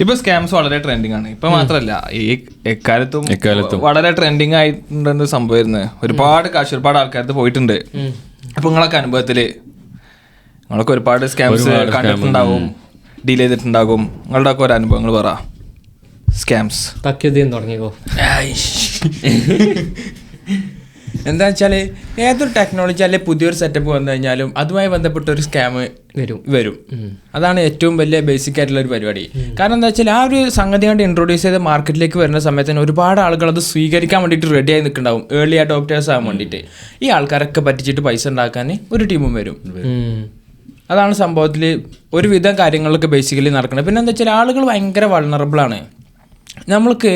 ഇപ്പൊ സ്കാംസ് വളരെ ട്രെൻഡിങ് ആണ്. ഇപ്പൊ മാത്രല്ല, ഈ എക്കാലത്തും വളരെ ട്രെൻഡിങ് ആയിട്ടുണ്ടെന്ന് സംഭവിക്കുന്നത്. ഒരുപാട് കാശ് ഒരുപാട് ആൾക്കാർക്ക് പോയിട്ടുണ്ട്. അപ്പൊ നിങ്ങളൊക്കെ അനുഭവത്തില് നിങ്ങളൊക്കെ ഒരുപാട് സ്കാംസ് കണ്ടിട്ടുണ്ടാവും, ഡീൽ ചെയ്തിട്ടുണ്ടാകും. നിങ്ങളുടെ ഒക്കെ ഒരു അനുഭവങ്ങൾ പറ. സ്കാംസ് തുടങ്ങിക്കോ. എന്താ വെച്ചാൽ ഏതൊരു ടെക്നോളജി അല്ലെ പുതിയൊരു സെറ്റപ്പ് വന്നു കഴിഞ്ഞാലും അതുമായി ബന്ധപ്പെട്ട ഒരു സ്കാം വരും. അതാണ് ഏറ്റവും വലിയ ബേസിക് ആയിട്ടുള്ള ഒരു പരിപാടി. കാരണം എന്താ വെച്ചാൽ ആ ഒരു സംഗതി കൊണ്ട് ഇൻട്രൊഡ്യൂസ് ചെയ്ത് മാർക്കറ്റിലേക്ക് വരുന്ന സമയത്ത് ഒരുപാട് ആളുകൾ അത് സ്വീകരിക്കാൻ വേണ്ടിയിട്ട് റെഡി ആയി നിൽക്കുന്നുണ്ടാവും, ഏർലി അഡോപ്റ്റേഴ്സ് ആകാൻ വേണ്ടിയിട്ട്. ഈ ആൾക്കാരൊക്കെ പറ്റിച്ചിട്ട് പൈസ ഉണ്ടാക്കാൻ ഒരു ടീമും വരും. അതാണ് സംഭവത്തിൽ ഒരുവിധം കാര്യങ്ങളൊക്കെ ബേസിക്കലി നടക്കുന്നത്. പിന്നെ എന്താ വെച്ചാൽ ആളുകൾ ഭയങ്കര വൾണറബിളാണ്. നമ്മൾക്ക്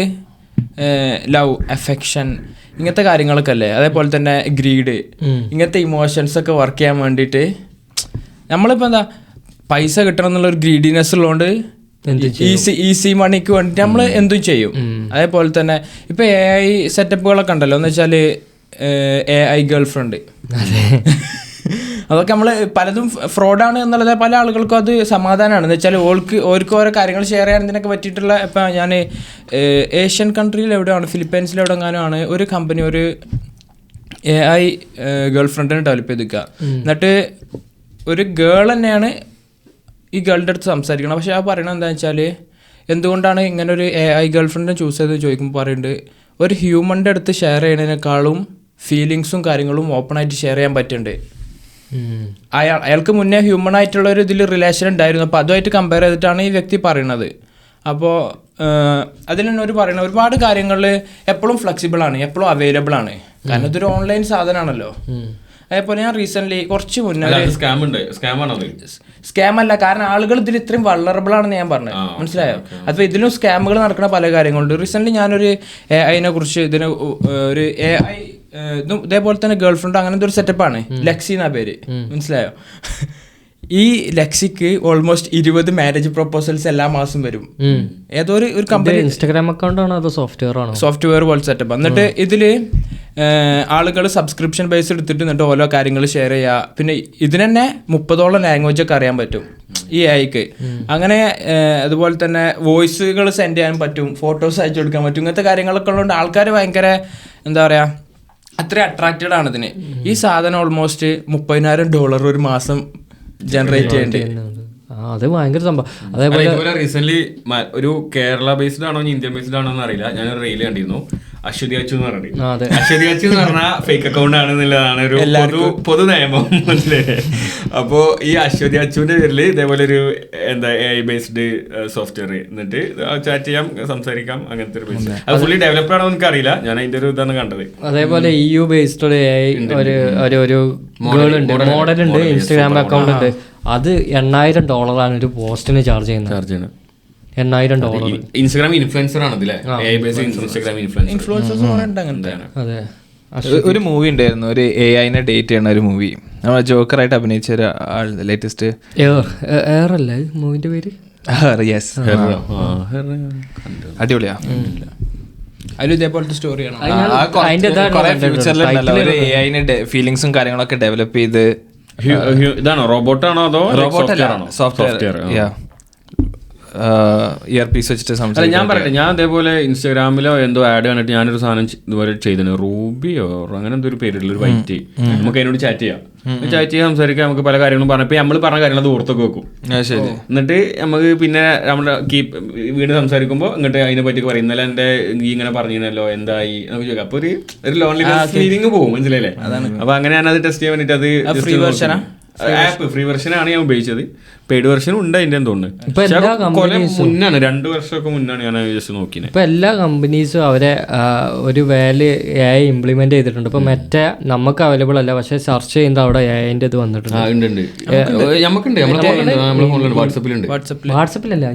ലവ്, അഫെക്ഷൻ ഇങ്ങനത്തെ കാര്യങ്ങളൊക്കെ അല്ലേ, അതേപോലെ തന്നെ ഗ്രീഡ്, ഇങ്ങനത്തെ ഇമോഷൻസൊക്കെ വർക്ക് ചെയ്യാൻ വേണ്ടിയിട്ട് നമ്മളിപ്പോൾ എന്താ പൈസ കിട്ടണം എന്നുള്ളൊരു ഗ്രീഡിനെസ് ഉള്ളതുകൊണ്ട് ഈസി മണിക്ക് വേണ്ടിയിട്ട് നമ്മൾ എന്തും ചെയ്യും. അതേപോലെ തന്നെ ഇപ്പോൾ AI സെറ്റപ്പുകളൊക്കെ ഉണ്ടല്ലോ, എന്ന് വെച്ചാൽ AI ഗേൾഫ്രണ്ട്, അതൊക്കെ നമ്മൾ പലതും ഫ്രോഡാണ് എന്നുള്ളത് പല ആളുകൾക്കും അത് സമാധാനമാണ്. എന്ന് വെച്ചാൽ ഓർക്ക് ഓരോ കാര്യങ്ങൾ ഷെയർ ചെയ്യാനതിനൊക്കെ പറ്റിയിട്ടുള്ള. ഇപ്പം ഞാൻ ഏഷ്യൻ കൺട്രിയിൽ എവിടെയാണ്, ഫിലിപ്പൈൻസിൽ എവിടെങ്ങാനുമാണ് ഒരു കമ്പനി ഒരു AI ഗേൾഫ്രണ്ടിനെ ഡെവലപ്പ് ചെയ്തിരിക്കുക. എന്നിട്ട് ഒരു ഗേൾ തന്നെയാണ് ഈ ഗേളിൻ്റെ അടുത്ത് സംസാരിക്കണം. പക്ഷേ ആ പറയണത് എന്താണെന്ന് വെച്ചാൽ എന്തുകൊണ്ടാണ് ഇങ്ങനെ ഒരു AI ഗേൾഫ്രണ്ടിനെ ചൂസ് ചെയ്ത് ചോദിക്കുമ്പോൾ പറയുന്നുണ്ട്, ഒരു ഹ്യൂമൻ്റെ അടുത്ത് ഷെയർ ചെയ്യുന്നതിനേക്കാളും ഫീലിങ്സും കാര്യങ്ങളും ഓപ്പണായിട്ട് ഷെയർ ചെയ്യാൻ പറ്റുന്നുണ്ട്. അയാൾക്ക് മുന്നേ ഹ്യൂമൺ ആയിട്ടുള്ള ഒരു ഇതിൽ റിലേഷൻ ഉണ്ടായിരുന്നു. അപ്പോൾ അതുമായിട്ട് കമ്പയർ ചെയ്തിട്ടാണ് ഈ വ്യക്തി പറയണത്. അപ്പോൾ അതിൽ തന്നെ പറയുന്നത് ഒരുപാട് കാര്യങ്ങളിൽ എപ്പോഴും ഫ്ലെക്സിബിൾ ആണ്, എപ്പോഴും അവൈലബിൾ ആണ്. കാരണം ഇതൊരു ഓൺലൈൻ സാധനമാണല്ലോ. അതേപോലെ ഞാൻ റീസെൻ്റ്ലി കുറച്ച് മുന്നേ സ്കാം അല്ല, കാരണം ആളുകൾ ഇതിൽ ഇത്രയും വൾണറബിൾ ആണെന്ന് ഞാൻ പറഞ്ഞത്, മനസ്സിലായോ? അപ്പോൾ ഇതിലും സ്കാമുകൾ നടക്കുന്ന പല കാര്യങ്ങളുണ്ട്. റീസെൻ്റ്ലി ഞാനൊരു AI കുറിച്ച് ഒരു AI ഇതേപോലെ തന്നെ ഗേൾഫ്രണ്ട് അങ്ങനത്തെ ഒരു സെറ്റപ്പാണ്. ലെക്സി എന്നാ പേര്, മനസ്സിലായോ? ഈ ലെക്സിക്ക് ഓൾമോസ്റ്റ് 20 മാരേജ് പ്രൊപ്പോസൽസ് എല്ലാ മാസം വരും. ഏതോ ഒരു കമ്പനി ഇൻസ്റ്റാഗ്രാം അക്കൗണ്ട് ആണോ അതോ സോഫ്റ്റ്വെയർ പോലെ സെറ്റപ്പ്. എന്നിട്ട് ഇതില് ആളുകൾ സബ്സ്ക്രിപ്ഷൻ ബേസ് എടുത്തിട്ട് എന്നിട്ട് ഓരോ കാര്യങ്ങൾ ഷെയർ ചെയ്യുക. പിന്നെ ഇതിന് തന്നെ 30ഓളം ലാംഗ്വേജ് ഒക്കെ അറിയാൻ പറ്റും ഈ AIക്ക്. അങ്ങനെ അതുപോലെ തന്നെ വോയിസുകൾ സെൻഡ് ചെയ്യാൻ പറ്റും, ഫോട്ടോസ് അയച്ചു കൊടുക്കാൻ പറ്റും. ഇങ്ങനത്തെ കാര്യങ്ങളൊക്കെ ഉള്ളതുകൊണ്ട് ആൾക്കാർ ഭയങ്കര എന്താ പറയുക, അത്ര അട്രാക്റ്റഡ് ആണ് ഇതിന്. ഈ സാധനം ഓൾമോസ്റ്റ് $30,000 ഒരു മാസം ജനറേറ്റ് ചെയ്യേണ്ടത്. അത് ഭയങ്കര സംഭവം. അതേപോലെ റീസെന്റ് ഒരു കേരള ബേസ്ഡ് ആണോ ഇന്ത്യൻ ബേസ്ഡ് ആണോ എന്ന് അറിയില്ല, ഞാനൊരു റീൽ കണ്ടിരുന്നു. അശ്വതി അച്ചു എന്ന് പറഞ്ഞിട്ട്, അശ്വതി അച്ചു എന്ന് പറഞ്ഞാൽ ഫേക്ക് അക്കൗണ്ട് ആണെന്നുള്ളതാണ് ഒരു പൊതു നിയമം, മനസ്സിലായി? അപ്പോൾ ഈ അശ്വതി അച്ചുവിന്റെ പേരിൽ ഇതേപോലെ ഒരു എന്താ AI ബേസ്ഡ് സോഫ്റ്റ്വെയർ, എന്നിട്ട് ചാറ്റ് ചെയ്യാം, സംസാരിക്കാം, അങ്ങനത്തെ ഒരു ബേസ്. അത് ഫുള്ളി ഡെവലപ്ഡ് ആണോ എനിക്ക് അറിയില്ല, ഞാൻ അതിന്റെ ഒരു ഇതാണ് കണ്ടത്. അതേപോലെ EU ബേസ്ഡ് AI ഒരു മോഡൽ ഉണ്ട്, ഇൻസ്റ്റാഗ്രാം അക്കൗണ്ട് ഉണ്ട്. അത് $8,000 ഒരു പോസ്റ്റിന് ചാർജ് ചെയ്യുന്നത്. $8,000. ഇൻസ്റ്റാഗ്രാം ഇൻഫ്ലുവൻസർ ആണ് ഇതിലെ ഇൻസ്റ്റാഗ്രാം ഇൻഫ്ലുവൻസർ. അതെ. ഒരു മൂവി ഉണ്ടായിരുന്നു, ഒരു AI-നെ ഡേറ്റ് ചെയ്യണ ഒരു മൂവി. നമ്മളെ ജോക്കറായിട്ട് അഭിനയിച്ച ഒരു ആൾ, ലേറ്റസ്റ്റ് അല്ലേ മൂവിന്റെ പേര്? അടിപൊളിയാ. അതിൽ ഇതേപോലത്തെ സ്റ്റോറിയാണ്. ഫ്യൂച്ചറിൽ ഒരു AI-നെ ഫീലിങ്സും കാര്യങ്ങളൊക്കെ ഡെവലപ്പ് ചെയ്ത്. ഇതാണോ റോബോട്ടാണോ അതോ സോഫ്റ്റ്വെയർ? ഇയർപീസ് വെച്ചിട്ട് ഞാൻ പറയട്ടെ, ഞാൻ അതേപോലെ ഇൻസ്റ്റാഗ്രാമിലോ എന്തോ ആഡ് കണ്ടിട്ട് ഞാനൊരു സാധനം ഇതുപോലെ ചെയ്തിട്ടുണ്ട്. റൂബിയോ അങ്ങനെ എന്തോ ഒരു പേരുള്ള ഒരു വൈറ്റ്, നമുക്ക് അതിനോട് ചാറ്റ് ചെയ്യാം, സംസാരിക്കാം, നമുക്ക് പല കാര്യങ്ങളും പറഞ്ഞപ്പോൾ നമ്മൾ പറഞ്ഞ കാര്യങ്ങൾ അത് ഓർത്തൊക്കെ വെക്കും. ശരി. എന്നിട്ട് നമുക്ക് പിന്നെ നമ്മുടെ വീണ്ടും സംസാരിക്കുമ്പോൾ ഇങ്ങോട്ട് അതിനെ പറ്റി പറയും, ഇന്നലെ എൻ്റെ ഈ ഇങ്ങനെ പറഞ്ഞിരുന്നല്ലോ, എന്തായി നമുക്ക് ചോദിക്കാം. അപ്പോൾ ഒരു ലോൺലിനെസ് ഫീലിംഗ് പോകും, മനസ്സിലായില്ലേ? അപ്പൊ അങ്ങനെ ഞാനത് ടെസ്റ്റ് ചെയ്യാൻ വേണ്ടിട്ട് അത് ഫ്രീ വെർഷനാ, ആപ്പ് ഫ്രീ വെർഷനാണ് ഞാൻ ഉപയോഗിച്ചത്. പെയ്ഡ് വെർഷനും ഉണ്ട് അതിന്റെ തോന്നുന്നു. മുന്നാണ് 2 വർഷമൊക്കെ മുന്നാണ് ഞാൻ ജസ്റ്റ് നോക്കിയത്. ഇപ്പൊ എല്ലാ കമ്പനീസും അവരെ ഒരു വാല്യൂ AI ഇംപ്ലിമെന്റ് ചെയ്തിട്ടുണ്ട്. ഇപ്പൊ മറ്റേ നമുക്ക് അവൈലബിൾ അല്ല, പക്ഷെ സെർച്ച് ചെയ്യുമ്പോൾ അവിടെ AIന്റെ ഇത് വന്നിട്ടുണ്ട്. വാട്സപ്പിലല്ല,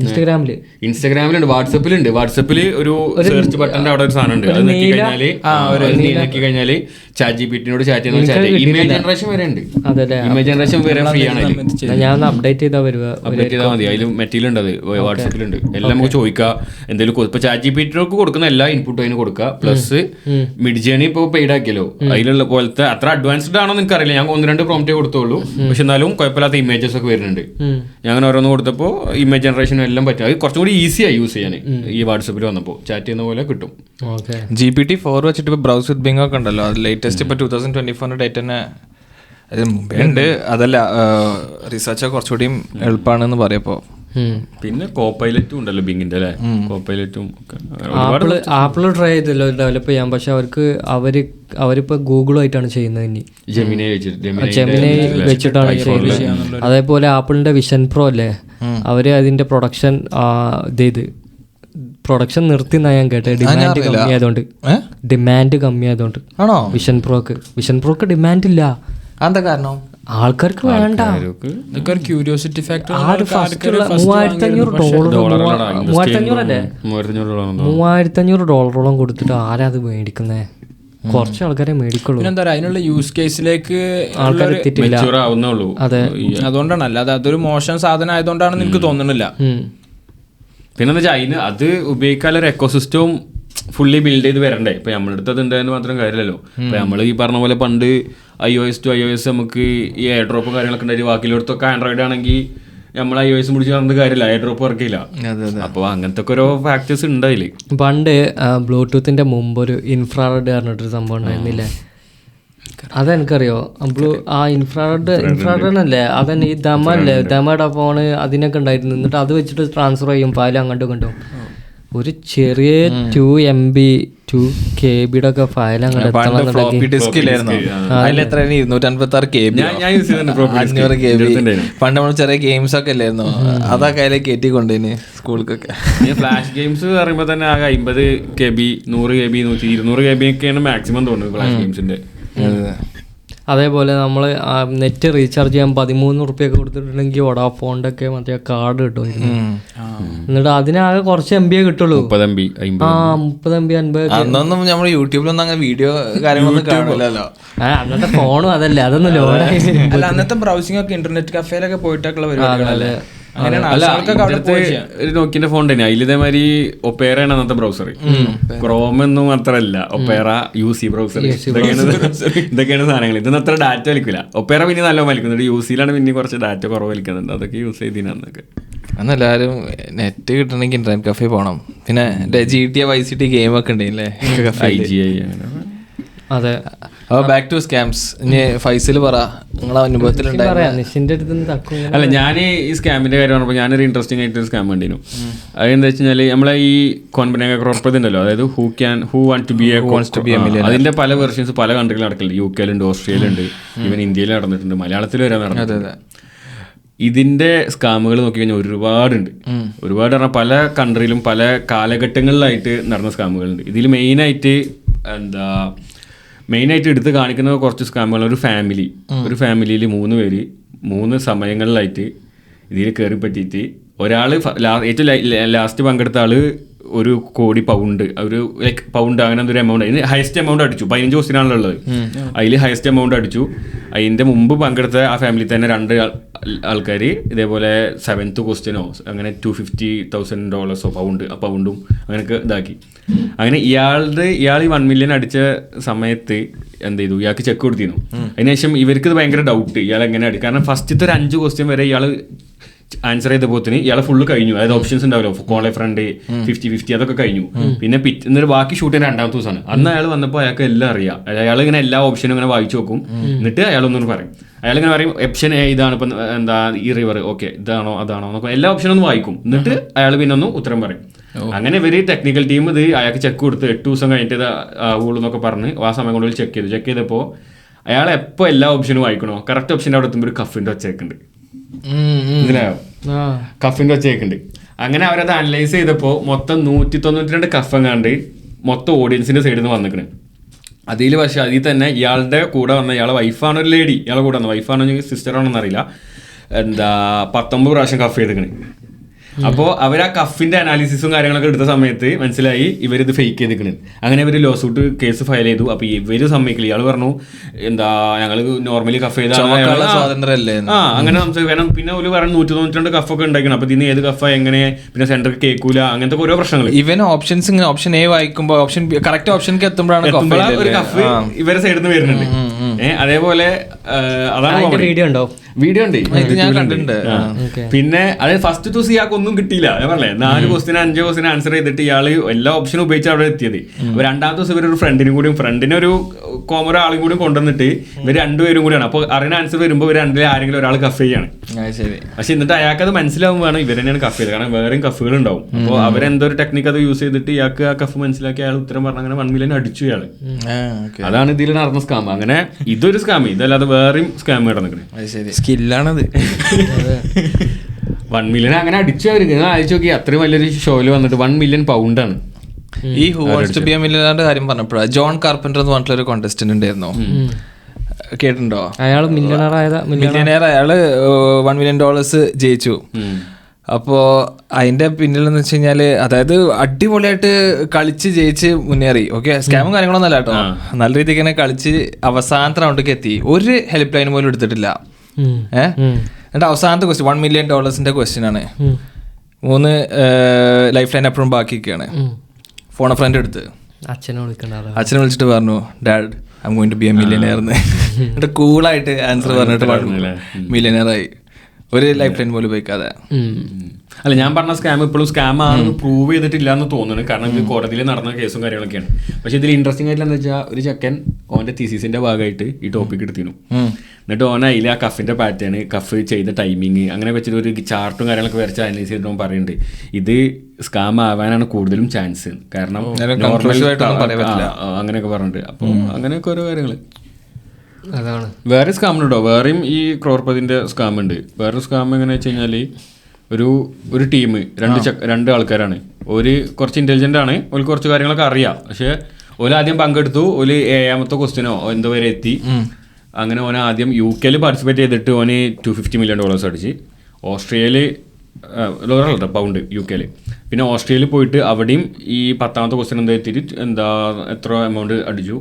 ഇൻസ്റ്റാഗ്രാമിലുണ്ട്, വാട്സപ്പിലുണ്ട്. വാട്സപ്പില് ഒരു സെർച്ച് ബട്ടന്റെ അവിടെ ഒരു സാധനം ഉണ്ട്, അത് നോക്കി കഴിഞ്ഞാല് ChatGPT-നോട് ചാറ്റ് ചെയ്യുന്ന ഇമേജ് ജനറേഷൻ വരെ ഉണ്ട്. ഇമേജ് ജനറേഷൻ വരെ ഫ്രീ ആണ്. ഞാൻ അപ്ഡേറ്റ് ചെയ്ത വരിക. അപ്ഡേറ്റ് ചെയ്താൽ മതി. അതിൽ മെറ്റീരിയൽ ഉണ്ട്, അത് വാട്സാപ്പിലുണ്ട്. എല്ലാം നമുക്ക് ചോദിക്കാം. എന്തെങ്കിലും ഇപ്പൊ ChatGPT കൊടുക്കുന്ന എല്ലാ ഇൻപുട്ടും അതിന് കൊടുക്കുക. പ്ലസ് മിഡ് ജേണി ഇപ്പോൾ പെയ്ഡ് ആക്കിയല്ലോ, അതിലുള്ള പോലത്തെ അത്ര അഡ്വാൻസ്ഡ് ആണോ എന്ന് എനിക്കറിയില്ല. ഞാൻ 1-2 പ്രോംപ്റ്റേ കൊടുത്തോളൂ. പക്ഷെ എന്നാലും കുഴപ്പമില്ലാത്ത ഇമേജസ് ഒക്കെ വരുന്നുണ്ട്. ഞാൻ അങ്ങനെ ഓരോന്ന് കൊടുത്തപ്പോൾ ഇമേജ് ജനറേഷനും എല്ലാം പറ്റും. അത് കുറച്ചും കൂടി ഈസിയായി യൂസ് ചെയ്യാൻ ഈ വാട്സാപ്പിൽ വന്നപ്പോൾ. ചാറ്റ് ചെയ്യുന്ന പോലെ കിട്ടും. GPT-4 വെച്ചിട്ട് ഇപ്പോൾ ബ്രൗസ് വിത്ത് ബിങ് ഒക്കെ ഉണ്ടല്ലോ, അത് ലേറ്റസ്റ്റ് ഇപ്പോൾ 2024 ഡേറ്റ് തന്നെ അത് മുമ്പേ ഉണ്ട്. അതല്ല, റിസർച്ച് കുറച്ചുകൂടിയും എളുപ്പമാണെന്ന് പറയപ്പോ. പിന്നെ കോപ്പൈലറ്റും ഉണ്ടല്ലോ ബിങ്ങിന്റെ അല്ലേ, കോപ്പൈലറ്റും ആപ്പിൾ ട്രൈ ചെയ്തല്ലോ ഡെവലപ്പ് ചെയ്യാൻ. പക്ഷെ അവരിപ്പോ ഗൂഗിളുമായിട്ടാണ് ചെയ്യുന്നത്. ഇനി ജെമിനി വെച്ചിട്ടാണ് ചെയ്യുന്നത്. അതേപോലെ ആപ്പിളിന്റെ വിഷൻ പ്രോ അല്ലേ, അവര് അതിന്റെ പ്രൊഡക്ഷൻ നിർത്തിന്നാ ഞാൻ കേട്ടത്. ഡിമാൻഡ് കമ്മിയായതുകൊണ്ട് ആണോ വിഷൻ പ്രോക്ക് ഡിമാൻഡ് ഇല്ല. എന്താ കാരണം? ആൾക്കാർക്ക് വേണ്ട. Curiosity factor. $3,500 കൊടുത്തിട്ട് ആരാ അത് മേടിക്കുന്നേ? കുറച്ച് ആൾക്കാരെ മേടിക്കുള്ളൂ. എന്താ പറയാ, അതിനുള്ള യൂസ് കേസിലേക്ക് ആൾക്കാർ എത്തിയിട്ടില്ല. അതെ, അതുകൊണ്ടാണ്. അല്ലാതെ അതൊരു മോശം സാധനം ആയതുകൊണ്ടാണെന്ന് എനിക്ക് തോന്നുന്നില്ല. പിന്നെന്താ വെച്ചാൽ അതിന് അത് ഉപയോഗിക്കാനൊരു എക്കോസിസ്റ്റവും ഫുള്ളി ബിൽഡ് ചെയ്ത് വരണ്ടേ. ഇപ്പൊ നമ്മുടെ അടുത്ത് അത് ഉണ്ടായെന്ന് മാത്രം കാര്യമല്ലോ. ഇപ്പൊ നമ്മൾ ഈ പറഞ്ഞ പോലെ പണ്ട് iOS to iOS നമുക്ക് ഈ എയർ ഡ്രോപ്പും കാര്യങ്ങളൊക്കെ ഉണ്ടായി. ബാക്കിയുള്ളടത്തൊക്കെ ആൻഡ്രോയിഡ് ആണെങ്കിൽ നമ്മൾ iOS പിടിച്ച് പറഞ്ഞ കാര്യമില്ല, എയർ ഡ്രോപ്പ് വർക്കില്ല. അപ്പോൾ അങ്ങനത്തെ ഒക്കെ ഓരോ ഫാക്ടേഴ്സ് ഉണ്ടായില്ലേ. പണ്ട് ബ്ലൂടൂത്തിന്റെ മുമ്പ് ഒരു ഇൻഫ്രാറെഡ് പറഞ്ഞിട്ടൊരു സംഭവം ഉണ്ടായിരുന്നില്ലേ? അതെനിക്കറിയോ? ഇൻഫ്രാറെഡ് അല്ലേ, അതന്നെ ഈ ദമയുടെ ഫോണ് അതിനൊക്കെ ഉണ്ടായിരുന്നു. എന്നിട്ട് അത് വെച്ചിട്ട് ട്രാൻസ്ഫർ ചെയ്യും ഫയൽ അങ്ങോട്ടും ഇങ്ങോട്ടും. ഒരു ചെറിയ 2 MB 2 KB ഒക്കെ ഫയൽ അങ്ങനെ പണ്ട് നമ്മൾ ചെറിയ ഗെയിംസ് ഒക്കെ അല്ലായിരുന്നു, അതൊക്കെ അതിലെ കയറ്റിക്കൊണ്ടേന് സ്കൂളിലൊക്കെ. ഫ്ലാഷ് ഗെയിംസ് പറയുമ്പോൾ തന്നെ ആകെ 50 KB 100 KB 200 KB ഒക്കെയാണ് മാക്സിമം തോന്നുന്നത് ഫ്ലാഷ് ഗെയിംസിന്റെ. അതേപോലെ നമ്മൾ നെറ്റ് റീചാർജ് ചെയ്യാൻ 13 റുപ്യൊക്കെ കൊടുത്തിട്ടുണ്ടെങ്കിൽ വോഡാഫോണിന്റെ ഒക്കെ മറ്റേ കാർഡ് കിട്ടും. എന്നിട്ട് അതിനാകെ കുറച്ച് MB കിട്ടുള്ളൂ. 30 MB 50. അന്നൊന്നും നമ്മൾ യൂട്യൂബിലൊന്നും അങ്ങനെ വീഡിയോ കാര്യങ്ങളൊന്നും കാണില്ലല്ലോ. അന്നത്തെ ഫോണും അതല്ലേ, അതൊന്നും ലോഡായി. അല്ല, അന്നത്തെ ബ്രൗസിംഗ് ഒക്കെ ഇന്റർനെറ്റ് കഫേലൊക്കെ പോയിട്ടൊക്കെയുള്ള പരിപാടികളല്ലേ. ഒരു നോക്കിന്റെ ഫോൺ തന്നെ അതിൽ ഇതേമാതിരി ഒപ്പേറയാണ് അന്നത്തെ ബ്രൗസർ. ക്രോം ഒന്നും മാത്രല്ല, ഒപ്പേറ UC ബ്രൗസർ. ഇതൊക്കെയാണ് സാധനങ്ങൾ. ഇതൊന്നും അത്ര ഡാറ്റ വലിക്കില്ല. ഒപ്പേറ പിന്നെ നല്ല വലിക്കുന്നുണ്ട്, UCയിലാണ് പിന്നെ കുറച്ച് ഡാറ്റ കുറവ് വലിക്കുന്നുണ്ട്. അതൊക്കെ യൂസ് ചെയ്തിനൊക്കെ. അന്ന് എല്ലാവരും നെറ്റ് കിട്ടണമെങ്കിൽ ഇന്റർനെറ്റ് കഫേ പോകണം. പിന്നെ GTA Vice City ഗെയിം ഒക്കെ ഉണ്ടല്ലേ, IGI. അതെ. Back to scams. ഇനി ഫൈസൽ പറ, നിങ്ങളെ അനുഭവത്തിലുണ്ടായിരുന്നു. അല്ല, ഞാൻ ഈ സ്കാമിന്റെ കാര്യം പറഞ്ഞപ്പോൾ ഞാനൊരു ഇൻട്രസ്റ്റിംഗ് ആയിട്ടൊരു സ്കാം കണ്ടിരുന്നു. അതെന്താ വെച്ച് കഴിഞ്ഞാൽ നമ്മളെ ഈ കോൺബിനേക ക്രോർപ്പത് ഉണ്ടല്ലോ, അതായത് who want to be a അതിന്റെ പല വെർഷൻസ് പല കൺട്രിയിൽ നടക്കുന്നുണ്ട്. UK ലുണ്ട്, ഓസ്ട്രേലിയ ഉണ്ട്, ഈവൻ ഇന്ത്യയിൽ നടന്നിട്ടുണ്ട്, മലയാളത്തിൽ വരെ നടന്നിട്ടുണ്ട്. ഇതിന്റെ സ്കാമുകൾ നോക്കി കഴിഞ്ഞാൽ ഒരുപാടുണ്ട്. ഒരുപാട് പറഞ്ഞാൽ പല കൺട്രിയിലും പല കാലഘട്ടങ്ങളിലായിട്ട് നടന്ന സ്കാമുകളുണ്ട്. ഇതിൽ മെയിനായിട്ട് എടുത്ത് കാണിക്കുന്ന കുറച്ച് സ്കാമുകൾ. ഒരു ഫാമിലിയിൽ 3 പേര് 3 സമയങ്ങളിലായിട്ട് ഇതിൽ കയറി പറ്റിയിട്ട് ഒരാൾ ഏറ്റവും ലാസ്റ്റ് പങ്കെടുത്ത ആള് 1 കോടി പൗണ്ട്, പൗണ്ട് അങ്ങനെ ഒരു എമൗണ്ട്, അതിന് ഹയസ്റ്റ് എമൗണ്ട് അടിച്ചു. 15 ക്വസ്റ്റ്യനാണല്ലോ ഉള്ളത്, അതിൽ ഹയസ്റ്റ് എമൗണ്ട് അടിച്ചു. അതിൻ്റെ മുമ്പ് പങ്കെടുത്ത ആ ഫാമിലി തന്നെ 2 ആൾക്കാർ ഇതേപോലെ 7th ക്വസ്റ്റ്യനോ അങ്ങനെ $250,000 പൗണ്ടും അങ്ങനെയൊക്കെ ഇതാക്കി. അങ്ങനെ ഇയാൾ ഈ 1 മില്യൺ അടിച്ച സമയത്ത് എന്ത് ചെയ്തു, ഇയാൾക്ക് ചെക്ക് കൊടുത്തിരുന്നു. അതിനുശേഷം ഇവർക്ക് ഇത് ഭയങ്കര ഡൗട്ട്, ഇയാൾ എങ്ങനെ അടി. കാരണം ഫസ്റ്റത്തെ ഒരു 5 ക്വസ്റ്റ്യൻ വരെ ഇയാൾ ആൻസർ ചെയ്തപ്പോത്തിന് ഇയാളെ ഫുള്ള് കഴിഞ്ഞു. അതായത് ഓപ്ഷൻസ് ഉണ്ടാവല്ലോ, കോൾ എ ഫ്രണ്ട് 50-50 അതൊക്കെ കഴിഞ്ഞു. പിന്നെ എന്നിട്ട് ബാക്കി ഷൂട്ട് ചെയ്യാൻ 2ാമത്തെ ദിവസമാണ്. അന്ന് അയാൾ വന്നപ്പോൾ അയാൾക്ക് എല്ലാം അറിയാം. അയാൾ ഇങ്ങനെ എല്ലാ ഓപ്ഷനും ഇങ്ങനെ വായിച്ചു നോക്കും. എന്നിട്ട് അയാളൊന്നും പറയും. അയാളിങ്ങനെ പറയും ഓപ്ഷൻ ഇതാണ്, ഇപ്പം എന്താ ഈ റിവർ, ഓക്കെ ഇതാണോ അതാണോ എന്നൊക്കെ എല്ലാ ഓപ്ഷനും ഒന്ന് വായിക്കും. എന്നിട്ട് അയാൾ പിന്നെ ഒന്ന് ഉത്തരം പറയും. അങ്ങനെ ഇവര് ടെക്നിക്കൽ ടീം ഇത് അയാൾക്ക് ചെക്ക് കൊടുത്ത് 8 ദിവസം കഴിഞ്ഞിട്ട് ആവുള്ളൂ എന്നൊക്കെ പറഞ്ഞ് ആ സമയം കൊണ്ട് ചെക്ക് ചെയ്തപ്പോൾ അയാൾ എപ്പോൾ എല്ലാ ഓപ്ഷനും വായിക്കണോ കറക്റ്റ് ഓപ്ഷൻ്റെ അവിടെ എത്തുമ്പോൾ ഒരു കഫിൻ്റെ ഒച്ചയൊക്കെയുണ്ട്. ഇതിനായോ കഫിൻ്റെ ഒച്ചയൊക്കെയുണ്ട്. അങ്ങനെ അവരത് അനലൈസ് ചെയ്തപ്പോൾ മൊത്തം 192 കഫെങ്ങാണ്ട് മൊത്തം ഓഡിയൻസിന്റെ സൈഡിൽ നിന്ന് വന്നിക്കണ്. അതിൽ പക്ഷെ അതിൽ തന്നെ ഇയാളുടെ കൂടെ വന്ന ഇയാളെ വൈഫാണ് ഒരു ലേഡി, ഇയാളെ കൂടെ വന്ന വൈഫാണോ സിസ്റ്ററാണോന്ന് അറിയില്ല, 19 പ്രാവശ്യം കഫ് ചെയ്തിക്കണ്. അപ്പോൾ അവർ ആ കഫിന്റെ അനാലിസിസും കാര്യങ്ങളൊക്കെ എടുത്ത സമയത്ത് മനസ്സിലായി ഇവരിത് ഫേക്ക് ചെയ്തിരിക്കണ്. അങ്ങനെ ഇവർ ലോസൂട്ട് കേസ് ഫയൽ ചെയ്തു. അപ്പൊ ഇവര് സമ്മതിക്കില്ല. ഇയാൾ പറഞ്ഞു എന്താ ഞങ്ങൾ നോർമലി കഫ് ചെയ്താൽ സ്വാതന്ത്ര്യമല്ലേ അങ്ങനെ സംസാരിക്കണം. പിന്നെ ഒരു പറഞ്ഞ 192 കഫൊക്കെ ഉണ്ടാക്കണം. അപ്പൊ ഇതിന് ഏത് കഫ എങ്ങനെ, പിന്നെ സെന്റർ കേൾക്കൂല, അങ്ങനത്തെ ഓരോ പ്രശ്നങ്ങൾ. ഇവൻ ഓപ്ഷൻസ് ഇങ്ങനെ ഓപ്ഷൻ എ വായിക്കുമ്പോൾ ഓപ്ഷൻ കറക്റ്റ് ഓപ്ഷനിലേക്ക് എത്തുമ്പോഴാണ് ഒരു കഫ് ഇവരെ സൈഡിൽ നിന്ന് വരുന്നുണ്ട്. അതേപോലെ അതാണ് വീഡിയോ ഉണ്ട് ഞാൻ കണ്ടിട്ടുണ്ട്. പിന്നെ അത് ഫസ്റ്റ് ദിവസം ഇയാൾക്ക് ഒന്നും കിട്ടിയില്ല. ഞാൻ പറഞ്ഞേ 4 ക്വസ്റ്റിന് 5 ക്വസ്റ്റിന് ആൻസർ ചെയ്തിട്ട് ഇയാള് എല്ലാ ഓപ്ഷനും ഉപയോഗിച്ച് അവിടെ എത്തിയത്. അപ്പൊ രണ്ടാമത്തെ ദിവസം ഇവരൊരു ഫ്രണ്ടിനെ ഒരു കോമൺ ആളും കൂടി കൊണ്ടുവന്നിട്ട് ഇവർ രണ്ടുപേരും കൂടിയാണ്. അപ്പൊ അറിയുന്ന ആൻസർ വരുമ്പോൾ ഇവർ രണ്ടിലെ ആരെങ്കിലും ഒരാൾ കഫ് ചെയ്യാണ്. പക്ഷെ എന്നിട്ട് അയാൾക്ക് അത് മനസ്സിലാവുമ്പോഴാണ് ഇവർ തന്നെയാണ് കഫ് ചെയ്തത്. കാരണം വേറെയും കഫുകൾ ഉണ്ടാവും. അപ്പോൾ അവരെന്തോ ഒരു ടെക്നിക്ക് അത് യൂസ് ചെയ്തിട്ട് ഇയാൾക്ക് ആ കഫ് മനസ്സിലാക്കി അയാൾ ഉത്തരം പറഞ്ഞ അങ്ങനെ 1 മില്യൺ അടിച്ചു ഇയാള്. അതാണ് ഇതിൽ നടന്ന സ്കാം. അങ്ങനെ ഇതൊരു സ്കാം, ഇതല്ലാതെ വേറെയും സ്കാം നടന്നിട്ടുണ്ട്. സ്കില്ലാണത്. 1 മില്യൺ അങ്ങനെ അടിച്ചു. അവർക്ക് അയച്ചു നോക്കി അത്രയും വലിയൊരു ഷോയിൽ വന്നിട്ട് 1 മില്യൺ പൗണ്ടാണ്. ഈ who wants to be a മില്യണറിന്റെ കാര്യം പറഞ്ഞപ്പോഴാണ് ജോൺ കാർപ്പന്റർ എന്ന് പറഞ്ഞിട്ടുള്ള ഒരു കോntestant ഉണ്ടായിരുന്നു. കേട്ടിട്ടുണ്ടോ? അയാൾ മില്യണയർ. അയാള് $1 million ജയിച്ചു. അപ്പോൾ അതിന്റെ പിന്നിലെന്ന് വെച്ച് കഴിഞ്ഞാല് അതായത് അടിപൊളിയായിട്ട് കളിച്ച് ജയിച്ച് മുന്നേറി. ഓക്കെ, സ്കാമും കാര്യങ്ങളൊന്നും അല്ല കേട്ടോ, നല്ല രീതിക്ക് തന്നെ കളിച്ച് അവസാനത്തെ റൗണ്ടിലേക്ക് എത്തി. ഒരു ഹെൽപ്പ് ലൈൻ പോലും എടുത്തിട്ടില്ല. എന്നിട്ട് അവസാനത്തെ ക്വസ്റ്റ്യൻ $1 million ക്വസ്റ്റ്യൻ ആണ്. 3 ലൈഫ് ലൈൻ അപ്പുറം ബാക്കിയൊക്കെയാണ്. ഫോൺ ഫ്രണ്ട് എടുത്ത് അച്ഛനെ വിളിച്ചിട്ട് പറഞ്ഞു dad I am going to be a millionaire എന്ന്. എന്നിട്ട് കൂളായിട്ട് ആൻസർ പറഞ്ഞിട്ട് മില്യണയർ ആയി. ഒരു ലൈഫ് ലൈൻ പോലും ഉപയോഗിക്കാതെ. അല്ല, ഞാൻ പറഞ്ഞ സ്കാം ഇപ്പോഴും സ്കാം ആണെന്ന് പ്രൂവ് ചെയ്തിട്ടില്ല എന്ന് തോന്നുന്നു. കാരണം ഇത് കോടതിയിൽ നടന്ന കേസും കാര്യങ്ങളൊക്കെയാണ്. പക്ഷെ ഇതിൽ ഇൻട്രസ്റ്റിംഗ് ആയിട്ടുള്ള എന്താ വെച്ചാൽ ഒരു ചെക്കൻ ഓന്റെ തീസിസിന്റെ ഭാഗമായിട്ട് ഈ ടോപ്പിക് എടുത്തിരുന്നു. എന്നിട്ട് ഓൻ അതിൽ ആ കഫിന്റെ പാറ്റേൺ, കഫ് ചെയ്ത ടൈമിങ് അങ്ങനെ വെച്ചിട്ട് ഒരു ചാർട്ടും കാര്യങ്ങളൊക്കെ വരച്ച് അനലൈസ് ചെയ്തിട്ട് ഓൻ പറയുന്നുണ്ട് ഇത് സ്കാം ആവാനാണ് കൂടുതലും ചാൻസ്. കാരണം അങ്ങനെയൊക്കെ പറഞ്ഞിട്ട്. അപ്പോൾ അങ്ങനെയൊക്കെ ഓരോ കാര്യങ്ങൾ. അതാണ് വേറെ സ്കാമിനുണ്ടോ? വേറെയും ഈ ക്രോർപതിന്റെ സ്കാം ഉണ്ട്. വേറൊരു സ്കാം എങ്ങനെയാ വെച്ച് കഴിഞ്ഞാൽ ഒരു ടീം 2 ആൾക്കാരാണ്. ഒരു കുറച്ച് ഇന്റലിജന്റ് ആണ്, ഒരു കുറച്ച് കാര്യങ്ങളൊക്കെ അറിയാം. പക്ഷെ ഓല് ആദ്യം പങ്കെടുത്തു. ഒരു 7ാമത്തെ ക്വസ്റ്റ്യനോ എന്തോ വരെ എത്തി. അങ്ങനെ ഓന് ആദ്യം UK പാർട്ടിസിപ്പേറ്റ് ചെയ്തിട്ട് ഓന് $250 million അടിച്ച്. ഓസ്ട്രേലിയയിൽ പൗണ്ട് UK. പിന്നെ ഓസ്ട്രേലിയയിൽ പോയിട്ട് അവിടെയും ഈ 10ാമത്തെ ക്വസ്റ്റ്യൻ എന്താ എത്തിയിട്ട് എത്ര എമൗണ്ട് അടിച്ചു.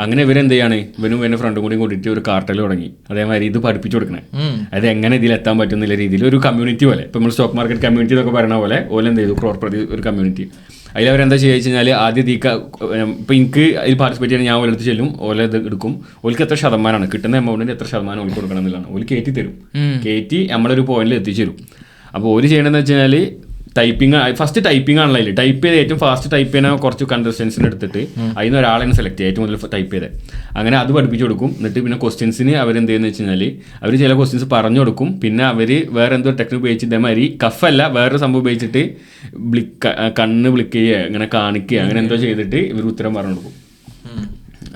അങ്ങനെ ഇവരെന്ത് ചെയ്യാണ്, ഇവനും ഇവൻ്റെ ഫ്രണ്ടും കൂടി കൂട്ടിയിട്ട് ഒരു കാർട്ടൽ തുടങ്ങി. അതേമാതിരി ഇത് പഠിപ്പിച്ചു കൊടുക്കണേ. അത് എങ്ങനെ ഇതിലെത്താൻ പറ്റുന്നില്ല രീതിയിൽ ഒരു കമ്മ്യൂണിറ്റി പോലെ. ഇപ്പോൾ നമ്മൾ സ്റ്റോക്ക് മാർക്കറ്റ് കമ്മ്യൂണിറ്റി എന്നൊക്കെ പറയുന്ന പോലെ ഓല എന്ത് ചെയ്തു, ക്രോർപ്രതി ഒരു കമ്മ്യൂണിറ്റി. അതിലവരെന്താ ചെയ്യുക വെച്ച് കഴിഞ്ഞാൽ ആദ്യം ഇപ്പോൾ എനിക്ക് അതിൽ പാർട്ടിസിപ്പേറ്റ് ചെയ്യാൻ ഞാൻ ഓലെടുത്ത് ചെല്ലും, ഓല ഇത് എടുക്കും. ഓൽക്ക് എത്ര ശതമാനമാണ് കിട്ടുന്ന എമൗണ്ടിന് എത്ര ശതമാനം ഓൽക്ക് കൊടുക്കണം എന്നുള്ളതാണ്. ഓല് കയറ്റി തരും. കയറ്റി നമ്മളൊരു പോയിന്റിൽ എത്തിച്ചു തരും. അപ്പോൾ ഓല് ചെയ്യണമെന്ന് വെച്ച് കഴിഞ്ഞാൽ ഫസ്റ്റ് ടൈപ്പിംഗ് ആണല്ലോ. അതിൽ ടൈപ്പ് ചെയ്ത് ഏറ്റവും ഫാസ്റ്റ് ടൈപ്പ് ചെയ്യാൻ കുറച്ച് കണ്ടസ്റ്റൻസിന് എടുത്തിട്ട് അതിൽ നിന്ന് ഒരാളെ സെലക്ട് ചെയ്യുക, ഏറ്റവും കൂടുതൽ ടൈപ്പ് ചെയ്ത്. അങ്ങനെ അത് പഠിപ്പിച്ചു കൊടുക്കും. എന്നിട്ട് പിന്നെ ക്വസ്റ്റ്യൻസിന് അവരെന്ത് ചെയ്യുന്നത് വെച്ച് കഴിഞ്ഞാൽ അവർ ചില ക്വസ്റ്റ്യൻസ് പറഞ്ഞു കൊടുക്കും. പിന്നെ അവർ വേറെ എന്തോ ടെക്നിക്ക് ഉപയോഗിച്ച് ഇതേമാതിരി കഫല്ല വേറൊരു സംഭവം ഉപയോഗിച്ചിട്ട് കണ്ണ് ബ്ലിക്ക് ചെയ്യുക, അങ്ങനെ കാണിക്കുക, അങ്ങനെ എന്തോ ചെയ്തിട്ട് ഇവർ ഉത്തരം പറഞ്ഞു കൊടുക്കും.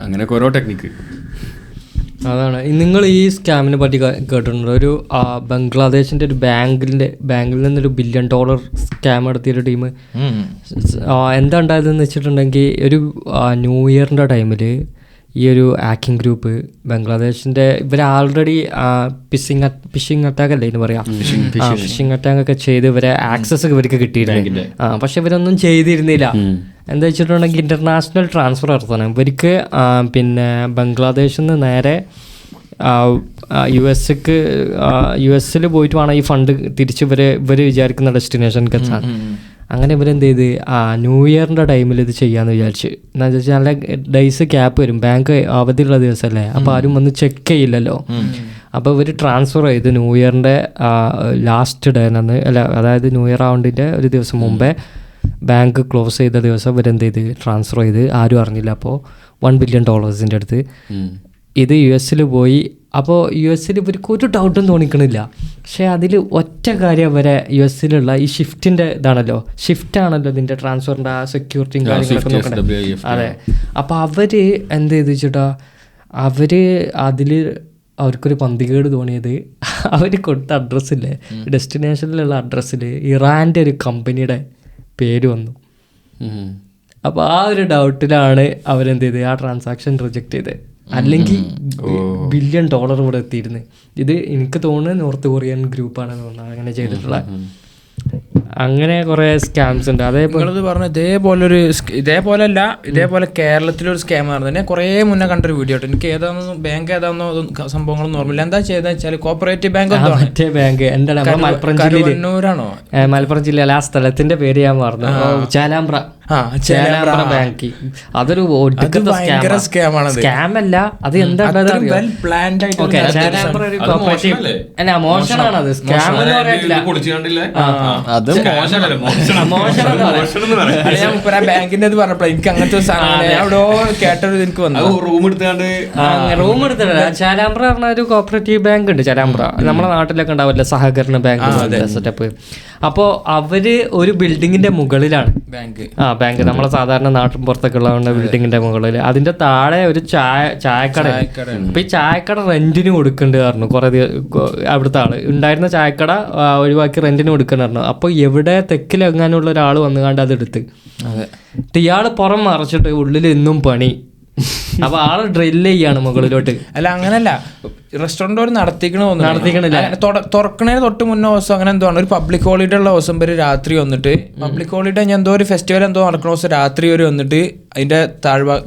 അങ്ങനെയൊക്കെ ഓരോ ടെക്നിക്ക്. അതാണ്. നിങ്ങൾ ഈ സ്കാമിനെ പറ്റി കേട്ടിട്ടുണ്ടോ? ഒരു ബംഗ്ലാദേശിൻ്റെ ഒരു ബാങ്കിൽ നിന്നൊരു $1 billion സ്കാം നടത്തിയൊരു ടീം. എന്താ ഉണ്ടായതെന്ന് വെച്ചിട്ടുണ്ടെങ്കിൽ ഒരു ന്യൂ ഇയറിൻ്റെ ടൈമിൽ ഈ ഒരു ഹാക്കിംഗ് ഗ്രൂപ്പ് ബംഗ്ലാദേശിൻ്റെ ഇവർ ആൾറെഡി ഫിഷിംഗ് അറ്റാക്ക് അല്ലേ ഇതിന് പറയാം, ഫിഷിംഗ് അറ്റാക്ക് ഒക്കെ ചെയ്ത് ഇവരെ ആക്സസ് ഇവർക്ക് കിട്ടിയിരുന്നു. പക്ഷെ ഇവരൊന്നും ചെയ്തിരുന്നില്ല. എന്താ വെച്ചിട്ടുണ്ടെങ്കിൽ ഇൻ്റർനാഷണൽ ട്രാൻസ്ഫർ നടത്തണം ഇവർക്ക്. പിന്നെ ബംഗ്ലാദേശിൽ നിന്ന് നേരെ US പോയിട്ട് വേണം ഈ ഫണ്ട് തിരിച്ച് ഇവർ വിചാരിക്കുന്ന ഡെസ്റ്റിനേഷനിലേക്ക് എത്താൻ. അങ്ങനെ ഇവരെന്ത് ചെയ്ത് ന്യൂ ഇയറിൻ്റെ ടൈമിൽ ഇത് ചെയ്യാമെന്ന് വിചാരിച്ച്. എന്താ വെച്ചാൽ നല്ല ഡേയ്സ് ക്യാപ്പ് വരും, ബാങ്ക് അവധിയുള്ള ദിവസമല്ലേ, അപ്പോൾ ആരും വന്ന് ചെക്ക് ചെയ്യില്ലല്ലോ. അപ്പോൾ ഇവർ ട്രാൻസ്ഫർ ചെയ്ത് ന്യൂ ഇയറിൻ്റെ ലാസ്റ്റ് ഡേ അതായത് ന്യൂ ഇയർ ആവുന്നതിൻ്റെ ഒരു ദിവസം മുമ്പേ ബാങ്ക് ക്ലോസ് ചെയ്ത ദിവസം ഇവരെന്ത് ചെയ്ത് ട്രാൻസ്ഫർ ചെയ്ത് ആരും അറിഞ്ഞില്ല. അപ്പോൾ $1 billion അടുത്ത് ഇത് US പോയി. അപ്പോൾ US ഇവർക്ക് ഒരു ഡൗട്ടും തോന്നിക്കണില്ല. പക്ഷേ അതിൽ ഒറ്റ കാര്യം വരെ US ഈ ഷിഫ്റ്റിൻ്റെ ഇതാണല്ലോ, ഷിഫ്റ്റാണല്ലോ ഇതിൻ്റെ ട്രാൻസ്ഫറിൻ്റെ ആ സെക്യൂരിറ്റിയും കാര്യങ്ങളൊക്കെ നോക്കണേ. അതെ. അപ്പോൾ അവർ എന്ത് ചെയ്ത് വെച്ചിട്ടാ അതിൽ അവർക്കൊരു പന്തികേട് തോന്നിയത് അവർ കൊടുത്ത അഡ്രസ്സില്ലേ, ഡെസ്റ്റിനേഷനിലുള്ള അഡ്രസ്സിൽ ഇറാൻ്റെ ഒരു കമ്പനിയുടെ പേര് വന്നു. അപ്പോൾ ആ ഒരു ഡൗട്ടിലാണ് അവരെന്ത് ചെയ്ത് ആ ട്രാൻസാക്ഷൻ റിജക്റ്റ് ചെയ്തത്. അല്ലെങ്കിൽ $1 billion ഇവിടെ എത്തിയിരുന്നത്. ഇത് എനിക്ക് തോന്നുന്നത് നോർത്ത് കൊറിയൻ ഗ്രൂപ്പാണെന്ന് തോന്നുന്നത് അങ്ങനെ ചെയ്തിട്ടുള്ള. അങ്ങനെ കുറെ സ്കാംസ് ഉണ്ട്. നിങ്ങളത് പറഞ്ഞ ഇതേപോലെ കേരളത്തിലൊരു സ്കാം നടന്നത് കുറേ മുന്നേ കണ്ടൊരു വീഡിയോ ആയിട്ട്. എനിക്ക് ഏതാണെന്നോ ബാങ്ക് ഏതാണെന്നോ സംഭവങ്ങളൊന്നും ഓർമ്മയില്ല. എന്താ ചെയ്തെന്ന് വെച്ചാൽ കോപ്പറേറ്റീവ് ബാങ്ക് മറ്റേ ബാങ്ക് എന്താണ് മലപ്പുറം ജില്ലയിലാണോ? മലപ്പുറം ജില്ലയിലെ ആ സ്ഥലത്തിന്റെ പേര് ഞാൻ മറന്നു. ചേലാമ്പ്ര ബാങ്ക്. അതൊരു സ്കാമല്ല, അത് എന്താ മോശമാണ്. അത് സ്കാം എന്ന് പറയില്ല. ബാങ്കിന്റെ പറഞ്ഞപ്പോ എനിക്ക് അങ്ങനത്തെ കേട്ടത് എനിക്ക് വന്നു. റൂം എടുത്തില്ല. ചേലാമ്പ്ര പറഞ്ഞ ഒരു കോപ്പറേറ്റീവ് ബാങ്ക് ഉണ്ട്. ചേലാമ്പ്ര നമ്മളെ നാട്ടിലൊക്കെ ഉണ്ടാവില്ല, സഹകരണ ബാങ്ക് സെറ്റപ്പ്. അപ്പോൾ അവര് ഒരു ബിൽഡിങ്ങിന്റെ മുകളിലാണ് ബാങ്ക് നമ്മളെ സാധാരണ നാട്ടിൻ പുറത്തൊക്കെ ഉള്ള ബിൽഡിങ്ങിന്റെ മുകളിൽ. അതിന്റെ താഴെ ഒരു ചായക്കട. അപ്പൊ ഈ ചായക്കട റെന്റിന് കൊടുക്കുന്നുണ്ട് പറഞ്ഞു. കുറെ അവിടുത്തെ ആള് ഉണ്ടായിരുന്ന ചായക്കട ഒഴിവാക്കി റെന്റിന് കൊടുക്കണം പറഞ്ഞു. അപ്പൊ എവിടെ തെക്കിലെങ്ങാനുള്ള ഒരാൾ വന്നുകാണ്ട് അത് എടുത്ത് ഇയാള് പുറം മറച്ചിട്ട് ഉള്ളിൽ എന്നും പണി. അപ്പൊ ആള് ഡ്രില്ല് ചെയ്യാണ് മുകളിലോട്ട്. അല്ല അങ്ങനല്ല, റെസ്റ്റോറന്റ് നടത്തിക്കണില്ല. തുറക്കണേന് തൊട്ട് മുന്നേ ദിവസം അങ്ങനെ എന്തോ ആണ്, ഒരു പബ്ലിക് ഹോളിഡേ ഉള്ള ദിവസം വരെ രാത്രി വന്നിട്ട്, പബ്ലിക് ഹോളിഡേ ഞാൻ എന്തോ ഒരു ഫെസ്റ്റിവൽ എന്തോ നടക്കണ ദിവസം രാത്രി വരെ വന്നിട്ട് അതിന്റെ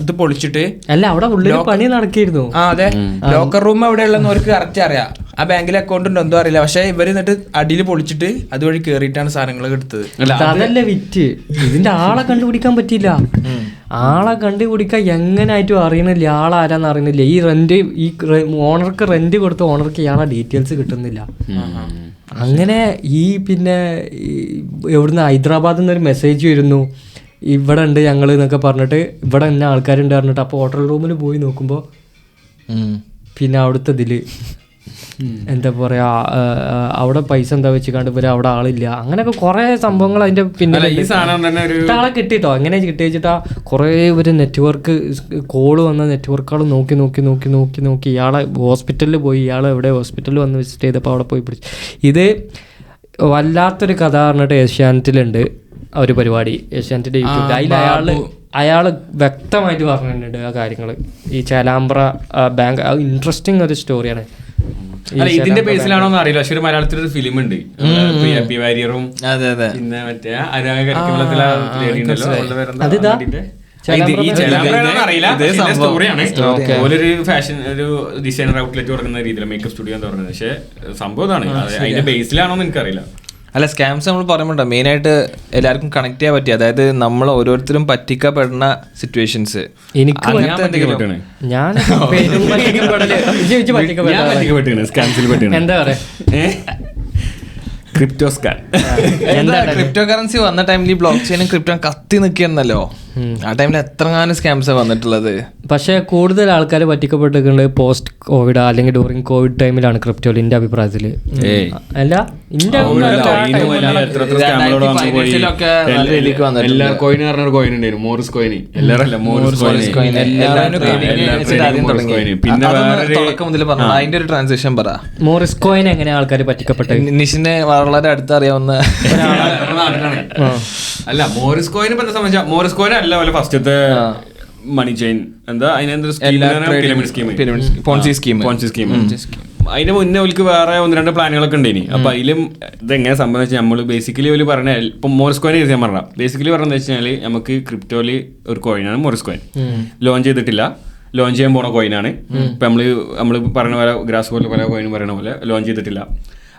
ഇത് പൊളിച്ചിട്ട്. അല്ല അവിടെ ഉള്ളിൽ പണി നടക്കിയിരുന്നു. അതെ, ലോക്കർ റൂം എവിടെ ഉള്ളതെന്ന് അവർക്ക് കറക്റ്റ് അറിയാം. ആ ബാങ്കിലെ അക്കൗണ്ട് ഉണ്ടോ എന്തോ അറിയില്ല. പക്ഷെ ഇവര് എന്നിട്ട് അടിയിൽ പൊളിച്ചിട്ട് അതുവഴി കേറിയിട്ടാണ് സാധനങ്ങളൊക്കെ എടുത്തത്. അതല്ല വിറ്റ്. ഇതിന്റെ ആളെ കണ്ടുപിടിക്കാൻ പറ്റിയില്ല. ആളെ കണ്ടുപിടിക്കാൻ എങ്ങനായിട്ടും അറിയണില്ല, ആളാരാന്ന് അറിയണില്ല. ഈ ഓണർക്ക് റെന്റ് കൊടുത്ത ഓണർക്ക് ഇയാളെ ഡീറ്റെയിൽസ് കിട്ടുന്നില്ല. അങ്ങനെ പിന്നെ എവിടുന്ന് ഹൈദരാബാദിൽ നിന്ന് ഒരു മെസ്സേജ് വരുന്നു, ഇവിടെ ഉണ്ട് ഞങ്ങൾ എന്നൊക്കെ പറഞ്ഞിട്ട്, ഇവിടെ ഇന്ന ആൾക്കാരുണ്ട് പറഞ്ഞിട്ട്. അപ്പോൾ ഹോട്ടൽ റൂമിൽ പോയി നോക്കുമ്പോൾ പിന്നെ അവിടുത്തെ ഇതില് എന്താ പറയാ, അവിടെ പൈസ എന്താ വെച്ചിക്കാണ്ട് ഇവര് അവിടെ ആളില്ല. അങ്ങനെയൊക്കെ കുറെ സംഭവങ്ങൾ അതിന്റെ പിന്നിൽ ആളെ കിട്ടിട്ടോ. എങ്ങനെ കിട്ടിയെച്ചിട്ടാ കുറെ ഇവര് നെറ്റ്വർക്ക് കോള് വന്ന നെറ്റ്വർക്കുകൾ നോക്കി ഇയാളെ ഹോസ്പിറ്റലിൽ പോയി. ഇയാൾ എവിടെ ഹോസ്പിറ്റലിൽ വന്ന് വിസിറ്റ് ചെയ്തപ്പോൾ അവിടെ പോയി പിടിച്ചു. ഇത് വല്ലാത്തൊരു കഥ പറഞ്ഞിട്ട് ഏഷ്യാനെറ്റിലുണ്ട് ഒരു പരിപാടി, ഏഷ്യാനെറ്റിന്റെ യൂട്യൂബിൽ. അതിൽ അയാൾ വ്യക്തമായിട്ട് പറഞ്ഞിട്ടുണ്ട് ആ കാര്യങ്ങൾ. ഈ ചേലാമ്പ്ര ബാങ്ക് ഇൻട്രസ്റ്റിംഗ് ഒരു സ്റ്റോറിയാണ്. ഇതിന്റെ ബേസിലാണോ അറിയില്ല, പക്ഷെ ഒരു മലയാളത്തിലൊരു ഫിലിം ഉണ്ട്, വാരിയറും പിന്നെ മറ്റേ ഒരു ഫാഷൻ ഒരു ഡിസൈനർ ഔട്ട്ലെറ്റ് തുടങ്ങുന്ന രീതിയിൽ മേക്കപ്പ് സ്റ്റുഡിയോ എന്ന് പറയുന്നത്. പക്ഷെ സംഭവം ഇതാണ്, അതിന്റെ ബേസിലാണോന്ന് എനിക്കറിയില്ല. അല്ല, സ്കാംസ് നമ്മൾ പറയുമ്പോണ്ടോ മെയിനായിട്ട് എല്ലാവർക്കും കണക്ട് ചെയ്യാൻ പറ്റി, അതായത് നമ്മൾ ഓരോരുത്തരും പറ്റിക്കപ്പെടുന്ന സിറ്റുവേഷൻസ്. എന്താ പറയാ, ക്രിപ്റ്റോ കറൻസി വന്ന ടൈമിൽ ഈ ബ്ലോക്ക് ചെയിനും ക്രിപ്റ്റോ കത്തി നിൽക്കുന്നല്ലോ. ആ ടൈമിൽ എത്രങ്ങാനും സ്കാംസ് വന്നിട്ടുള്ളത്. പക്ഷെ കൂടുതൽ ആൾക്കാർ പറ്റിക്കപ്പെട്ടിട്ടുണ്ട് പോസ്റ്റ് കോവിഡ് അല്ലെങ്കിൽ ഡ്യൂറിങ് കോവിഡ് ടൈമിലാണ് ക്രിപ്റ്റോയിൽ, എന്റെ അഭിപ്രായത്തില്. അല്ല, മോറിസ് കോയിൻ എങ്ങനെ ആൾക്കാർ പറ്റിക്കപ്പെട്ടത്? നിഷിനെ വളരെ അടുത്തറിയാവുന്ന അല്ല, മോറിസ് കോയിനെ സംബന്ധിച്ച മോറിസ് കോയിൻ അല്ല പോലെ ഫസ്റ്റത്തെ മണി ചെയിൻ എന്താ അതിന്റെ മുന്നേ അവർക്ക് വേറെ 1-2 പ്ലാനുകളൊക്കെ ഉണ്ട്. ഇനി അപ്പൊ അതിലും ഇതെങ്ങനെ സംബന്ധിച്ച് നമ്മൾ ബേസിക്കലി ഒരു പറഞ്ഞ ഇപ്പൊ മോറിസ് കോയിനെ ഞാൻ പറഞ്ഞ ബേസിക്കലി പറഞ്ഞെന്ന് വെച്ചാൽ നമുക്ക് ക്രിപ്റ്റോയില് ഒരു കോയിനാണ് മോറിസ് കോയിൻ. ലോഞ്ച് ചെയ്തിട്ടില്ല, ലോഞ്ച് ചെയ്യാൻ പോണ കോയിനാണ്. ഇപ്പൊ നമ്മള് പറഞ്ഞ പോലെ ഗ്രാസ് പോലെ പല കോയിനും പറയുന്ന പോലെ ലോഞ്ച് ചെയ്തിട്ടില്ല.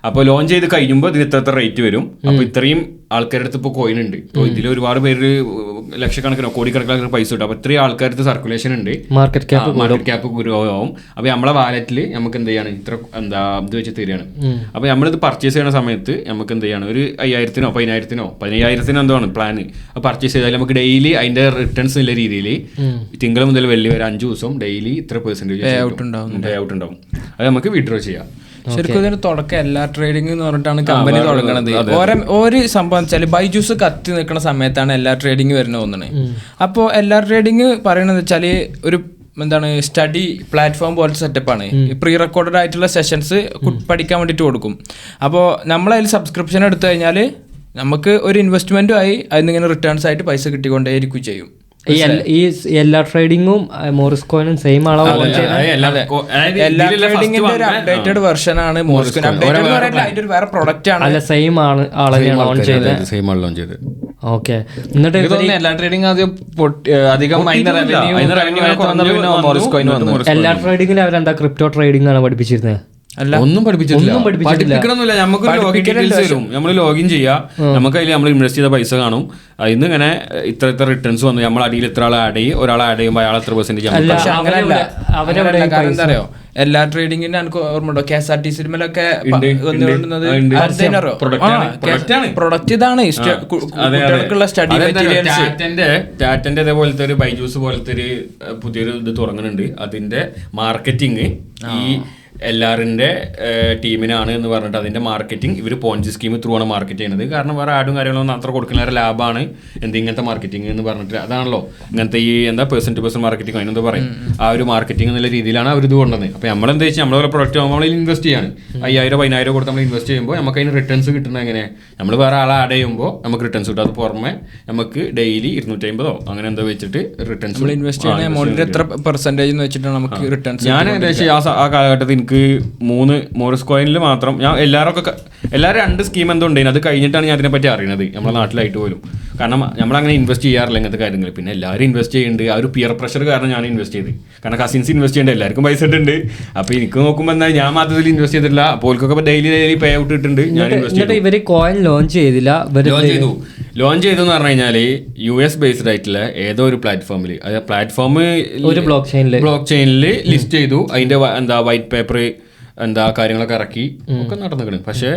അപ്പോൾ ലോഞ്ച് ചെയ്ത് കഴിയുമ്പോൾ ഇതിന് ഇത്ര റേറ്റ് വരും. അപ്പോൾ ഇത്രയും ആൾക്കാരുടെ അടുത്ത് ഇപ്പോൾ കോയിൻ ഉണ്ട്. ഇപ്പോൾ ഇതിൽ ഒരുപാട് പേര് ലക്ഷക്കണക്കിനോ കോടിക്കണക്കിന് പൈസ കിട്ടും. അപ്പോൾ ഇത്രയും ആൾക്കാർക്ക് സർക്കുലേഷൻ ഉണ്ട്, മാർക്കറ്റ് ക്യാപ്പ് ഗുരുവാകും. അപ്പോൾ നമ്മളെ വാലറ്റിൽ നമുക്ക് എന്ത് ചെയ്യാണ്, ഇത്ര ഇത് വെച്ച് തരികയാണ്. അപ്പോൾ നമ്മളിത് പർച്ചേസ് ചെയ്യുന്ന സമയത്ത് നമുക്ക് എന്ത് ചെയ്യാണ്, ഒരു 5,000-നോ 10,000-നോ 15,000-നോ എന്താണ് പ്ലാന്. അപ്പോൾ പർച്ചേസ് ചെയ്താൽ നമുക്ക് ഡെയിലി അതിന്റെ റിട്ടേൺസ് ഉള്ള രീതിയിൽ തിങ്കൾ മുതൽ വെള്ളി വരെ 5 ദിവസം ഡെയിലി ഇത്ര % പേ ഔട്ട് ഉണ്ടാവും. അത് നമുക്ക് വിഡ്രോ ചെയ്യാം. ശരിക്കും ഇതിന് തുടക്കം എല്ലാ ട്രേഡിംഗ് എന്ന് പറഞ്ഞിട്ടാണ് കമ്പനി തുടങ്ങണത്. ഒരു സംഭവം വെച്ചാൽ ബൈജൂസ് കത്തി നിൽക്കുന്ന സമയത്താണ് എല്ലാ ട്രേഡിംഗ് വരുന്നത് തോന്നുന്നത്. അപ്പോൾ എല്ലാ ട്രേഡിംഗ് പറയണത് വെച്ചാൽ ഒരു സ്റ്റഡി പ്ലാറ്റ്ഫോം പോലത്തെ സെറ്റപ്പാണ്. പ്രീ റെക്കോർഡഡ് ആയിട്ടുള്ള സെഷൻസ് പഠിക്കാൻ വേണ്ടിയിട്ട് കൊടുക്കും. അപ്പോൾ നമ്മളതിൽ സബ്സ്ക്രിപ്ഷൻ എടുത്തു കഴിഞ്ഞാൽ നമുക്ക് ഒരു ഇൻവെസ്റ്റ്മെന്റും ആയി അതിന് ഇങ്ങനെ റിട്ടേൺസ് ആയിട്ട് പൈസ കിട്ടിക്കൊണ്ടേയിരിക്കും ചെയ്യും. ഈ എല്ലാ ട്രേഡിങ്ങും മോറിസ് കോയിനും സെയിം അളവ് എല്ലാ ട്രേഡിങ്ങിന്റെ ഒരു അപ്ഡേറ്റഡ് വെർഷൻ ആണ് മോറിസ് കോയിൻ. അതിന്റെ ഒരു വേറെ പ്രൊഡക്റ്റ് ആണ്. അല്ല സെയിം ആണ് ആളെയാണ് ലോഞ്ച് ചെയ്തത്. സെയിം ആണ് ലോഞ്ച് ചെയ്തത്. ഓക്കെ. എന്നിട്ട് എല്ലാ ട്രേഡിംഗ് അധികം എല്ലാ ട്രേഡിങ്ങിലും അവരെന്താ ക്രിപ്റ്റോ ട്രേഡിംഗ് ആണ് പഠിപ്പിച്ചിരുന്നത്? ഒന്നും പഠിപ്പിച്ചിട്ടില്ല. നമുക്ക് ലോഗിൻ ഡീറ്റെയിൽസ് വരും. നമ്മൾ ലോഗിൻ ചെയ്യാം, നമുക്ക് അതിൽ നമ്മൾ ഇൻവെസ്റ്റ് ചെയ്ത പൈസ കാണും. അതിന് ഇങ്ങനെ ഇത്ര റിട്ടേൺസ് വന്നു, നമ്മൾ അടിയിൽ എത്ര ആൾ ആഡ് ചെയ്യും, ഒരാൾ ആഡ് ചെയ്യുമ്പോൾ അയാൾ എത്ര പെർസെന്റേജ്. കാരണം എന്താ അറിയോ, എല്ലാ ട്രേഡിങ്ങിനും എനിക്ക് ഓർമ്മയുണ്ടോ KSRTC-ലൊക്കെ പ്രൊഡക്റ്റ് ഇതാണ് കുട്ടികൾക്കുള്ള സ്റ്റഡി മെറ്റീരിയൽസ്. ടാറ്റന്റെ ഇതേപോലത്തെ ഒരു ബൈജൂസ് പോലത്തെ ഒരു പുതിയൊരു ഇത് തുറങ്ങുന്നുണ്ട്. അതിന്റെ മാർക്കറ്റിംഗ് ഈ എല്ലാറിന്റെ ടീമിനാണ് എന്ന് പറഞ്ഞിട്ട് അതിന്റെ മാർക്കറ്റിംഗ് ഇവർ പോഞ്ചി സ്കീം ത്രൂ ആണ് മാർക്കറ്റ് ചെയ്യുന്നത്. കാരണം വേറെ ആഡും കാര്യങ്ങളൊന്നും അത്ര കൊടുക്കുന്ന ലാഭമാണ് ഇങ്ങനത്തെ മാർക്കറ്റിംഗ് എന്ന് പറഞ്ഞിട്ട്. അതാണല്ലോ ഇങ്ങനത്തെ ഈ എന്താ പേഴ്സൺ ടു പേഴ്സൺ മാർക്കറ്റിംഗ് അതിനെന്താ പറയും, ആ ഒരു മാർക്കറ്റിംഗ് എന്നുള്ള രീതിയിലാണ് അവർ ഇത് കൊണ്ടുവന്നത്. അപ്പോൾ നമ്മളെന്താ വെച്ചാൽ നമ്മളെ പ്രൊഡക്റ്റ് ആകുമ്പോൾ നമ്മൾ ഇൻവെസ്റ്റ് ചെയ്യാണ്. 5,000-10,000 കൊടുത്ത് നമ്മൾ ഇൻവെസ്റ്റ് ചെയ്യുമ്പോൾ നമുക്ക് അതിന് റിട്ടേൺസ് കിട്ടുന്നത് എങ്ങനെ, നമ്മൾ വേറെ ആളെ ആഡ് ചെയ്യുമ്പോൾ നമുക്ക് റിട്ടേൺസ് കിട്ടും. അത് പുറമെ നമുക്ക് ഡെയിലി 250 അങ്ങനെ എന്താ വെച്ചിട്ട് റിട്ടേൺസ് ഇൻവെസ്റ്റ് ചെയ്യുന്ന എമൗണ്ടിൽ എത്ര പെർസെന്റേജ് വെച്ചിട്ടാണ് നമുക്ക് റിട്ടേൺസ്. ഞാൻ ഏകദേശം ആ കാലഘട്ടത്തിൽ എനിക്ക് 3 മോറിസ് കോയിനിൽ മാത്രം ഞാൻ എല്ലാവരും 2 സ്കീം എന്തോ ഉണ്ടായിരുന്നു. അത് കഴിഞ്ഞിട്ടാണ് ഞാൻ അതിനെപ്പറ്റി അറിയുന്നത് നമ്മുടെ നാട്ടിലായിട്ട് പോലും. കാരണം നമ്മളങ്ങനെ ഇൻവെസ്റ്റ് ചെയ്യാറില്ല ഇങ്ങനത്തെ കാര്യങ്ങൾ. പിന്നെ എല്ലാവരും ഇൻവെസ്റ്റ് ചെയ്യുന്നുണ്ട്. ആ ഒരു പിയർ പ്രഷർ കാരണം ഞാൻ ഇൻവെസ്റ്റ് ചെയ്ത്. കാരണം കസിൻസ് ഇൻവെസ്റ്റ് ചെയ്യേണ്ട, എല്ലാവർക്കും പൈസ ഇട്ടുണ്ട്. അപ്പോൾ എനിക്ക് നോക്കുമ്പോൾ എന്താ ഞാൻ മാത്രത്തിൽ ഇൻവെസ്റ്റ് ചെയ്തിട്ടില്ല. അപ്പോൾക്കൊക്കെ ഡെയിലി പേ ഔട്ട് ഇട്ടുണ്ട്. ഞാൻ ഇൻവെസ്റ്റ് ചെയ്തു. ഇവർ കോയിൻ ലോഞ്ച് ചെയ്തില്ല. ലോഞ്ച് ചെയ്തു എന്ന് പറഞ്ഞു കഴിഞ്ഞാൽ US ബേസ്ഡ് ആയിട്ടുള്ള ഏതോ ഒരു പ്ലാറ്റ്ഫോമിൽ, അത് പ്ലാറ്റ്ഫോം ബ്ലോക്ക് ചെയിനിൽ ലിസ്റ്റ് ചെയ്തു. അതിന്റെ എന്താ വൈറ്റ് പേപ്പർ എന്താ കാര്യങ്ങളൊക്കെ ഇറക്കി ഒക്കെ നടന്നിക്കണ്. പക്ഷേ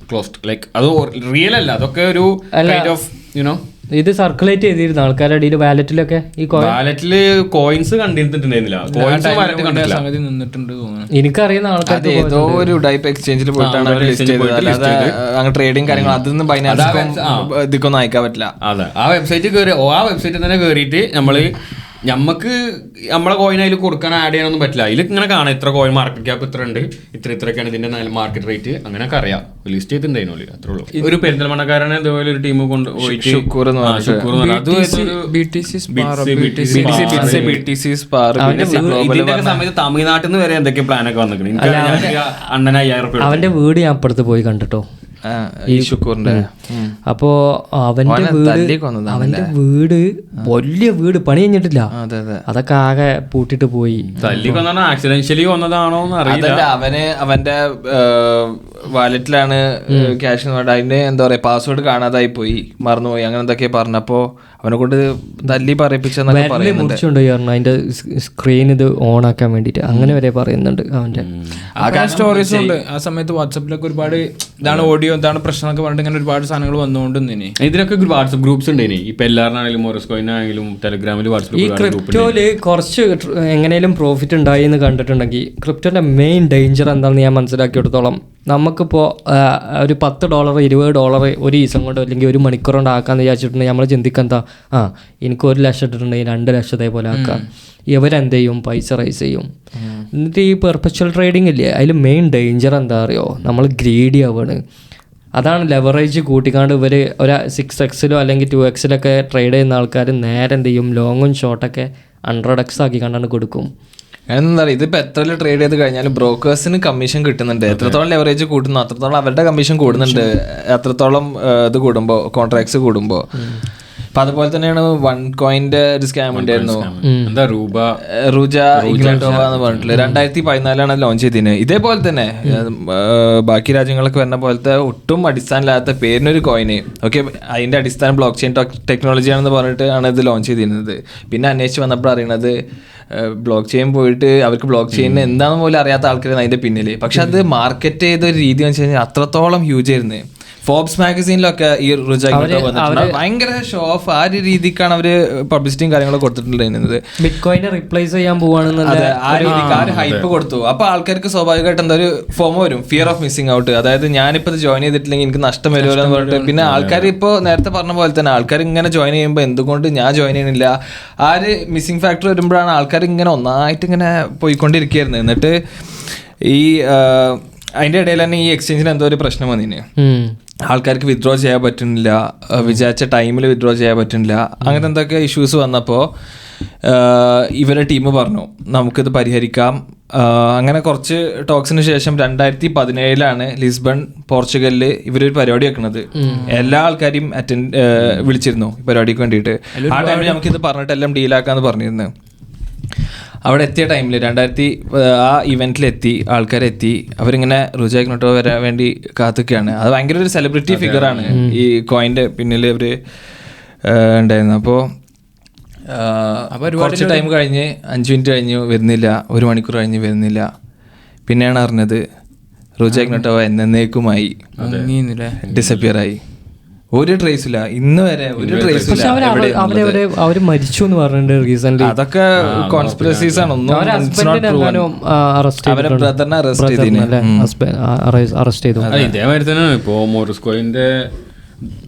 ക്ലോസ്ഡ്, ലൈക്ക് അത് റിയൽ അല്ല. അതൊക്കെ ഒരു കൈൻഡ് ഓഫ് യുനോ ഇത് സർക്കുലേറ്റ് ചെയ്തിരുന്നു ആൾക്കാരുടെ ഇടയിൽ. വാലറ്റിലൊക്കെ ഈ വാലറ്റില് കോയിൻസ് കണ്ടിട്ടുണ്ടായിരുന്നില്ല. കോയിൻസ് എനിക്കറിയുന്ന ആൾക്കാർ ഏതോ ഒരു ടൈപ്പ് എക്സ്ചേഞ്ചിൽ പോയിട്ടാണ് അങ്ങനെ ട്രേഡിങ് കാര്യങ്ങൾ അതൊന്നും ബൈനാൻസ് ഇതൊന്നും അയക്കാൻ പറ്റില്ല. അതെ, ആ വെബ്സൈറ്റിൽ തന്നെ കയറിയിട്ട് നമുക്ക് നമ്മളെ കോയിൻ അതിൽ കൊടുക്കാൻ ആഡ് ചെയ്യാനൊന്നും പറ്റില്ല. അതിൽ ഇങ്ങനെ കാണാം ഇത്ര കോയിൻ മാർക്കറ്റ് ക്യാപ്പ് ഇത്ര ഉണ്ട്, ഇത്രയൊക്കെയാണ് ഇതിന്റെ മാർക്കറ്റ് റേറ്റ്, അങ്ങനെയൊക്കെ അറിയാം. ലിസ്റ്റ് ചെയ്തിട്ടുണ്ടായിരുന്നു. അത്രേ ഉള്ളൂ. ഒരു പെരിന്തൽമണ്ണക്കാരനെ ഇതുപോലെ ഒരു ടീം കൊണ്ട് പോയിട്ട് ഇതിന്റെ സമയത്ത് തമിഴ്നാട്ടിൽ നിന്ന് വരെ എന്തൊക്കെ പ്ലാനൊക്കെ വന്നിട്ടുണ്ട്. അണ്ണന് 5,000 രൂപ. അവന്റെ വീട് ഞാൻ അപ്പുറത്ത് പോയി കണ്ടിട്ടോ, ഈ ഷുക്കൂറിന്റെ. അപ്പോ അവന്റെ വീട് വലിയ വീട്, പണി കഴിഞ്ഞിട്ടില്ല. അതൊക്കെ ആകെ പൂട്ടിട്ട് പോയി. ആക്സിഡൻഷ്യലി വന്നതാണോ എന്ന് അറിയില്ല. അവന്റെ വാലറ്റിലാണ് ക്യാഷ്. അതിന്റെ എന്താ പറയാ പാസ്വേഡ് കാണാതായി പോയി, മറന്നുപോയി, അങ്ങനെ എന്തൊക്കെയാ പറഞ്ഞപ്പോ അവനെ കൊണ്ട് തല്ലി പറയിപ്പിച്ചെന്നൊക്കെ പറയുന്നുണ്ട്. അതിന്റെ സ്ക്രീൻ ഇത് ഓൺ ആക്കാൻ വേണ്ടിട്ട് അങ്ങനെ വരെ പറയുന്നുണ്ട്. അവന്റെ സ്റ്റോറീസ് ഉണ്ട്. ആ സമയത്ത് വാട്സാപ്പിലൊക്കെ ഒരുപാട് ഇതാണ് ഓഡിയോ, എന്താണ് പ്രശ്നം ഒക്കെ പറഞ്ഞിട്ട് ഇങ്ങനെ ഒരുപാട് സാധനങ്ങൾ വന്നുകൊണ്ട് ഇതിനൊക്കെ വാട്സ്ആപ്പ് ഗ്രൂപ്പ്സ് ഉണ്ട്. ഇപ്പൊ എല്ലാവരും മോറിസ് കോയിൻ ആണെങ്കിലും ടെലഗ്രാമിൽ വാട്സ്ആപ്പ്. ഈ ക്രിപ്റ്റോയില് കുറച്ച് എങ്ങനെയും പ്രോഫിറ്റ് ഉണ്ടായി എന്ന് കണ്ടിട്ടുണ്ടെങ്കിൽ ക്രിപ്റ്റോന്റെ മെയിൻ ഡേഞ്ചർ എന്താണെന്ന് ഞാൻ മനസ്സിലാക്കിയെടുത്തോളം, നമുക്കിപ്പോൾ ഒരു $10 $20 ഒരു ദിവസം കൊണ്ട് അല്ലെങ്കിൽ ഒരു മണിക്കൂർ കൊണ്ട് ആക്കാന്ന് വിചാരിച്ചിട്ടുണ്ടെങ്കിൽ നമ്മൾ ചിന്തിക്കെന്താ, എനിക്ക് 1 ലക്ഷം ഇട്ടിട്ടുണ്ടെങ്കിൽ 2 ലക്ഷം ഇതേപോലെ ആക്കാം. ഇവരെന്ത് ചെയ്യും, പൈസ റൈസ് ചെയ്യും. എന്നിട്ട് ഈ പെർപെച്വൽ ട്രേഡിംഗ് ഇല്ലേ, അതിൽ മെയിൻ ഡേഞ്ചർ എന്താ അറിയോ, നമ്മൾ ഗ്രീഡി ആവാണ്. അതാണ് ലെവറേജ് കൂട്ടിക്കാണ്ട് ഇവർ ഒരു 6x അല്ലെങ്കിൽ 2x ട്രേഡ് ചെയ്യുന്ന ആൾക്കാർ നേരെ എന്ത് ചെയ്യും, ലോങ്ങും ഷോർട്ടൊക്കെ 100x ആക്കി കണ്ടാണ് കൊടുക്കും. എന്താ പറയുക, ഇതിപ്പോൾ എത്ര ട്രേഡ് ചെയ്ത് കഴിഞ്ഞാലും ബ്രോക്കേഴ്സിന് കമ്മീഷൻ കിട്ടുന്നുണ്ട്. എത്രത്തോളം ലെവറേജ് കൂട്ടുന്നു അത്രത്തോളം അവരുടെ കമ്മീഷൻ കൂടുന്നുണ്ട്. എത്രത്തോളം ഇത് കൂടുമ്പോൾ, കോൺട്രാക്ട്സ് കൂടുമ്പോൾ. അപ്പൊ അതുപോലെ തന്നെയാണ് വൺ കോയിന്റെ ഒരു സ്കാം ഉണ്ടായിരുന്നു, റൂജ ഇഗ്നോട്ടോവ എന്ന് പറഞ്ഞിട്ടുള്ള 2014 ലോഞ്ച് ചെയ്തതിന്. ഇതേപോലെ തന്നെ ബാക്കി രാജ്യങ്ങളൊക്കെ വരുന്ന പോലത്തെ ഒട്ടും അടിസ്ഥാനമില്ലാത്ത പേരിനൊരു കോയിന്, ഓക്കെ, അതിന്റെ അടിസ്ഥാനം ബ്ലോക്ക് ചെയിൻ ടെക്നോളജി ആണെന്ന് പറഞ്ഞിട്ട് ആണ് ഇത് ലോഞ്ച് ചെയ്തിരുന്നത്. പിന്നെ അന്വേഷിച്ച് വന്നപ്പോൾ അറിയണത് ബ്ലോക്ക് ചെയിൻ പോയിട്ട് അവർക്ക് ബ്ലോക്ക് ചെയിൻ എന്താണെന്ന് പോലും അറിയാത്ത ആൾക്കാരാണ് അതിന്റെ പിന്നിൽ. പക്ഷെ അത് മാർക്കറ്റ് ചെയ്ത ഒരു രീതി എന്ന് വെച്ച് കഴിഞ്ഞാൽ അത്രത്തോളം ഹ്യൂജ് ആയിരുന്നു. ഫോബ്സ് മാഗസീനിലൊക്കെ ഈ റുജ ഭയങ്കര ഷോ ഓഫ് ആ ഒരു രീതിക്കാണ് അവര് പബ്ലിസിറ്റിയും കാര്യങ്ങളൊക്കെ കൊടുത്തിട്ടുണ്ടായിരുന്നത്. ബിറ്റ്കോയിനെ റിപ്ലേസ് ചെയ്യാൻ പോവാണെന്ന് ആ രീതിക്ക് ആ ഒരു ഹൈപ്പ് കൊടുത്തു. അപ്പൊ ആൾക്കാർക്ക് സ്വാഭാവികമായിട്ട് എന്താ ഒരു ഫോമോ വരും, ഫിയർ ഓഫ് മിസ്സിംഗ് ഔട്ട്. അതായത് ഞാനിപ്പോ ഇത് ജോയിൻ ചെയ്തിട്ടില്ലെങ്കിൽ എനിക്ക് നഷ്ടം വരുമല്ലോ എന്ന് പറഞ്ഞിട്ട്. പിന്നെ ആൾക്കാർ ഇപ്പോൾ നേരത്തെ പറഞ്ഞ പോലെ തന്നെ ആൾക്കാർ ഇങ്ങനെ ജോയിൻ ചെയ്യുമ്പോൾ എന്തുകൊണ്ട് ഞാൻ ജോയിൻ ചെയ്യണില്ല, ആ ഒരു മിസ്സിംഗ് ഫാക്ടർ വരുമ്പോഴാണ് ആൾക്കാർ ഇങ്ങനെ ഒന്നായിട്ട് ഇങ്ങനെ പോയിക്കൊണ്ടിരിക്കുകയായിരുന്നു. എന്നിട്ട് ഈ അതിന്റെ ഇടയിൽ തന്നെ ഈ എക്സ്ചേഞ്ചിന് എന്തോ ഒരു പ്രശ്നം വന്നിന്. ആൾക്കാർക്ക് വിത്ഡ്രോ ചെയ്യാൻ പറ്റുന്നില്ല, വിചാരിച്ച ടൈമിൽ വിത്ഡ്രോ ചെയ്യാൻ പറ്റുന്നില്ല, അങ്ങനത്തെ എന്തൊക്കെ ഇഷ്യൂസ് വന്നപ്പോൾ ഇവരെ ടീം പറഞ്ഞു നമുക്കിത് പരിഹരിക്കാം. അങ്ങനെ കുറച്ച് ടോക്സിന് ശേഷം 2017 ലിസ്ബൺ പോർച്ചുഗലിൽ ഇവരൊരു പരിപാടി വെക്കുന്നത്. എല്ലാ ആൾക്കാരെയും വിളിച്ചിരുന്നു ഈ പരിപാടിക്ക് വേണ്ടിയിട്ട്. ആ ടൈമിൽ നമുക്കിത് പറഞ്ഞിട്ട് എല്ലാം ഡീലാക്കാന്ന് പറഞ്ഞിരുന്നു. അവിടെ എത്തിയ ടൈമിൽ ആ ഇവന്റിലെത്തി ആൾക്കാരെത്തി, അവരിങ്ങനെ റുജ ഇഗ്നോട്ടോ വരാൻ വേണ്ടി കാത്തുകയാണ്. അത് ഭയങ്കര ഒരു സെലിബ്രിറ്റി ഫിഗറാണ് ഈ കോയിന്റെ പിന്നിൽ ഇവര് ഉണ്ടായിരുന്നത്. അപ്പോൾ കുറച്ച് ടൈം കഴിഞ്ഞ് 5 മിനിറ്റ് കഴിഞ്ഞു വരുന്നില്ല, 1 മണിക്കൂർ കഴിഞ്ഞ് വരുന്നില്ല. പിന്നെയാണ് അറിഞ്ഞത് റുജ ഇഗ്നോട്ടോ എന്നേക്കുമായി ഡിസപ്പിയർ ആയി. ഒരു ട്രേസ് ഇല്ല, ഇന്ന് വരെ ഒരു ട്രേസ് ഇല്ല. അവര് മരിച്ചു എന്ന് പറഞ്ഞിട്ടുണ്ട് റീസെന്റ്. അതൊക്കെ കോൺസ്പിറസീസ് ആണ്. ഒന്നും അവരെ ബ്രദറിനെ അറസ്റ്റ് ചെയ്തു. ഇതേമാതിരി തന്നെ ഇപ്പോ മോറിസ്കോയിന്റെ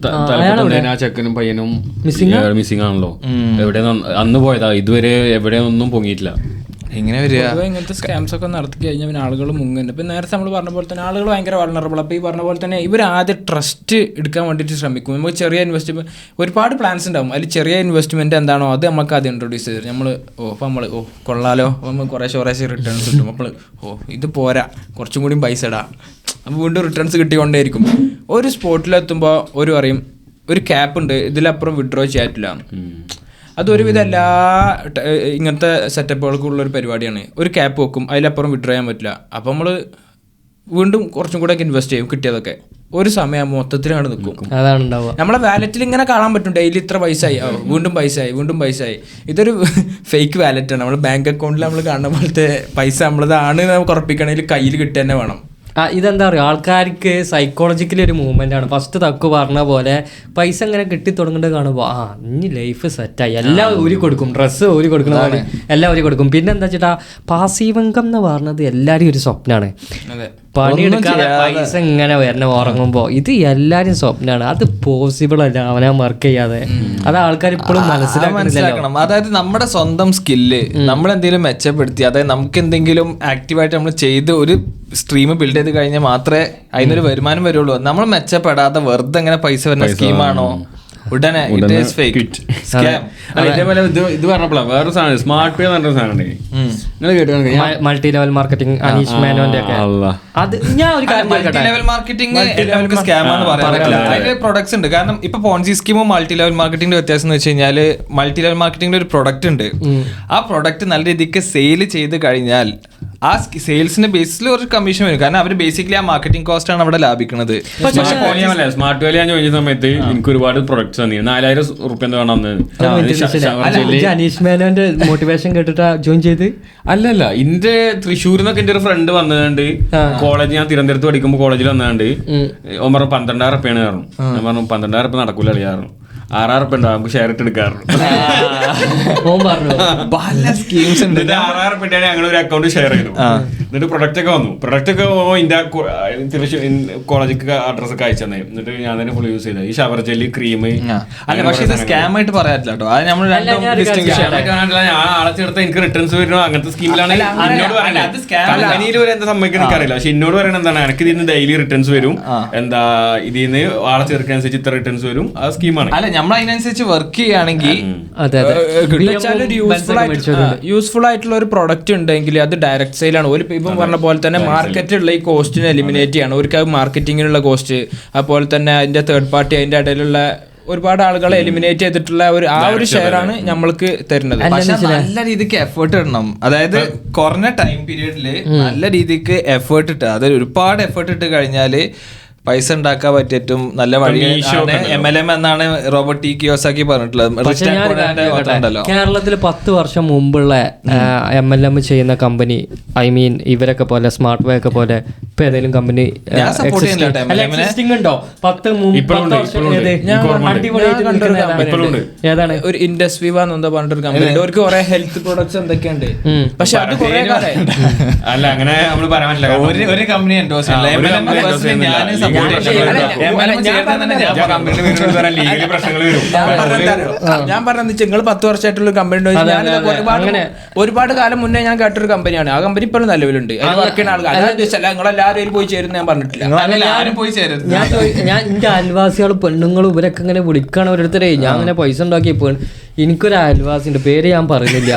ചെക്കനും പയ്യനും മിസ്സിംഗ് ആണല്ലോ. എവിടെ അന്ന് പോയതാ, ഇതുവരെ എവിടെയൊന്നും പൊങ്ങിയിട്ടില്ല. എങ്ങനെ വരിക ഇങ്ങനത്തെ സ്കാംസ് ഒക്കെ നടത്തി കഴിഞ്ഞാൽ പിന്നെ ആളുകൾ മുങ്ങുന്നുണ്ട്. ഇപ്പം നേരത്തെ നമ്മൾ പറഞ്ഞ പോലെ തന്നെ ആളുകൾ ഭയങ്കര വൾണറബിൾ. അപ്പോൾ ഈ പറഞ്ഞ പോലെ തന്നെ ഇവർ ആദ്യം ട്രസ്റ്റ് എടുക്കാൻ വേണ്ടിയിട്ട് ശ്രമിക്കും. നമുക്ക് ചെറിയ ഇൻവെസ്റ്റ്മെൻറ്റ് ഒരുപാട് പ്ലാൻസ് ഉണ്ടാവും, അതിൽ ചെറിയ ഇൻവെസ്റ്റ്മെൻറ്റ് എന്താണോ അത് നമുക്ക് ആദ്യം ഇൻട്രൊഡ്യൂസ് ചെയ്ത് നമ്മൾ കൊള്ളാലോ, നമുക്ക് കുറേശ്ശെ റിട്ടേൺസ് കിട്ടും. നമ്മൾ ഇത് പോരാ, കുറച്ചും കൂടി പൈസ ഇടാം, അപ്പോൾ വീണ്ടും റിട്ടേൺസ് കിട്ടിക്കൊണ്ടേയിരിക്കും. ഒരു സ്പോട്ടിലെത്തുമ്പോൾ ഒരു പറയും ഒരു ക്യാപ്പ് ഉണ്ട്, ഇതിലപ്പുറം വിഡ്രോ ചെയ്യാറ്റില്ല. അതൊരുവിധം എല്ലാ ഇങ്ങനത്തെ സെറ്റപ്പുകൾക്കുള്ളൊരു പരിപാടിയാണ്. ഒരു ക്യാപ്പ് വെക്കും, അതിലപ്പുറം വിഡ്രോ ചെയ്യാൻ പറ്റില്ല. അപ്പോൾ നമ്മൾ വീണ്ടും കുറച്ചും കൂടെ ഇൻവെസ്റ്റ് ചെയ്യും. കിട്ടിയതൊക്കെ ഒരു സമയം മൊത്തത്തിൽ അങ്ങോട്ട് നിൽക്കും. നമ്മളെ വാലറ്റിൽ ഇങ്ങനെ കാണാൻ പറ്റും ഡെയിലി ഇത്ര പൈസ ആയി, വീണ്ടും പൈസ ആയി. ഇതൊരു ഫേക്ക് വാലറ്റാണ്. നമ്മൾ ബാങ്ക് അക്കൗണ്ടിൽ നമ്മൾ കാണുന്ന പോലത്തെ പൈസ നമ്മളതാണ് നമുക്ക് ഉറപ്പിക്കണമെങ്കിൽ കയ്യിൽ കിട്ടുക തന്നെ വേണം. ഇതെന്താ പറയുക, ആൾക്കാർക്ക് സൈക്കോളജിക്കലി ഒരു മൂവ്മെന്റ് ആണ്. ഫസ്റ്റ് തക്കു പറഞ്ഞ പോലെ പൈസ ഇങ്ങനെ കിട്ടി തുടങ്ങേണ്ടത് കാണുമ്പോൾ ഇനി ലൈഫ് സെറ്റായി, എല്ലാം ഊരി കൊടുക്കും, ഡ്രസ്സ് ഊരി കൊടുക്കുന്നതാണ്, എല്ലാം ഊരി കൊടുക്കും. പിന്നെ എന്താ വെച്ചിട്ടാ പാസീവ് ഇൻകം എന്ന് പറഞ്ഞത് എല്ലാവരും ഒരു സ്വപ്നമാണ്. പണിയെടുക്കാതെ പൈസ ഇങ്ങനെ വരണ ഉറങ്ങുമ്പോൾ ഇത് എല്ലാരും സ്വപ്നമാണ്. അത് പോസിബിൾ അല്ല അവനാ വർക്ക് ചെയ്യാതെ. അത് ആൾക്കാർ ഇപ്പോഴും മനസ്സിലാക്കണം. അതായത് നമ്മുടെ സ്വന്തം സ്കില്ല് നമ്മൾ എന്തെങ്കിലും മെച്ചപ്പെടുത്തി, അതായത് നമുക്ക് എന്തെങ്കിലും ആക്റ്റീവായിട്ട് നമ്മൾ ചെയ്ത് ഒരു സ്ട്രീം ബിൽഡ് ചെയ്ത് കഴിഞ്ഞാൽ മാത്രമേ അതിനൊരു വരുമാനം വരുള്ളൂ. നമ്മൾ മെച്ചപ്പെടാതെ വെറുതെ എങ്ങനെ പൈസ വരുന്ന സ്കീമാണോ ഉടനെ ഇതേപോലെ ഇത് പറഞ്ഞപ്പോഴാ വേറെ സാധനം സ്മാർട്ട് പേ പറഞ്ഞ സാധനം നിങ്ങൾ കേട്ടോ, മൾട്ടി ലെവൽ മാർക്കറ്റിംഗ്, അനീഷ് മേനോന്റെ ഒക്കെ. അത് ഞാൻ ഒരു മൾട്ടി ലെവൽ മാർക്കറ്റിംഗ് എല്ലാവർക്കും സ്കാമാണെന്ന് പറയാൻ പറ്റില്ല. അതിന്റെ പ്രൊഡക്ട്സ് ഉണ്ട്. കാരണം ഇപ്പൊ പോൺസി സ്കീമും മൾട്ടി ലെവൽ മാർക്കറ്റിംഗിന്റെ വ്യത്യാസം എന്ന് വെച്ച് കഴിഞ്ഞാൽ മൾട്ടി ലെവൽ മാർക്കറ്റിംഗിന്റെ ഒരു പ്രൊഡക്റ്റ് ഉണ്ട്. ആ പ്രൊഡക്റ്റ് നല്ല രീതിക്ക് സെയിൽ ചെയ്ത് കഴിഞ്ഞാൽ ആ സെയിൽസിന്റെ ബേസിൽ ഒരു കമ്മീഷൻ വരും. കാരണം അവർ ബേസിക്കലി ആ മാർക്കറ്റിംഗ് കോസ്റ്റ് ആണ് അവിടെ ലാഭിക്കുന്നത്. സ്മാർട്ട് വേല ഞാൻ ചോദിച്ച സമയത്ത് എനിക്ക് ഒരുപാട് പ്രൊഡക്ട്സ് വന്നിരുന്നു. 4000 റുപ്യ അനീഷ് മേനോന്റെ മോട്ടിവേഷൻ കേട്ടിട്ടാ ജോയിൻ ചെയ്ത്. അല്ലല്ല, ഇന്റെ തൃശ്ശൂരിൽ നിന്നൊക്കെ എന്റെ ഒരു ഫ്രണ്ട് വന്നതുകൊണ്ട് കോളേജ്, ഞാൻ തിരുവനന്തപുരത്ത് പഠിക്കുമ്പോൾ കോളേജിൽ വന്നതുകൊണ്ട് ഓൻ പറഞ്ഞു 12,000 റുപ്യാണ് കാരണം. ഞാൻ പറഞ്ഞു 12,000 റുപ്യ നടക്കൂല അറിയാറുണ്ട്, 6,000 റുപ്യ ഉണ്ടാവും, നമുക്ക് ഷെയർ ഇട്ട് എടുക്കാറുണ്ട്. 6,000 റുപ്യ ഞങ്ങൾ ഒരു അക്കൗണ്ട് ഷെയർ ചെയ്തു. എന്നിട്ട് പ്രൊഡക്റ്റ് ഒക്കെ വന്നു. പ്രൊഡക്റ്റ് ഒക്കെ കോളേജിലേക്ക് അഡ്രസ് ഒക്കെ അയച്ചു തന്നെ. എന്നിട്ട് ഞാൻ തന്നെ ഫുൾ യൂസ് ചെയ്തത് ഈ ഷവർ ജെല്ലി ക്രീം. അല്ല, പക്ഷേ ഇത് സ്കാം ആയിട്ട് പറയാറ്റില്ല കേട്ടോ. അത് നമ്മൾ ആളെ ചേർത്ത് എനിക്ക് റിട്ടേൺസ് വരുന്നോ അങ്ങനത്തെ സ്കീമിലാണ് എന്നോട് പറയുന്നത്. കമ്പനിയിൽ വരെ എന്താ സംഭവിക്കുന്നത് എനിക്കറിയില്ല. പക്ഷെ എന്നോട് പറയുന്നത് എന്താണ്, എനിക്ക് ഇതിന് ഡെയിലി റിട്ടേൺസ് വരും, എന്താ ഇതിന്ന് ആളെ ചേർക്കനുസരിച്ച് ഇത്ര റിട്ടേൺസ് വരും. ആ സ്കീമാണ്. അല്ല, നമ്മൾ അതിനനുസരിച്ച് വർക്ക് ചെയ്യുകയാണെങ്കിൽ യൂസ്ഫുൾ ആയിട്ടുള്ള ഒരു പ്രൊഡക്റ്റ് ഉണ്ടെങ്കിൽ അത് ഡയറക്ട് സെയിലാണ്. ഒരു ഇപ്പം പറഞ്ഞ പോലെ തന്നെ മാർക്കറ്റിലുള്ള ഈ കോസ്റ്റിനെ എലിമിനേറ്റ് ചെയ്യാണ്. ഒരു മാർക്കറ്റിങ്ങിനുള്ള കോസ്റ്റ്, അതുപോലെ തന്നെ അതിന്റെ തേർഡ് പാർട്ടി, അതിന്റെ ഇടയിലുള്ള ഒരുപാട് ആളുകളെ എലിമിനേറ്റ് ചെയ്തിട്ടുള്ള ഒരു ഷെയർ ആണ് നമ്മൾക്ക് തരുന്നത്. നല്ല രീതിക്ക് എഫേർട്ട് ഇടണം. അതായത് കുറഞ്ഞ ടൈം പീരീഡില് നല്ല രീതിക്ക് എഫേർട്ട് ഇട്ട്, അതായത് ഒരുപാട് എഫേർട്ട് ഇട്ട് കഴിഞ്ഞാല് പൈസ ഉണ്ടാക്കാൻ പറ്റിയ ഏറ്റവും നല്ല വഴി MLM എന്നാണ് റോബർട്ട് ടി കിയോസാക്കി പറഞ്ഞിട്ടുള്ളത്. കേരളത്തിൽ 10 വർഷം മുമ്പുള്ള MLM ചെയ്യുന്ന കമ്പനി, ഐ മീൻ ഇവരൊക്കെ പോലെ സ്മാർട്ട് വേ ഒക്കെ പോലെ ഇപ്പൊ ഏതെങ്കിലും കമ്പനി ഉണ്ടോ? ഏതാണ് ഒരു ഇൻഡസ്ട്രി എന്താ പറഞ്ഞിട്ടൊരു കമ്പനി, അവർക്ക് കുറെ ഹെൽത്ത് പ്രൊഡക്ട്സ് എന്തൊക്കെയുണ്ട്. പക്ഷെ അത് അല്ല, അങ്ങനെ നമ്മൾ പറയാൻ പറ്റില്ല. ഒരു കമ്പനി ഞാൻ പറഞ്ഞ നിങ്ങൾ 10 വർഷമായിട്ടുള്ള കമ്പനി ഒരുപാട് കാലം മുന്നേ ഞാൻ കേട്ടൊരു കമ്പനിയാണ്. ആ കമ്പനി ഇപ്പോഴും നിലവിലുണ്ട്. അത് വർക്ക് ചെയ്യുന്ന ആൾക്കാർ നിങ്ങളെല്ലാവരും ആരും പോയി ചേരുന്ന ഞാൻ പറഞ്ഞിട്ടില്ല. ആരും പോയി ചേരരുത്. ഞാൻ എന്റെ അയൽവാസികൾ പെണ്ണുങ്ങളും ഇവരൊക്കെ ഇങ്ങനെ വിളിക്കാണ് ഓരോരുത്തരെ. ഞാൻ അങ്ങനെ പൈസ ഉണ്ടാക്കി എനിക്കൊരു അയൽവാസി ഉണ്ട്, പേര് ഞാൻ പറയുന്നില്ല.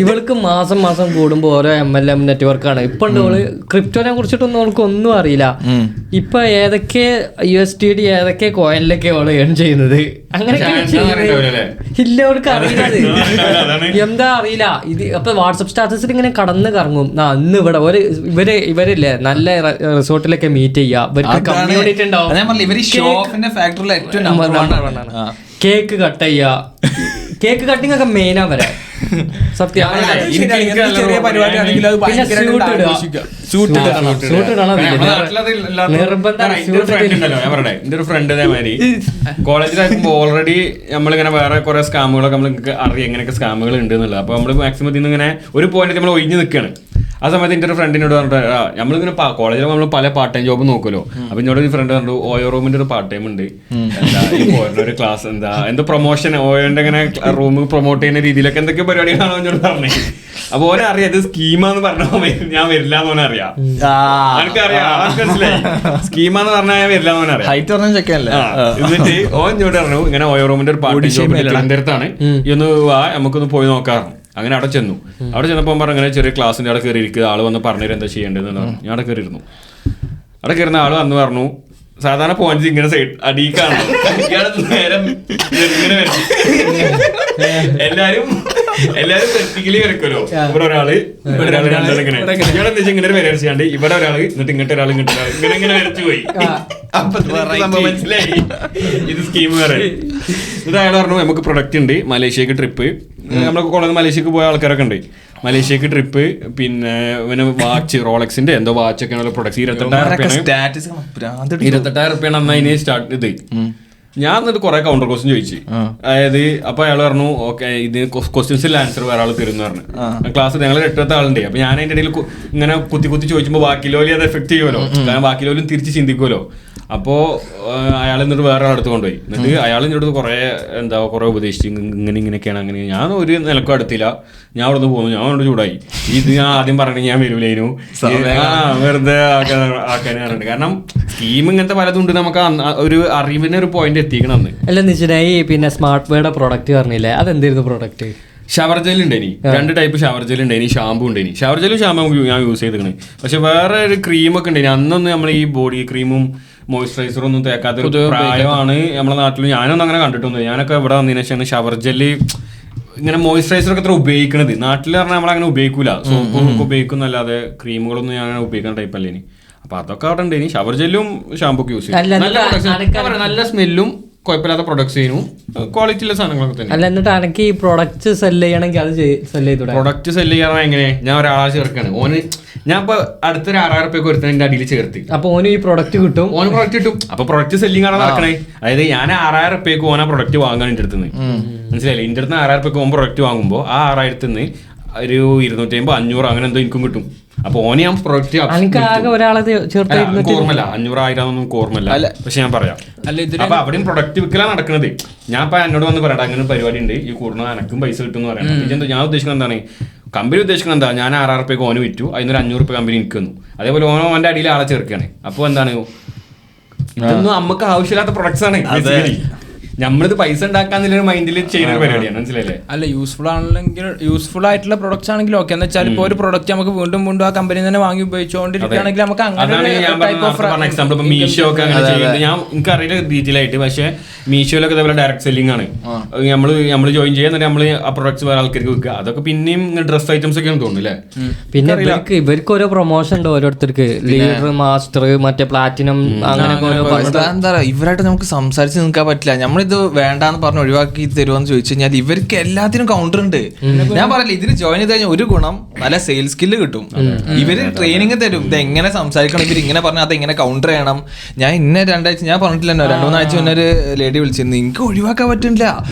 ഇവൾക്ക് മാസം മാസം കൂടുമ്പോ ഓരോ MLM നെറ്റ്വർക്കാണ്. ഇപ്പൊ ഓള് ക്രിപ്റ്റോനെ കുറിച്ചിട്ടൊന്നും അവൾക്ക് ഒന്നും അറിയില്ല. ഇപ്പൊ ഏതൊക്കെ USDT ഏതൊക്കെ കോയിനിലൊക്കെ ഓള് ഏൺ ചെയ്യുന്നത് അങ്ങനെയൊക്കെ ഇല്ല, അവൾക്ക് അറിയില്ലത് എന്താ അറിയില്ല. ഇത് അപ്പൊ വാട്സപ്പ് സ്റ്റാറ്റസിൽ ഇങ്ങനെ കടന്ന് കറങ്ങും. അന്ന് ഇവിടെ ഇവരില്ലേ നല്ല റിസോർട്ടിലൊക്കെ മീറ്റ് ചെയ്യാ, ഇവർക്ക് കമ്മ്യൂണിറ്റി ഉണ്ടാവും. കേക്ക് കട്ട് ചെയ്യാ, കേക്ക് കട്ടിങ് ഒക്കെ മെയിനാ വരാ. സത്യം. എന്റെ ഒരു ഫ്രണ്ട് ഇതേമാതിരി കോളേജിലായിരിക്കുമ്പോ ഓൾറെഡി നമ്മളിങ്ങനെ വേറെ കുറെ സ്കാമുകളൊക്കെ നമ്മൾക്ക് അറിയാം എങ്ങനെയൊക്കെ സ്കാമുകൾ ഉണ്ട് എന്നുള്ളത്. അപ്പൊ നമ്മള് മാക്സിമം ഇതിന്ന് ഇങ്ങനെ ഒരു പോയിന്റ് നമ്മൾ ഒഴിഞ്ഞു നിൽക്കുകയാണ്. ആ സമയത്ത് എൻ്റെ ഒരു ഫ്രണ്ടിനോട് പറഞ്ഞിട്ട് നമ്മളിങ്ങനെ കോളേജിൽ നമ്മൾ പല പാർട്ട് ടൈം ജോബ് നോക്കുമല്ലോ. അപ്പൊ എന്നോട് ഒരു ഫ്രണ്ട് പറഞ്ഞു ഓയോ റൂമിന്റെ ഒരു പാർട്ട് ടൈം ഉണ്ട്, എന്താ ഈ പോയിന്റ് ഒരു ക്ലാസ് എന്തോ പ്രൊമോഷൻ ഓയോന്റെ ഇങ്ങനെ റൂം പ്രൊമോട്ട് ചെയ്യുന്ന രീതിയിലൊക്കെ എന്തൊക്കെ പരിപാടികളാണോ എന്നോട് പറഞ്ഞത്. അപ്പൊ ഓനെ അറിയാം ഇത് സ്കീമാന്ന് പറഞ്ഞാൽ ഞാൻ വരില്ല എന്ന് ഓനെ അറിയാം. എനിക്കറിയാം, മനസ്സിലായി. സ്കീമാന്ന് പറഞ്ഞാൽ ഞാൻ വരില്ല എന്ന് ഓനെ അറിയാം. എന്നിട്ട് ഓൻ എന്നോട് പറഞ്ഞു ഇങ്ങനെ ഓയോ റൂമിന്റെ ഒരു പാർട്ട് ടൈം ജോബ് എന്റെ അടുത്താണ്, ഇന്ന് വാ നമുക്കൊന്ന് പോയി നോക്കാറുണ്ട്. അങ്ങനെ അവിടെ ചെന്നു. അവിടെ ചെന്നപ്പോൾ പറഞ്ഞു അങ്ങനെ ചെറിയ ക്ലാസ്സിൻ്റെ അവിടെ കയറി ഇരിക്കുക, ആൾ വന്ന് പറഞ്ഞുതരും എന്താ ചെയ്യേണ്ടതെന്ന് പറഞ്ഞു. ഞാൻ അവിടെ കയറിയിരുന്നു. അവിടെ കയറുന്ന ആൾ വന്ന് പറഞ്ഞു സാധാരണ പോയിന്റ് ഇങ്ങനെ സൈഡ് അടിയിക്കാണ് നേരം ഇങ്ങനെ എല്ലാരും വെർട്ടിക്കലി കിടക്കുമല്ലോ. ഇവിടെ ഒരാള് രണ്ടാളിങ്ങനെ ഇയാളെന്താ വെച്ചാൽ ഇങ്ങനെ ഒരു വരച്ചാണ്ട് ഇവിടെ ഒരാള് എന്നിട്ട് ഇങ്ങോട്ട് ഒരാൾ ഇങ്ങനെ വരച്ചു പോയി. മനസ്സിലായി ഇത് സ്കീം വേറെ. എന്നിട്ട് അയാൾ പറഞ്ഞു നമുക്ക് പ്രൊഡക്റ്റ് ഉണ്ട്, മലേഷ്യക്ക് ട്രിപ്പ്, നമ്മളൊക്കെ കോളേജിൽ മലേഷ്യക്ക് പോയ ആൾക്കാരൊക്കെ ഉണ്ട്, മലേഷ്യക്ക് ട്രിപ്പ്, പിന്നെ വാച്ച് റോളക്സിന്റെ എന്തോ വാച്ചൊക്കെയാണല്ലോ പ്രൊഡക്ട്സ് 28,000 അന്ന് അതിന് സ്റ്റാർട്ട് ചെയ്ത്. ഞാൻ എന്നിട്ട് കുറെ കൗണ്ടർ ക്വസ്റ്റ്യൻ ചോദിച്ചു. അതായത് അപ്പൊ അയാൾ പറഞ്ഞു ഓക്കെ ഇത് ക്വസ്റ്റ്യൻസിൽ ആൻസർ വേറെ ആൾ തരുമെന്ന് പറഞ്ഞു. ക്ലാസ് ഞങ്ങൾ 8 ആളുണ്ട്. അപ്പൊ ഞാൻ അതിന്റെ ഇടയിൽ ഇങ്ങനെ കുത്തി ചോദിക്കുമ്പോൾ ബാക്കിലോലി അത് എഫക്ട് ചെയ്യുമല്ലോ, കാരണം ബാക്കിലോലും തിരിച്ച് ചിന്തിക്കുമല്ലോ. അപ്പോ അയാൾ എന്നിട്ട് വേറെ ആളെടുത്ത് കൊണ്ടുപോയി. എന്നിട്ട് അയാൾ എന്നോട് കുറെ ഉപദേശിച്ചു ഇങ്ങനെയൊക്കെയാണ് അങ്ങനെ. ഞാൻ ഒരു നിലക്കും അടുത്തില്ല, ഞാൻ അവിടെ നിന്ന് പോകുന്നു. ഞാൻ അവിടെ ചൂടായി. ഇത് ഞാൻ ആദ്യം പറഞ്ഞ ഞാൻ വരൂലേനു, വെറുതെ ആക്കാനാറുണ്ട്. കാരണം സ്കീം ഇങ്ങനത്തെ പലതും ഉണ്ട്. നമുക്ക് ഒരു അറിവിന് ഒരു പോയിന്റ് എത്തിക്കണം. അല്ല നിശ്ചയായി പിന്നെ സ്മാർട്ട് വേയുടെ പ്രൊഡക്റ്റ് പറഞ്ഞില്ലേ, അതെന്തായിരുന്നു പ്രൊഡക്റ്റ്? ഷവർ ജെൽ ഉണ്ടേനി, 2 ടൈപ്പ് ഷവർ ജെൽ ഉണ്ടേനി, ഷാമ്പു ഉണ്ടേനി. ഷവർ ജെല്ലും ഷാമ്പു ഞാൻ യൂസ് ചെയ്തിരിക്കണേ. പക്ഷെ വേറെ ഒരു ക്രീമൊക്കെ ഉണ്ടേനി. അന്നൊന്നും നമ്മൾ ഈ ബോഡി ക്രീമും മോയ്സ്ചറൈസറും ഒന്നും തേക്കാത്ത പ്രായമാണ് നമ്മുടെ നാട്ടിൽ. ഞാനൊന്നും അങ്ങനെ കണ്ടിട്ടൊന്നും. ഞാനൊക്കെ ഇവിടെ വന്നതിന് ശേഷം ഷവർ ജെല്ല് ഇങ്ങനെ മോയ്സ്ചറൈസറൊക്കെ അത്ര ഉപയോഗിക്കണത്. നാട്ടിൽ പറഞ്ഞാൽ നമ്മളങ്ങനെ ഉപയോഗിക്കൂല, സോപ്പൊക്കെ ഉപയോഗിക്കുന്നല്ലാതെ ക്രീമുകളൊന്നും ഞാൻ അങ്ങനെ ഉപയോഗിക്കുന്ന ടൈപ്പല്ലേ ഇനി. അപ്പൊ അതൊക്കെ അവിടെ ഉണ്ട്. ഇനി ഷവർ ജെല്ലും ഷാമ്പു ഒക്കെ യൂസ് ചെയ്യും. നല്ല സ്മെല്ലും കുഴപ്പമില്ലാത്ത പ്രൊഡക്ട്സ് ചെയ്യുന്നു, ക്വാളിറ്റി ഉള്ള സാധനങ്ങളൊക്കെ തന്നെ. അല്ല എന്നിട്ട് എനിക്ക് ഈ പ്രൊഡക്റ്റ് സെല് ചെയ്യണമെങ്കിൽ അത് സെല് ചെയ്തു. പ്രൊഡക്റ്റ് സെല് ചെയ്യാൻ എങ്ങനെ? ഞാൻ ഒരാളെ ചേർക്കാണ്. ഓന് ഞാൻ ഇപ്പൊ അടുത്തൊരു 6,000 രൂപയ്ക്ക് ഒരുത്തൻ എന്റെ അടിയിൽ ചേർത്തി. അപ്പൊ ഓന് ഈ പ്രൊഡക്റ്റ് കിട്ടും, ഓന് പ്രൊഡക്റ്റ് കിട്ടും. അപ്പൊ പ്രൊഡക്റ്റ് സെല്ലിംഗ് ആണ് നടക്കണേ. അതായത് ഞാൻ 6,000 രൂപയ്ക്ക് ഓന പ്രൊഡക്റ്റ് വാങ്ങാൻ എന്റെ അടുത്ത് നിന്ന്, മനസ്സിലായില്ലേ? എന്റെ അടുത്ത് 6,000 രൂപയ്ക്ക് ഓൻ പ്രൊഡക്റ്റ് വാങ്ങുമ്പോൾ ആ 6,000 നിന്ന് ഒരു 250, 500 അങ്ങനെ എന്തോ എനിക്കും കിട്ടും. അപ്പൊ ഓന് ഞാൻ പ്രൊഡക്റ്റ് ഓർമ്മല്ല, 500,000 ഓർമ്മല്ല. പക്ഷെ ഞാൻ പറയാം, അപ്പൊ അവിടെയും പ്രൊഡക്റ്റ് വിൽക്കലാണ് നടക്കുന്നത്. ഞാൻ ഇപ്പൊ എന്നോട് വന്ന് പറയട്ടെ അങ്ങനെ ഒരു പരിപാടി ഉണ്ട്, ഈ കൂടുന്ന എനക്കും പൈസ കിട്ടും എന്ന് പറയാം. ഞാൻ ഉദ്ദേശിക്കുന്നത് എന്താണ്, കമ്പനി ഉദ്ദേശിക്കുന്നത് എന്താ, ഞാൻ 6,000 രൂപയ്ക്ക് ഓന് വിറ്റു, അതിനൊരു 500 രൂപ കമ്പനി എനിക്ക് തന്നു. അതേപോലെ ഓൻ്റെ അടിയിൽ ആളെ ചേർക്കുകയാണ്. അപ്പൊ എന്താണ്, ഇതൊന്നും നമുക്ക് ആവശ്യമില്ലാത്ത പ്രൊഡക്ട്സ് ആണ്. നമ്മളിത് പൈസ ഉണ്ടാക്കാന്നുള്ള മൈൻഡിൽ ചെയ്യുന്ന ഒരു പരിപാടിയാണ്, മനസ്സിലായില്ലേ? അല്ല യൂസ്ഫുൾ ആയിട്ടുള്ള പ്രൊഡക്ട്സ് ആണെങ്കിൽ ഓക്കെ. എന്ന് വെച്ചാൽ ഇപ്പോൾ ഒരു പ്രൊഡക്റ്റ് നമുക്ക് വീണ്ടും ആ കമ്പനി തന്നെ വാങ്ങി ഉപയോഗിച്ചുകൊണ്ടിരിക്കുകയാണെങ്കിൽ നമുക്ക് എക്സാമ്പിൾ ഇപ്പൊ മീഷോ ഒക്കെ അങ്ങനെ ചെയ്യുന്നത് ഞാൻ എനിക്കറിയില്ല ഡീറ്റെയിൽ ആയിട്ട്. പക്ഷെ മീഷോയിലൊക്കെ ഇതേപോലെ ഡയറക്ട് സെല്ലിംഗ് ആണ്. നമ്മൾ ജോയിൻ ചെയ്യുക, നമ്മൾ ആ പ്രൊഡക്ട്സ് വേറെ ആൾക്കാർക്ക് വിൽക്കുക. അതൊക്കെ പിന്നെയും ഡ്രസ് ഐറ്റംസ് ഒക്കെ തോന്നുന്നു അല്ലേ? പിന്നെ ഇവർക്ക് ഓരോ പ്രൊമോഷൻ ഉണ്ട് ഓരോരുത്തർക്ക്, ലീഡർ, മാസ്റ്റർ, മറ്റേ പ്ലാറ്റിനം, അങ്ങനെ എന്താ ഇവരായിട്ട് നമുക്ക് സംസാരിച്ച് നിൽക്കാൻ പറ്റില്ല. നമ്മളിത് വേണ്ടാന്ന് പറഞ്ഞ് ഒഴിവാക്കി തരുമെന്ന് ചോദിച്ചു കഴിഞ്ഞാൽ ഇവർക്ക് എല്ലാത്തിനും കൗണ്ടർ ഉണ്ട്. ഞാൻ പറയില്ല, ഇതിന് ജോയിൻ ചെയ്ത് കഴിഞ്ഞാൽ ഒരു ഗുണം നല്ല സെയിൽസ് സ്കില്ല് കിട്ടും. ഇവര് ട്രെയിനിങ് തരും, ഇത് എങ്ങനെ സംസാരിക്കണം, ഇവർ ഇങ്ങനെ പറഞ്ഞാൽ അത് എങ്ങനെ കൗണ്ടർ ചെയ്യണം. ഞാൻ 2 ആഴ്ച ഞാൻ പറഞ്ഞിട്ടില്ല, 2-3 ആഴ്ച മുന്നേ ഒരു ലേഡി വിളിച്ചിരുന്നു, എനിക്ക് ഒഴിവാക്കാൻ പറ്റില്ല,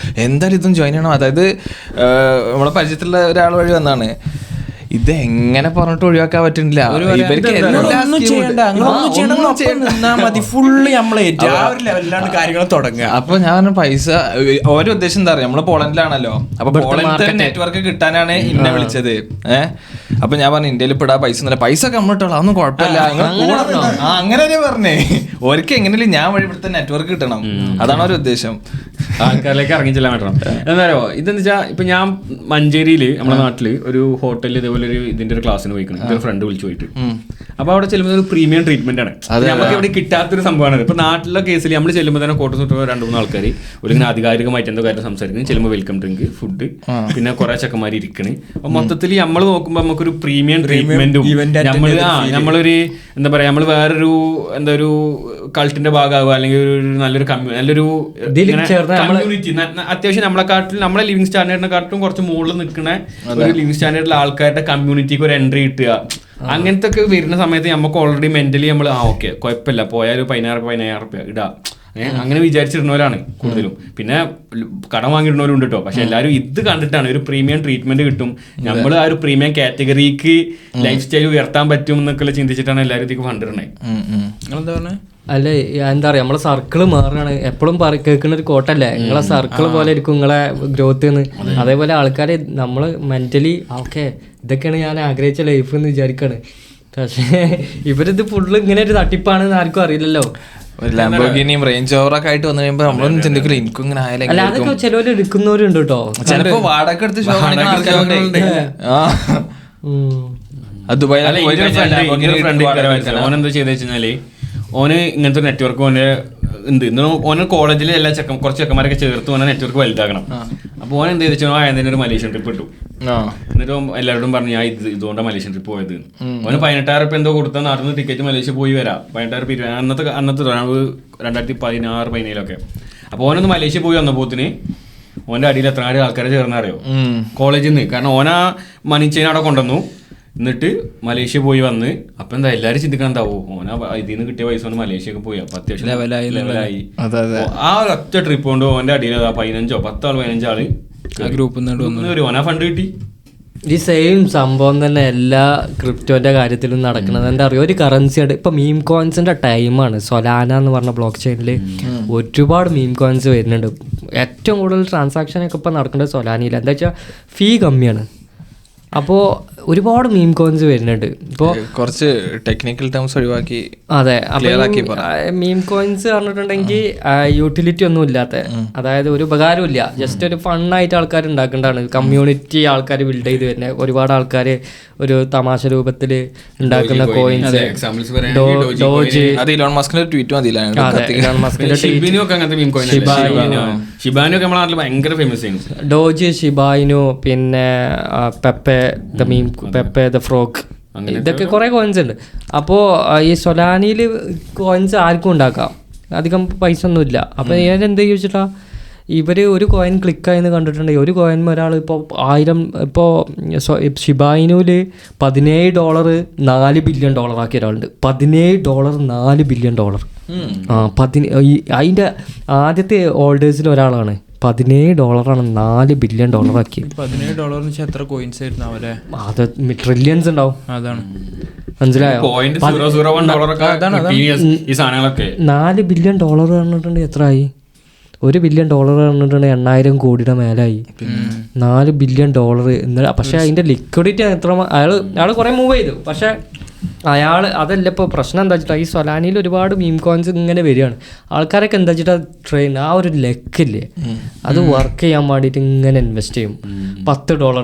എന്തായാലും ഇതും ജോയിൻ ചെയ്യണം. അതായത് നമ്മളെ പരിചയത്തിലുള്ള ഒരാൾ വഴി വന്നാണ്. ഇത് എങ്ങനെ പറഞ്ഞിട്ട് ഒഴിവാക്കാൻ പറ്റുന്നില്ല. അപ്പൊ ഞാൻ പൈസ ഓരോ ഉദ്ദേശം എന്താ പറയാ, നമ്മള് പോളണ്ടിലാണല്ലോ. അപ്പൊ പോളണ്ടിൽ നെറ്റ്വർക്ക് കിട്ടാനാണ് ഇന്നെ വിളിച്ചത്. അപ്പൊ ഞാൻ പറഞ്ഞു ഇന്ത്യയിൽ ഇപ്പൊ പൈസ ഒന്നുമില്ല, പൈസ ഒക്കെ നമ്മളിട്ടോളാം, അതൊന്നും കുഴപ്പമില്ല. അങ്ങനെ പറഞ്ഞേ ഒരിക്കൽ എങ്ങനെയല്ലേ ഞാൻ വഴി ഇവിടുത്തെ നെറ്റ്വർക്ക് കിട്ടണം, അതാണ് ഒരു ഉദ്ദേശം. ആൾക്കാരിലേക്ക് ഇറങ്ങി ചെല്ലാൻ പറ്റണം. എന്തായാലോ ഇതെന്ന് വെച്ചാൽ ഇപ്പൊ ഞാൻ മഞ്ചേരിയില് നമ്മുടെ നാട്ടില് ഒരു ഹോട്ടലിൽ ഇതേപോലെ ഇതിന്റെ ഒരു ക്ലാസ്സിന് പോയിക്കണം. ഇതൊരു ഫ്രണ്ട് വിളിച്ചു പോയിട്ട്, അപ്പൊ അവിടെ ചെല്ലുമ്പോൾ ഒരു പ്രീമിയം ട്രീറ്റ്മെന്റ് ആണ്. നമുക്ക് ഇവിടെ കിട്ടാത്തൊരു സംഭവമാണ്. ഇപ്പൊ നാട്ടിലെ കേസിൽ നമ്മൾ ചെല്ലുമ്പോൾ തന്നെ കോട്ട സുട്ട് 2-3 ആൾക്കാർ ഒരു ആധികാരികമായിട്ട് എന്തോ കാര്യം സംസാരിക്കുന്നത്, ചെല്ലുമ്പോൾ വെൽക്കം ഡ്രിങ്ക്, ഫുഡ്, പിന്നെ കുറെ ചെക്കന്മാർ ഇരിക്കണ്. അപ്പൊ മൊത്തത്തിൽ നമ്മൾ നോക്കുമ്പോൾ നമുക്കൊരു പ്രീമിയം ട്രീറ്റ്മെന്റും നമ്മളൊരു എന്താ പറയാ, നമ്മൾ വേറൊരു ഒരു കൾട്ടിന്റെ ഭാഗമാകുക, അല്ലെങ്കിൽ ഒരു നല്ലൊരു കമ്മ്യൂണിറ്റി, അത്യാവശ്യം നമ്മളെ ലിവിങ് സ്റ്റാൻഡേർഡിനെക്കാട്ടും കുറച്ച് മുകളിൽ നിൽക്കുന്ന ഒരു ലിവിങ് സ്റ്റാൻഡേർഡിലെ ആൾക്കാരുടെ കമ്മ്യൂണിറ്റിക്ക് ഒരു എൻട്രി കിട്ടുക. അങ്ങനത്തെ ഒക്കെ വരുന്ന സമയത്ത് നമുക്ക് ഓൾറെഡി മെന്റലി നമ്മൾ ഓക്കെ കുഴപ്പമില്ല, പോയാലും 1,000 റുപ്യ ഇടാ, അങ്ങനെ വിചാരിച്ചിരുന്നവരാണ് കൂടുതലും. പിന്നെ കടം വാങ്ങിയിടുന്നവരും ഉണ്ട് കേട്ടോ. പക്ഷെ എല്ലാവരും ഇത് കണ്ടിട്ടാണ് ഒരു പ്രീമിയം ട്രീറ്റ്മെന്റ് കിട്ടും, നമ്മൾ ആ ഒരു പ്രീമിയം കാറ്റഗറിക്ക് ലൈഫ് സ്റ്റൈൽ ഉയർത്താൻ പറ്റും എന്നൊക്കെ ചിന്തിച്ചിട്ടാണ് എല്ലാവരും ഇതിക്ക് ഫണ്ടിടണേ. എന്താ പറഞ്ഞത്? അല്ലെ എന്താ പറയാ, നമ്മളെ സർക്കിള് മാറുകയാണ്. എപ്പോഴും കേൾക്കുന്ന ഒരു കോട്ടല്ലേ, നിങ്ങളെ സർക്കിൾ പോലെ ആയിരിക്കും നിങ്ങളെ ഗ്രോത്ത് എന്ന്. അതേപോലെ ആൾക്കാരെ നമ്മള് മെന്റലി ഓക്കെ ഇതൊക്കെയാണ് ഞാൻ ആഗ്രഹിച്ച ലൈഫ് എന്ന് വിചാരിക്കാണ്. പക്ഷേ ഇവരിത് ഫുള്ള് ഇങ്ങനെ ഒരു തട്ടിപ്പാണെന്ന് ആർക്കും അറിയില്ലല്ലോ. ലാംബോർഗിനിയും റേഞ്ച് ഓവറൊക്കെ ആയിട്ട് വന്നു കഴിയുമ്പോൾ നമ്മളൊന്നും ചിന്തിക്കില്ല, എനിക്കും ഇങ്ങനെ ആയാലും. അല്ല അതൊക്കെ ചിലവര് എടുക്കുന്നവരുണ്ട് കേട്ടോ. ചിലപ്പോ വാടക എടുത്ത് ഓനെന്താ ചെയ്തെന്ന് വെച്ചാല്, ഓന് ഇങ്ങനത്തെ ഒരു നെറ്റ്വർക്ക് ഓന് ഉണ്ട്. ഓന് കോളേജിൽ എല്ലാ കുറച്ച് ചെക്കന്മാരൊക്കെ ചേർത്ത് ഓനെ നെറ്റ്വർക്ക് വലുതാക്കണം. അപ്പോൾ ഓൻ എന്ത് ചെയ്തു, ആയതിന് ഒരു മലേഷ്യൻ ട്രിപ്പ് ഇട്ടു. എന്നിട്ട് എല്ലാവരോടും പറഞ്ഞു ഞാൻ ഇതുകൊണ്ടാണ് മലേഷ്യൻ ട്രിപ്പ് പോയത്. ഓന് 18,000 റുപ്യ എന്തോ കൊടുത്താൽ നടന്ന് ടിക്കറ്റ് മലേഷ്യ പോയി വരാം. 18,000 റുപ്യ അന്നത്തെ 2016-17 അപ്പോൾ ഓനൊന്ന് മലേഷ്യ പോയി വന്നപ്പോത്തിന് ഓൻ്റെ അടിയിൽ എത്ര ആൾക്കാരെ ചേർന്നറിയോ കോളേജിൽ നിന്ന്. കാരണം ഓനാ മണി ചെയിൻ അവിടെ കൊണ്ടുവന്നു, എന്നിട്ട് മലേഷ്യ പോയി വന്ന്. അപ്പൊ എന്താ എല്ലാരും ചിന്തിക്കണം, എന്താവോ ഓന ഇതിൽ നിന്ന് കിട്ടിയ പൈസ കൊണ്ട് മലേഷ്യക്ക് പോയി, അപ്പൊ അത്യാവശ്യം ലെവലായി. ആ ഒറ്റ ട്രിപ്പ് കൊണ്ട് ഓന്റെ അടിയിൽ 15 ആള് ഗ്രൂപ്പ് ഓനാ ഫണ്ട് കിട്ടി. ഈ സെയിം സംഭവം തന്നെ എല്ലാ ക്രിപ്റ്റോന്റെ കാര്യത്തിലും നടക്കുന്നത്. എന്താ പറയുക, ഒരു കറൻസിയുടെ ഇപ്പൊ മീം കോയിൻസിന്റെ ടൈമാണ്. സൊലാന എന്ന് പറഞ്ഞ ബ്ലോക്ക് ചെയിനിൽ ഒരുപാട് മീം കോയിൻസ് വരുന്നുണ്ട്. ഏറ്റവും കൂടുതൽ ട്രാൻസാക്ഷനൊക്കെ ഇപ്പൊ നടക്കേണ്ടത് സൊലാനയിൽ. എന്താ വെച്ചാൽ ഫീ കമ്മിയാണ്. അപ്പോൾ ഒരുപാട് മീം കോയിൻസ് വരുന്നുണ്ട്. ഇപ്പോൾ കുറച്ച് ടെക്നിക്കൽ ടേംസ് ഒഴിവാക്കി അതെ, മീം കോയിൻസ് പറഞ്ഞിട്ടുണ്ടെങ്കിൽ യൂട്ടിലിറ്റി ഒന്നും ഇല്ലാത്ത, അതായത് ഒരു ഉപകാരമില്ല, ജസ്റ്റ് ഒരു ഫണ്ണായിട്ട് ആൾക്കാർ ഉണ്ടാക്കേണ്ടതാണ്. കമ്മ്യൂണിറ്റി ആൾക്കാർ ബിൽഡ് ചെയ്ത് വരുന്നത്, ഒരുപാട് ആൾക്കാർ ഒരു തമാശ രൂപത്തിൽ ഉണ്ടാക്കുന്ന കോയിൻസ്. ഡോജ്, ഇലോൺ മസ്കിന്റെ ട്വീറ്റ് ഡോജ്, ഷിബായിനു, പിന്നെ Pepe the meme, Pepe the frog, ഇതൊക്കെ കുറേ കോയിൻസ് ഉണ്ട്. അപ്പോൾ ഈ സൊലാനിയിൽ കോയിൻസ് ആർക്കും ഉണ്ടാക്കാം, അധികം പൈസ ഒന്നുമില്ല. അപ്പോൾ ഞാൻ എന്ത് ചോദിച്ചിട്ടാ, ഇവർ ഒരു കോയിൻ ക്ലിക്കായെന്ന് കണ്ടിട്ടുണ്ടെങ്കിൽ ഒരു കോയിൻ ഒരാൾ ഇപ്പോൾ 1000, ഇപ്പോൾ ഷിബായിനുവിൽ $17 $4 ബില്യൺ ആക്കിയ ഒരാളുണ്ട്. $17 $4 ബില്യൺ. അതിൻ്റെ ആദ്യത്തെ ഹോൾഡേഴ്സിൽ ഒരാളാണ്. $17 $4 ബില്യൺ ആക്കി. $17 എത്ര കോയിൻസ് ആയിരുന്നു അവരെ? അത് ട്രില്യൺസ് ഉണ്ടാവും. അതാണ് മനസ്സിലായോ? $4 ബില്യൺ പറഞ്ഞിട്ടുണ്ടെങ്കിൽ എത്ര ആയി? $1 ബില്യൺ പറഞ്ഞിട്ടുണ്ടെങ്കിൽ 8,000 കോടിയുടെ മേലായി. $4 ബില്യൺ. പക്ഷെ അതിന്റെ ലിക്വിഡിറ്റി എത്ര? അയാൾ കുറെ മൂവ് ചെയ്തു. പക്ഷെ അയാൾ അതല്ല ഇപ്പോൾ പ്രശ്നം. എന്താ വെച്ചിട്ടാ, ഈ സൊലാനിയിൽ ഒരുപാട് മീം കോയിൻസ് ഇങ്ങനെ വരികയാണ്. ആൾക്കാരൊക്കെ എന്താ വെച്ചിട്ടാ, ട്രെയിൻ ആ ഒരു ലെക്കില്ലേ, അത് വർക്ക് ചെയ്യാൻ വേണ്ടിയിട്ട് ഇങ്ങനെ ഇൻവെസ്റ്റ് ചെയ്യും. $10 $20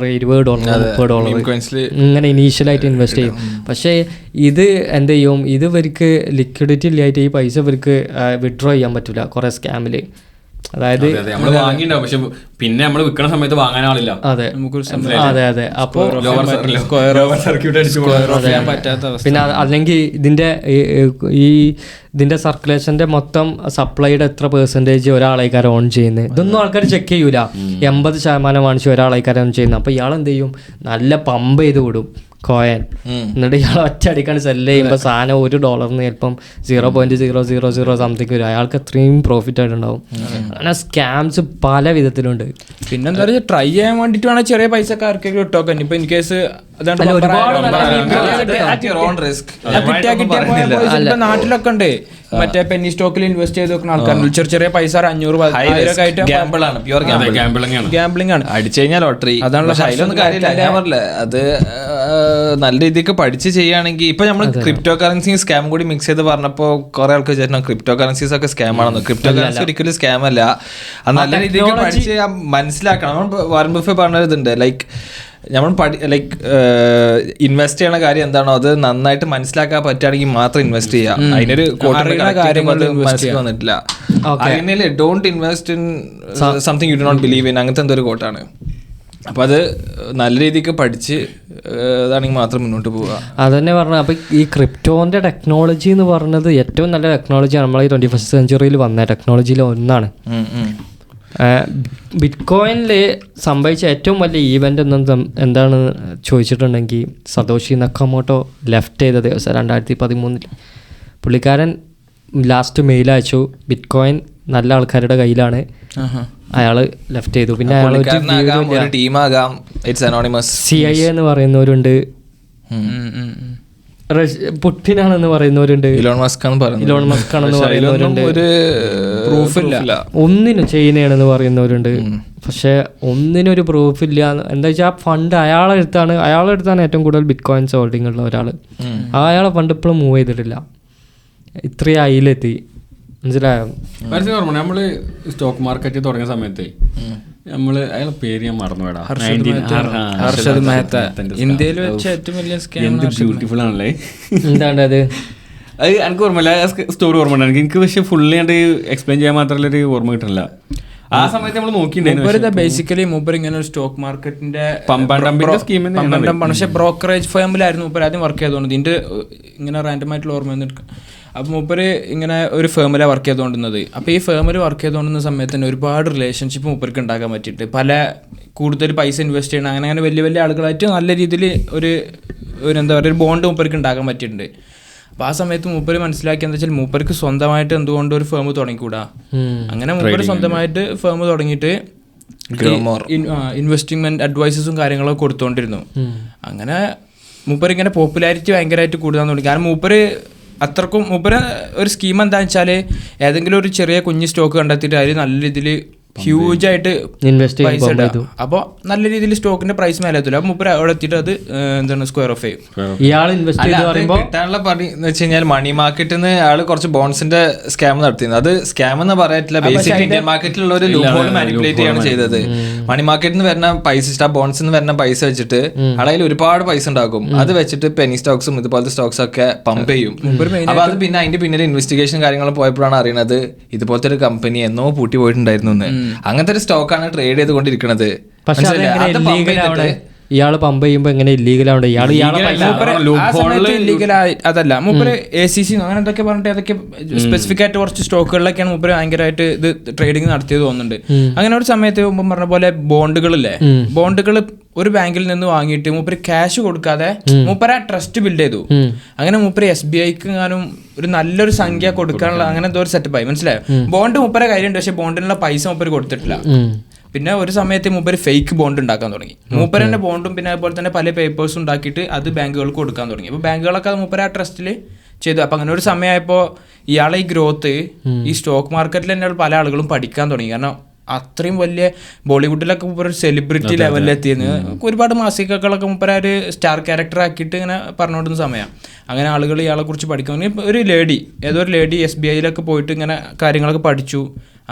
$30 ഇങ്ങനെ ഇനീഷ്യലായിട്ട് ഇൻവെസ്റ്റ് ചെയ്യും. പക്ഷേ ഇത് എന്ത് ചെയ്യും, ഇത് ഇവർക്ക് ലിക്വിഡിറ്റി ഇല്ലായിട്ട് ഈ പൈസ ഇവർക്ക് വിഡ്രോ ചെയ്യാൻ പറ്റില്ല കുറേ സ്കാമിൽ. അതായത് പിന്നെ നമ്മൾ വിൽക്കുന്ന സമയത്ത് വാങ്ങാൻ ആളില്ല. അതെ അതെ അതെ. അപ്പോൾ പിന്നെ അല്ലെങ്കിൽ ഇതിന്റെ സർക്കുലേഷന്റെ മൊത്തം സപ്ലൈയുടെ എത്ര പെർസെൻറ്റേജ് ഒരാളേക്കാർ ഓൺ ചെയ്യുന്നത്, ഇതൊന്നും ആൾക്കാർ ചെക്ക് ചെയ്യൂല. 80% വാങ്ങിച്ച് ഒരാളേക്കാർ ഓൺ ചെയ്യുന്നത്. അപ്പോൾ ഇയാൾ എന്ത് ചെയ്യും, നല്ല പമ്പ് ചെയ്ത് വിടും കോയൻ. എന്നിട്ട് ഇയാൾ ഒറ്റയടിക്കാണ് സെല്ല് ചെയ്യുമ്പോൾ സാധനം $1 ചിലപ്പം 0.000 സംതിങ് വരും. അയാൾക്ക് അത്രയും പ്രോഫിറ്റ് ആയിട്ടുണ്ടാവും. അങ്ങനെ സ്കാംസ് പല വിധത്തിലുണ്ട്. പിന്നെന്താ പറയുക, ട്രൈ ചെയ്യാൻ വേണ്ടിയിട്ട് വേണം ചെറിയ പൈസക്കാർക്കൊക്കെ ഇട്ടോക്കാൻ. ഇപ്പം ഇൻ കേസ് നാട്ടിലൊക്കെ ഉണ്ട് മറ്റേ പെന്നി സ്റ്റോക്കിൽ ഇൻവെസ്റ്റ് ചെയ്ത് നോക്കുന്ന ആൾക്കാരുണ്ട്. ചെറിയ ചെറിയ പൈസ 500 ഗാംബ്ലിംഗ് ആണ്. അടിച്ചു കഴിഞ്ഞാൽ ലോട്ടറി. അതാണ് അതിലൊന്നും കാര്യമില്ല. ഞാൻ പറഞ്ഞില്ല, അത് നല്ല രീതിക്ക് പഠിച്ച് ചെയ്യുകയാണെങ്കിൽ ഇപ്പൊ നമ്മൾ ക്രിപ്റ്റോ കറൻസി സ്കാം കൂടി മിക്സ് ചെയ്ത് പറഞ്ഞപ്പോ കുറെ ആൾക്ക് വിചാരിച്ചു ക്രിപ്റ്റോ കറൻസീസ് ഒക്കെ സ്കാം ആണെന്ന്. ക്രിപ്റ്റോ കറൻസി ഒരിക്കലും സ്കാം അല്ല. അത് നല്ല രീതിക്ക് പഠിച്ച് മനസ്സിലാക്കണം. നമ്മൾ വാറൻ ബഫെ പറഞ്ഞിട്ടുണ്ട്, ലൈക്ക് നമ്മൾ ഇൻവെസ്റ്റ് ചെയ്യണ കാര്യം എന്താണോ അത് നന്നായിട്ട് മനസ്സിലാക്കാൻ പറ്റുകയാണെങ്കിൽ മാത്രം ഇൻവെസ്റ്റ് ചെയ്യാം. അതിനൊരു മനസ്സിൽ വന്നിട്ടില്ല. അതിനെ don't invest in something you do not believe in, അങ്ങനത്തെ എന്തൊരു കോട്ടാണ്. അപ്പൊ അത് നല്ല രീതിക്ക് പഠിച്ച് അതാണെങ്കിൽ മാത്രം മുന്നോട്ട് പോവുക. അതന്നെ പറഞ്ഞ. അപ്പൊ ഈ ക്രിപ്റ്റോന്റെ ടെക്നോളജി എന്ന് പറഞ്ഞത് ഏറ്റവും നല്ല ടെക്നോളജിയാണ്. നമ്മളെ 21st സെഞ്ച്വറിയിൽ വന്ന ടെക്നോളജിയിൽ ഒന്നാണ്. ബിറ്റ്കോയിനിൽ സംഭവിച്ച ഏറ്റവും വലിയ ഈവൻ്റ് എന്താണെന്ന് ചോദിച്ചിട്ടുണ്ടെങ്കിൽ സതോഷി നക്കാമോട്ടോ ലെഫ്റ്റ് ചെയ്ത ദിവസം 2013 പുള്ളിക്കാരൻ ലാസ്റ്റ് മെയിൽ അയച്ചു, ബിറ്റ്കോയിൻ നല്ല ആൾക്കാരുടെ കയ്യിലാണ്, അയാള് ലെഫ്റ്റ് ചെയ്തു. പിന്നെ അയാൾ CIA എന്ന് പറയുന്നവരുണ്ട്, പുട്ടിനാണെന്ന് പറയുന്നവരുണ്ട്, ഇലോൺ മസ്ക് ആണെന്ന് പറയുന്നവരുണ്ട്, ഒന്നിനും ചൈനയാണെന്ന് പറയുന്നവരുണ്ട്. പക്ഷെ ഒന്നിനൊരു പ്രൂഫില്ല. എന്താ വെച്ചാൽ ആ ഫണ്ട് അയാളെ അടുത്താണ് ഏറ്റവും കൂടുതൽ ബിറ്റ് കോയിൻസ് ഹോൾഡിംഗ് ഉള്ള ഒരാൾ. അയാളെ ഫണ്ട് ഇപ്പോഴും മൂവ് ചെയ്തിട്ടില്ല. ഇത്രയും അയിലെത്തി. മനസ്സിലായോ? നമ്മള് സ്റ്റോക്ക് മാർക്കറ്റ് തുടങ്ങിയ സമയത്ത് നമ്മള് അയാളെ പേര് ഞാൻ മറന്നുപോയടാ. ഹർഷദ് മെഹ്ത്ത ഇന്ത്യയിൽ വെച്ച ഏറ്റവും വലിയ സ്കാം. ബ്യൂട്ടിഫുൾ ആണല്ലേ. എന്താണ് അത്? അത് എനിക്ക് ഓർമ്മയില്ല, സ്റ്റോറി ഓർമ്മ എനിക്ക്. പക്ഷെ ഫുള്ളി ആയിട്ട് എക്സ്പ്ലെയിൻ ചെയ്യാൻ മാത്രമല്ല ഓർമ്മ കിട്ടില്ല. ആ സമയത്ത് നമ്മൾ നോക്കിയിട്ടുണ്ടായിരുന്നു. ബേസിക്കലി മൂപ്പർ ഇങ്ങനെ ഒരു സ്റ്റോക്ക് മാർക്കറ്റിന്റെ സ്കീം. പക്ഷെ ബ്രോക്കറേജ് ഫേമിലായിരുന്നു മൂപ്പർ ആദ്യം വർക്ക് ചെയ്തുകൊണ്ട്. ഇതിന്റെ ഇങ്ങനെ റാൻഡമായിട്ടുള്ള ഓർമ്മ വന്നിട്ട് അപ്പോൾ മൂപ്പര് ഇങ്ങനെ ഒരു ഫേമിലാണ് വർക്ക് ചെയ്തുകൊണ്ടിരുന്നത്. അപ്പോൾ ഈ ഫേമിൽ വർക്ക് ചെയ്തുകൊണ്ടിരുന്ന സമയത്ത് തന്നെ ഒരുപാട് റിലേഷൻഷിപ്പ് മൂപ്പർക്ക് ഉണ്ടാക്കാൻ പറ്റിയിട്ട് കൂടുതൽ പൈസ ഇൻവെസ്റ്റ് ചെയ്യണം, അങ്ങനെ വലിയ വലിയ ആളുകളായിട്ട് നല്ല രീതിയിൽ ഒരു എന്താ പറയുക ഒരു ബോണ്ട് മൂപ്പർക്ക് ഉണ്ടാക്കാൻ പറ്റിയിട്ടുണ്ട്. അപ്പോൾ ആ സമയത്ത് മൂപ്പര് മനസ്സിലാക്കി എന്താ വെച്ചാൽ മൂപ്പർക്ക് സ്വന്തമായിട്ട് എന്തുകൊണ്ട് ഒരു ഫേം തുടങ്ങിക്കൂടാ. അങ്ങനെ മൂപ്പര് സ്വന്തമായിട്ട് ഫേം തുടങ്ങിയിട്ട് ഇൻവെസ്റ്റ്മെന്റ് അഡ്വൈസസും കാര്യങ്ങളൊക്കെ കൊടുത്തുകൊണ്ടിരുന്നു. അങ്ങനെ മൂപ്പര് ഇങ്ങനെ പോപ്പുലാരിറ്റി ഭയങ്കരമായിട്ട് കൂടുതൽ തുടങ്ങി. കാരണം മൂപ്പര് ഒരു സ്കീം എന്താണെന്ന് വെച്ചാൽ ഏതെങ്കിലും ഒരു ചെറിയ കുഞ്ഞ് സ്റ്റോക്ക് കണ്ടെത്തിയിട്ട് അതിൽ നല്ല രീതിയിൽ ഹ്യൂജ് ആയിട്ട് പൈസ ഇടുക. അപ്പോൾ നല്ല രീതിയിൽ സ്റ്റോക്കിന്റെ പ്രൈസ് മേലെ എത്തില്ല. അപ്പോൾ മൂപ്പര് അവിടെ എത്തിയിട്ട് അത് എന്താണ് സ്ക്വയർ ഓഫ് ചെയ്യും. കിട്ടാനുള്ള പണി എന്ന് വെച്ച് കഴിഞ്ഞാൽ മണി മാർക്കറ്റിൽ നിന്ന് അയാൾ കുറച്ച് ബോൺസിന്റെ സ്കാം നടത്തിയത്. അത് സ്കാം എന്ന് പറയത്തില്ല, ബേസിക് ഇന്ത്യൻ മാർക്കറ്റിലുള്ള ഒരു ലൂപ്ഹോൾ മാനിപ്പുലേറ്റ് ചെയ്യാണ് ചെയ്തത്. മണി മാർക്കറ്റിൽ നിന്ന് വരുന്ന പൈസ, ബോൺസിൽ നിന്ന് വരുന്ന പൈസ വെച്ചിട്ട് അയാൾ ഒരുപാട് പൈസ ഉണ്ടാക്കും. അത് വെച്ചിട്ട് പെനി സ്റ്റോക്സും ഇതുപോലത്തെ സ്റ്റോക്സ് ഒക്കെ പമ്പ് ചെയ്യും. അപ്പൊ അത് പിന്നെ അതിന്റെ പിന്നിൽ ഇൻവെസ്റ്റിഗേഷൻ കാര്യങ്ങൾ പോയപ്പോഴാണ് അറിയുന്നത് ഇതുപോലത്തെ ഒരു കമ്പനി എന്നോ പൂട്ടി പോയിട്ടുണ്ടായിരുന്നു. അങ്ങനത്തെ ഒരു സ്റ്റോക്കാണ് ട്രേഡ് ചെയ്തുകൊണ്ടിരിക്കുന്നത്. ഇയാള് പമ്പ് ചെയ്യുമ്പോ എങ്ങനെ ഇല്ലീഗൽ ആവണ്ടേ? അതല്ല മൂപ്പര് ACC അങ്ങനെ എന്തൊക്കെ പറഞ്ഞിട്ട് അതൊക്കെ സ്പെസിഫിക് ആയിട്ട് കുറച്ച് സ്റ്റോക്കുകളിലൊക്കെയാണ് മൂപ്പര് ഭയങ്കരമായിട്ട് ഇത് ട്രേഡിങ് നടത്തിയത് തോന്നുന്നുണ്ട്. അങ്ങനെ ഒരു സമയത്ത് മുമ്പ് പറഞ്ഞ പോലെ ബോണ്ടുകളില്ലേ, ബോണ്ടുകൾ ഒരു ബാങ്കിൽ നിന്ന് വാങ്ങിയിട്ട് മൂപ്പര് ക്യാഷ് കൊടുക്കാതെ മൂപ്പര് ആ ട്രസ്റ്റ് ബിൽഡ് ചെയ്തു. അങ്ങനെ മൂപ്പര് SBIക്ക് എങ്ങാനും ഒരു നല്ലൊരു സംഖ്യ കൊടുക്കാനുള്ള അങ്ങനെ എന്തോ ഒരു സെറ്റപ്പായി. മനസ്സിലായോ? ബോണ്ട് മൂപ്പരെ കയ്യിലുണ്ട്, പക്ഷെ ബോണ്ടിനുള്ള പൈസ മൂപ്പര് കൊടുത്തിട്ടില്ല. പിന്നെ ഒരു സമയത്ത് മൂപ്പര് ഫേക്ക് ബോണ്ട് ഉണ്ടാക്കാൻ തുടങ്ങി. മൂപ്പരന്റെ ബോണ്ടും പിന്നെ അതുപോലെ തന്നെ പല പേപ്പേഴ്സും ഉണ്ടാക്കിയിട്ട് അത് ബാങ്കുകൾക്ക് കൊടുക്കാൻ തുടങ്ങി. അപ്പോൾ ബാങ്കുകളൊക്കെ അത് മൂപ്പര് ആ ട്രസ്റ്റിൽ ചെയ്തു. അപ്പം അങ്ങനെ ഒരു സമയമായപ്പോൾ ഇയാളെ ഈ ഗ്രോത്ത് ഈ സ്റ്റോക്ക് മാർക്കറ്റിൽ തന്നെ പല ആളുകളും പഠിക്കാൻ തുടങ്ങി. കാരണം അത്രയും വലിയ ബോളിവുഡിലൊക്കെ മൂപ്പര് ഒരു സെലിബ്രിറ്റി ലെവലിലെത്തിയെന്ന് ഒരുപാട് മാസികകളൊക്കെ മൂപ്പര് ഒരു സ്റ്റാർ ക്യാരക്ടർ ആക്കിയിട്ട് ഇങ്ങനെ പറഞ്ഞുകൊണ്ടിരുന്ന സമയമാണ്. അങ്ങനെ ആളുകൾ ഇയാളെ കുറിച്ച് പഠിക്കാൻ തുടങ്ങി. ഒരു ലേഡി, ഏതോ ഒരു ലേഡി SBIയിലൊക്കെ പോയിട്ട് ഇങ്ങനെ കാര്യങ്ങളൊക്കെ പഠിച്ചു.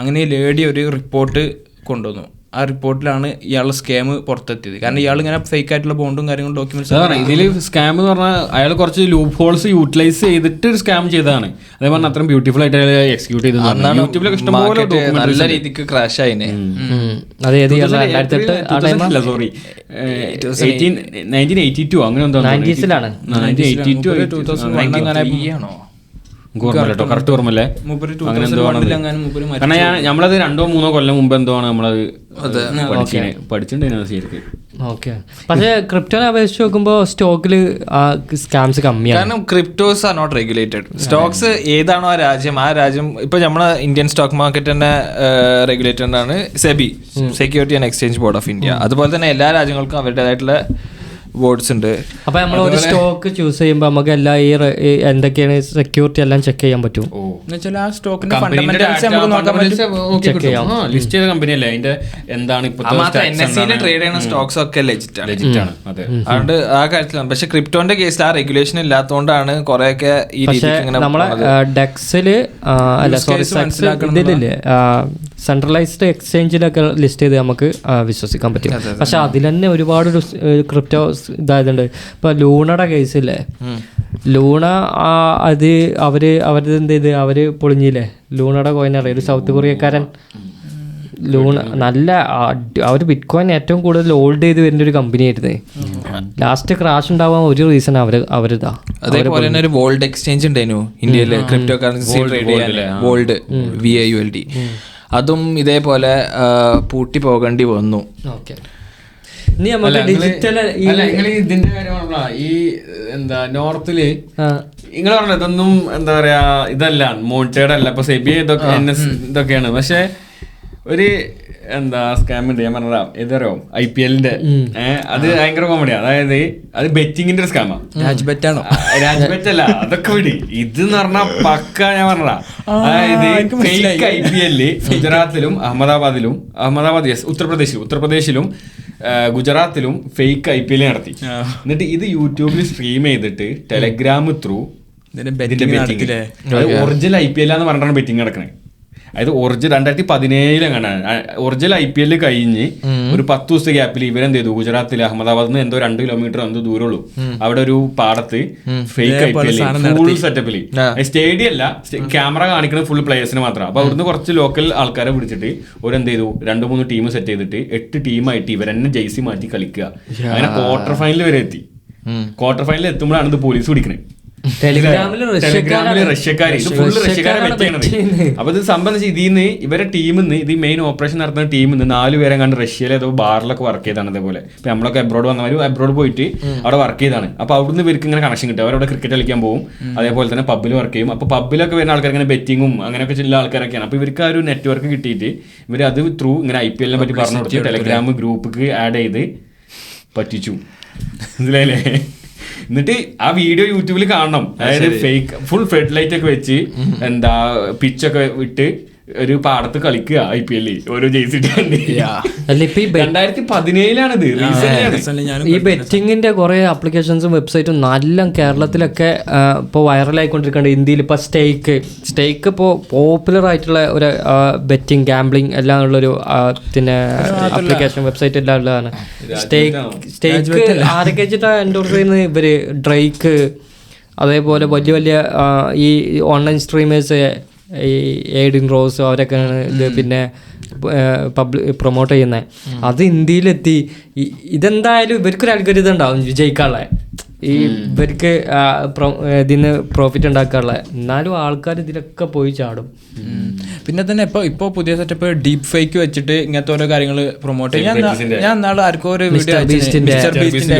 അങ്ങനെ ഈ ലേഡി ഒരു റിപ്പോർട്ട് കൊണ്ടുവന്നു. ആ റിപ്പോർട്ടിലാണ് ഇയാളുടെ സ്കാം പുറത്തെത്തിയത്. കാരണം ഇയാൾ ഇങ്ങനെ ഫേക്ക് ആയിട്ടുള്ള ബോണ്ടും കാര്യങ്ങളും ഡോക്യുമെന്റ്സ്. ഇതിൽ സ്കാം എന്ന് പറഞ്ഞാൽ അയാൾ കുറച്ച് ലൂപ്പ് ഹോൾസ് യൂട്ടിലൈസ് ചെയ്തിട്ട് ഒരു സ്കാം ചെയ്തതാണ്. അതേ പറഞ്ഞാൽ അത്രയും ബ്യൂട്ടിഫുൾ ആയിട്ട് അയാൾ എക്സിക്യൂട്ട് ചെയ്തത്. യൂട്യൂബിലൊക്കെ ഇഷ്ടംപോലെ നല്ല രീതിക്ക് ക്രാഷ് ആയിനെ. സോറി 1982 അങ്ങനെ എന്തോ 1982 ആണോ കറക്റ്റ് ഓർമ്മല്ലേ? അങ്ങനെ എന്തോ ആണ്. കാരണം നമ്മളത് 2-3 കൊല്ലം മുമ്പ് എന്തോ ആണ് നമ്മളത് പഠിച്ചിട്ടുണ്ടായിരുന്നു ശരിക്കും. ഓക്കെ. പക്ഷേ ക്രിപ്റ്റോനെ അപേക്ഷിച്ച് നോക്കുമ്പോൾ സ്റ്റോക്കിൽ സ്കാംസ് കമ്മിയാണ്. കാരണം cryptos are not regulated. Stocks ഏതാണോ ആ രാജ്യം ഇപ്പൊ നമ്മളെ ഇന്ത്യൻ സ്റ്റോക്ക് മാർക്കറ്റ് തന്നെ റെഗുലേറ്റഡ് ആണ് SEBI, security and exchange board of India. അതുപോലെ തന്നെ എല്ലാ രാജ്യങ്ങൾക്കും അവരുടേതായിട്ടുള്ള ബോർഡ്സ് ഉണ്ട്. അപ്പൊ നമ്മൾ ഒരു സ്റ്റോക്ക് ചൂസ് ചെയ്യുമ്പോൾ നമുക്ക് എല്ലാ ഈ എന്തൊക്കെയാണ് സെക്യൂരിറ്റി എല്ലാം ചെക്ക് ചെയ്യാൻ പറ്റും. ആ സ്റ്റോക്കിന്റെ ഫണ്ടമെന്റൽസ് നമുക്ക് നോക്കാൻ പറ്റും, ചെക്ക് ചെയ്യാം. ലിസ്റ്റ് ചെയ്ത കമ്പനി അല്ലേ, അതിന്റെ എന്താണ് ട്രേഡ് ചെയ്യുന്ന സ്റ്റോക്സ് ഒക്കെ ലെജിറ്റ് ആണ്. അതുകൊണ്ട് ആ കാര്യത്തിലാണ്. പക്ഷെ ക്രിപ്റ്റോന്റെ കേസിൽ ആ റെഗുലേഷൻ ഇല്ലാത്തതുകൊണ്ടാണ് കുറെയൊക്കെ ഈ നമ്മളെ ഡെക്സില് അല്ല സോറി ഇതിലില്ലേ സെൻട്രലൈസ്ഡ് എക്സ്ചേഞ്ചിലൊക്കെ ലിസ്റ്റ് ചെയ്ത് നമുക്ക് വിശ്വസിക്കാൻ പറ്റും. പക്ഷെ അതിൽ തന്നെ ഒരുപാട് ക്രിപ്റ്റോ ഇതായതുണ്ട്. ഇപ്പൊ ലൂണയുടെ കേസില്ലേ, ലൂണ അത് അവരത് എന്ത് ചെയ്ത് അവര് പൊളിഞ്ഞില്ലേ. ലൂണയുടെ കോയിൻ അറിയാം, ഒരു സൗത്ത് കൊറിയക്കാരൻ ലൂണ നല്ല അവർ ബിറ്റ് കോയിൻ ഏറ്റവും കൂടുതൽ ഹോൾഡ് ചെയ്ത് വരുന്ന ഒരു കമ്പനി ആയിരുന്നു. ലാസ്റ്റ് ക്രാഷ് ഉണ്ടാവാൻ ഒരു റീസൺ അവരിതാ. അതേപോലെ തന്നെ ഒരു വോൾഡ് എക്സ്ചേഞ്ച് ഉണ്ടായിരുന്നു ഇന്ത്യയില്, ക്രിപ്റ്റോ കറൻസി ട്രേഡ് ചെയ്യാൻ, വോൾഡ് VIULD. അതും ഇതേപോലെ പൂട്ടി പോകേണ്ടി വന്നു. ഇതിന്റെ കാര്യമാണല്ല ഈ എന്താ നോർത്തില് നിങ്ങൾ പറഞ്ഞ ഇതൊന്നും എന്താ പറയാ ഇതല്ല മോണിറ്റേഡ് അല്ല. ഇപ്പൊ സെബി ഇതൊക്കെ NS ഇതൊക്കെയാണ്. പക്ഷെ ഒരു എന്താ സ്കാം ഉണ്ട്, ഞാൻ പറഞ്ഞതാ ഏതറിയോ IPL-ന്റെ അത് ഭയങ്കര കോമഡിയാണ്. അതായത് അത് ബെറ്റിങ്ങിന്റെ ഒരു സ്കാമാ. രാജ്ബെറ്റാണോ? രാജ്ബെറ്റ് അല്ല, അതൊക്കെ വിടി. ഇത് എന്ന് പറഞ്ഞാൽ പക്ക ഞാൻ പറഞ്ഞതാ. അതായത് ഫേക്ക് IPL ഗുജറാത്തിലും ഉത്തർപ്രദേശിലും ഗുജറാത്തിലും ഫേക്ക് IPL നടത്തി. എന്നിട്ട് ഇത് യൂട്യൂബിൽ സ്ട്രീം ചെയ്തിട്ട് ടെലഗ്രാം ത്രൂ ഒറിജിനൽ IPL എന്ന് പറഞ്ഞിട്ടാണ് ബെറ്റിംഗ് നടക്കണേ. അതായത് ഒറിജിനൽ 2017 ഒറിജിനൽ IPL കഴിഞ്ഞ് ഒരു 10 ദിവസത്തെ ഗ്യാപ്പിൽ ഇവരെന്ത് ചെയ്തു, ഗുജറാത്തിലെ അഹമ്മദാബാദിൽ നിന്ന് എന്തോ 2 കിലോമീറ്റർ എന്തോ ദൂരമുള്ളൂ, അവിടെ ഒരു പാടത്ത് ഫേക്ക് IPL ഫുൾ സെറ്റപ്പില്, സ്റ്റേഡിയം അല്ല, ക്യാമറ കാണിക്കുന്നത് ഫുൾ പ്ലേയേഴ്സിന് മാത്രം. അപ്പൊ അവിടുന്ന് കുറച്ച് ലോക്കൽ ആൾക്കാരെ പിടിച്ചിട്ട് ഒരെന്ത് ചെയ്തു, 2-3 ടീം സെറ്റ് ചെയ്തിട്ട് 8 ടീമായിട്ട് ഇവരെന്നെ ജേഴ്സി മാറ്റി കളിക്കുക. അങ്ങനെ ക്വാർട്ടർ ഫൈനൽ വരെ എത്തി. ക്വാർട്ടർ ഫൈനൽ എത്തുമ്പോഴാണ് ഇത് പോലീസ് പിടിക്കണേ. ടെലിഗ്രാമില് റഷ്യക്കാര്, ഇത് ഫുള്ള് റഷ്യക്കാരെ പറ്റിയാണത്. അപ്പൊ ഇത് സംബന്ധിച്ച് ഇതിന്ന് ഇവരെ ടീമിന്ന്, ഇത് മെയിൻ ഓപ്പറേഷൻ നടത്തുന്ന ടീമിന്ന് 4 പേരെ കണ്ട് റഷ്യയിലെ ഏതോ ബാറിലൊക്കെ വർക്ക് ചെയ്താണ്. അതേപോലെ ഇപ്പൊ നമ്മളൊക്കെ അബ്രോഡ് വന്നവരും അബ്രോഡ് പോയിട്ട് അവിടെ വർക്ക് ചെയ്താണ്. അപ്പൊ അവിടുന്ന് ഇവർക്ക് ഇങ്ങനെ കണക്ഷൻ കിട്ടും. അവരവിടെ ക്രിക്കറ്റ് കളിക്കാൻ പോകും, അതേപോലെ തന്നെ പബ്ബിൽ വർക്ക് ചെയ്യും. അപ്പൊ പബ്ബിലൊക്കെ വരുന്ന ആൾക്കാർ ഇങ്ങനെ ബെറ്റിങ്ങും അങ്ങനെയൊക്കെ ചില ആൾക്കാരൊക്കെയാണ്. അപ്പൊ ഇവർക്ക് ആ ഒരു നെറ്റ്വർക്ക് കിട്ടിയിട്ട് ഇവർ അത് ത്രൂ ഇങ്ങനെ IPL-നെ പറ്റി പറഞ്ഞു കൊടുത്ത് ടെലഗ്രാം ഗ്രൂപ്പിക്ക് ആഡ് ചെയ്ത് പറ്റിച്ചു. മനസ്സിലായില്ലേ? എന്നിട്ട് ആ വീഡിയോ യൂട്യൂബിൽ കാണണം. അതായത് ഫേക്ക് ഫുൾ ഫെഡ് ലൈറ്റ് ഒക്കെ വെച്ച് എന്താ പിച്ചൊക്കെ വിട്ട് ഒരു പാടത്ത് കളിക്കുക IPL ഓരോ ജേഴ്സി 2017 ഈ ബെറ്റിങ്ങിന്റെ കുറെ ആപ്ലിക്കേഷൻസും വെബ്സൈറ്റും നല്ല കേരളത്തിലൊക്കെ ഇപ്പോൾ വൈറലായിക്കൊണ്ടിരിക്കുന്നുണ്ട്. ഇന്ത്യയിൽ ഇപ്പൊ സ്റ്റേക്ക് ഇപ്പോൾ പോപ്പുലർ ആയിട്ടുള്ള ഒരു ബെറ്റിംഗ് ഗാംബ്ലിംഗ് എല്ലാം ഉള്ളൊരു പിന്നെ ആപ്ലിക്കേഷൻ വെബ്സൈറ്റ് എല്ലാം ഉള്ളതാണ്. സ്റ്റേക്ക് ആരൊക്കെ വെച്ചിട്ടാ എൻഡോഴ്സ് ചെയ്യുന്നത്? ഇവര് ഡ്രേക്ക്, അതേപോലെ വലിയ വലിയ ഈ ഓൺലൈൻ സ്ട്രീമേഴ്സ്, ഈ എയ്ഡിൻ റോസ് അവരൊക്കെയാണ് ഇത് പിന്നെ പ്രൊമോട്ട് ചെയ്യുന്നത്. അത് ഇന്ത്യയിലെത്തി. ഇതെന്തായാലും ഇവർക്കൊരു അൽഗോരിതം ഉണ്ടാവും വിജയിക്കാനുള്ള, ഈ ഇവർക്ക് ഇതിന് പ്രോഫിറ്റ് ഉണ്ടാക്കാനുള്ള. എന്നാലും ആൾക്കാർ ഇതിലൊക്കെ പോയി ചാടും. പിന്നെ തന്നെ ഇപ്പോൾ പുതിയ സെറ്റപ്പ് ഡീപ് ഫേക്ക് വെച്ചിട്ട് ഇങ്ങനത്തെ ഓരോ കാര്യങ്ങൾ പ്രൊമോട്ട് ചെയ്യാൻ. ഞാൻ നാളെ ആർക്കോ ഒരു വീഡിയോ മിസ്റ്റർ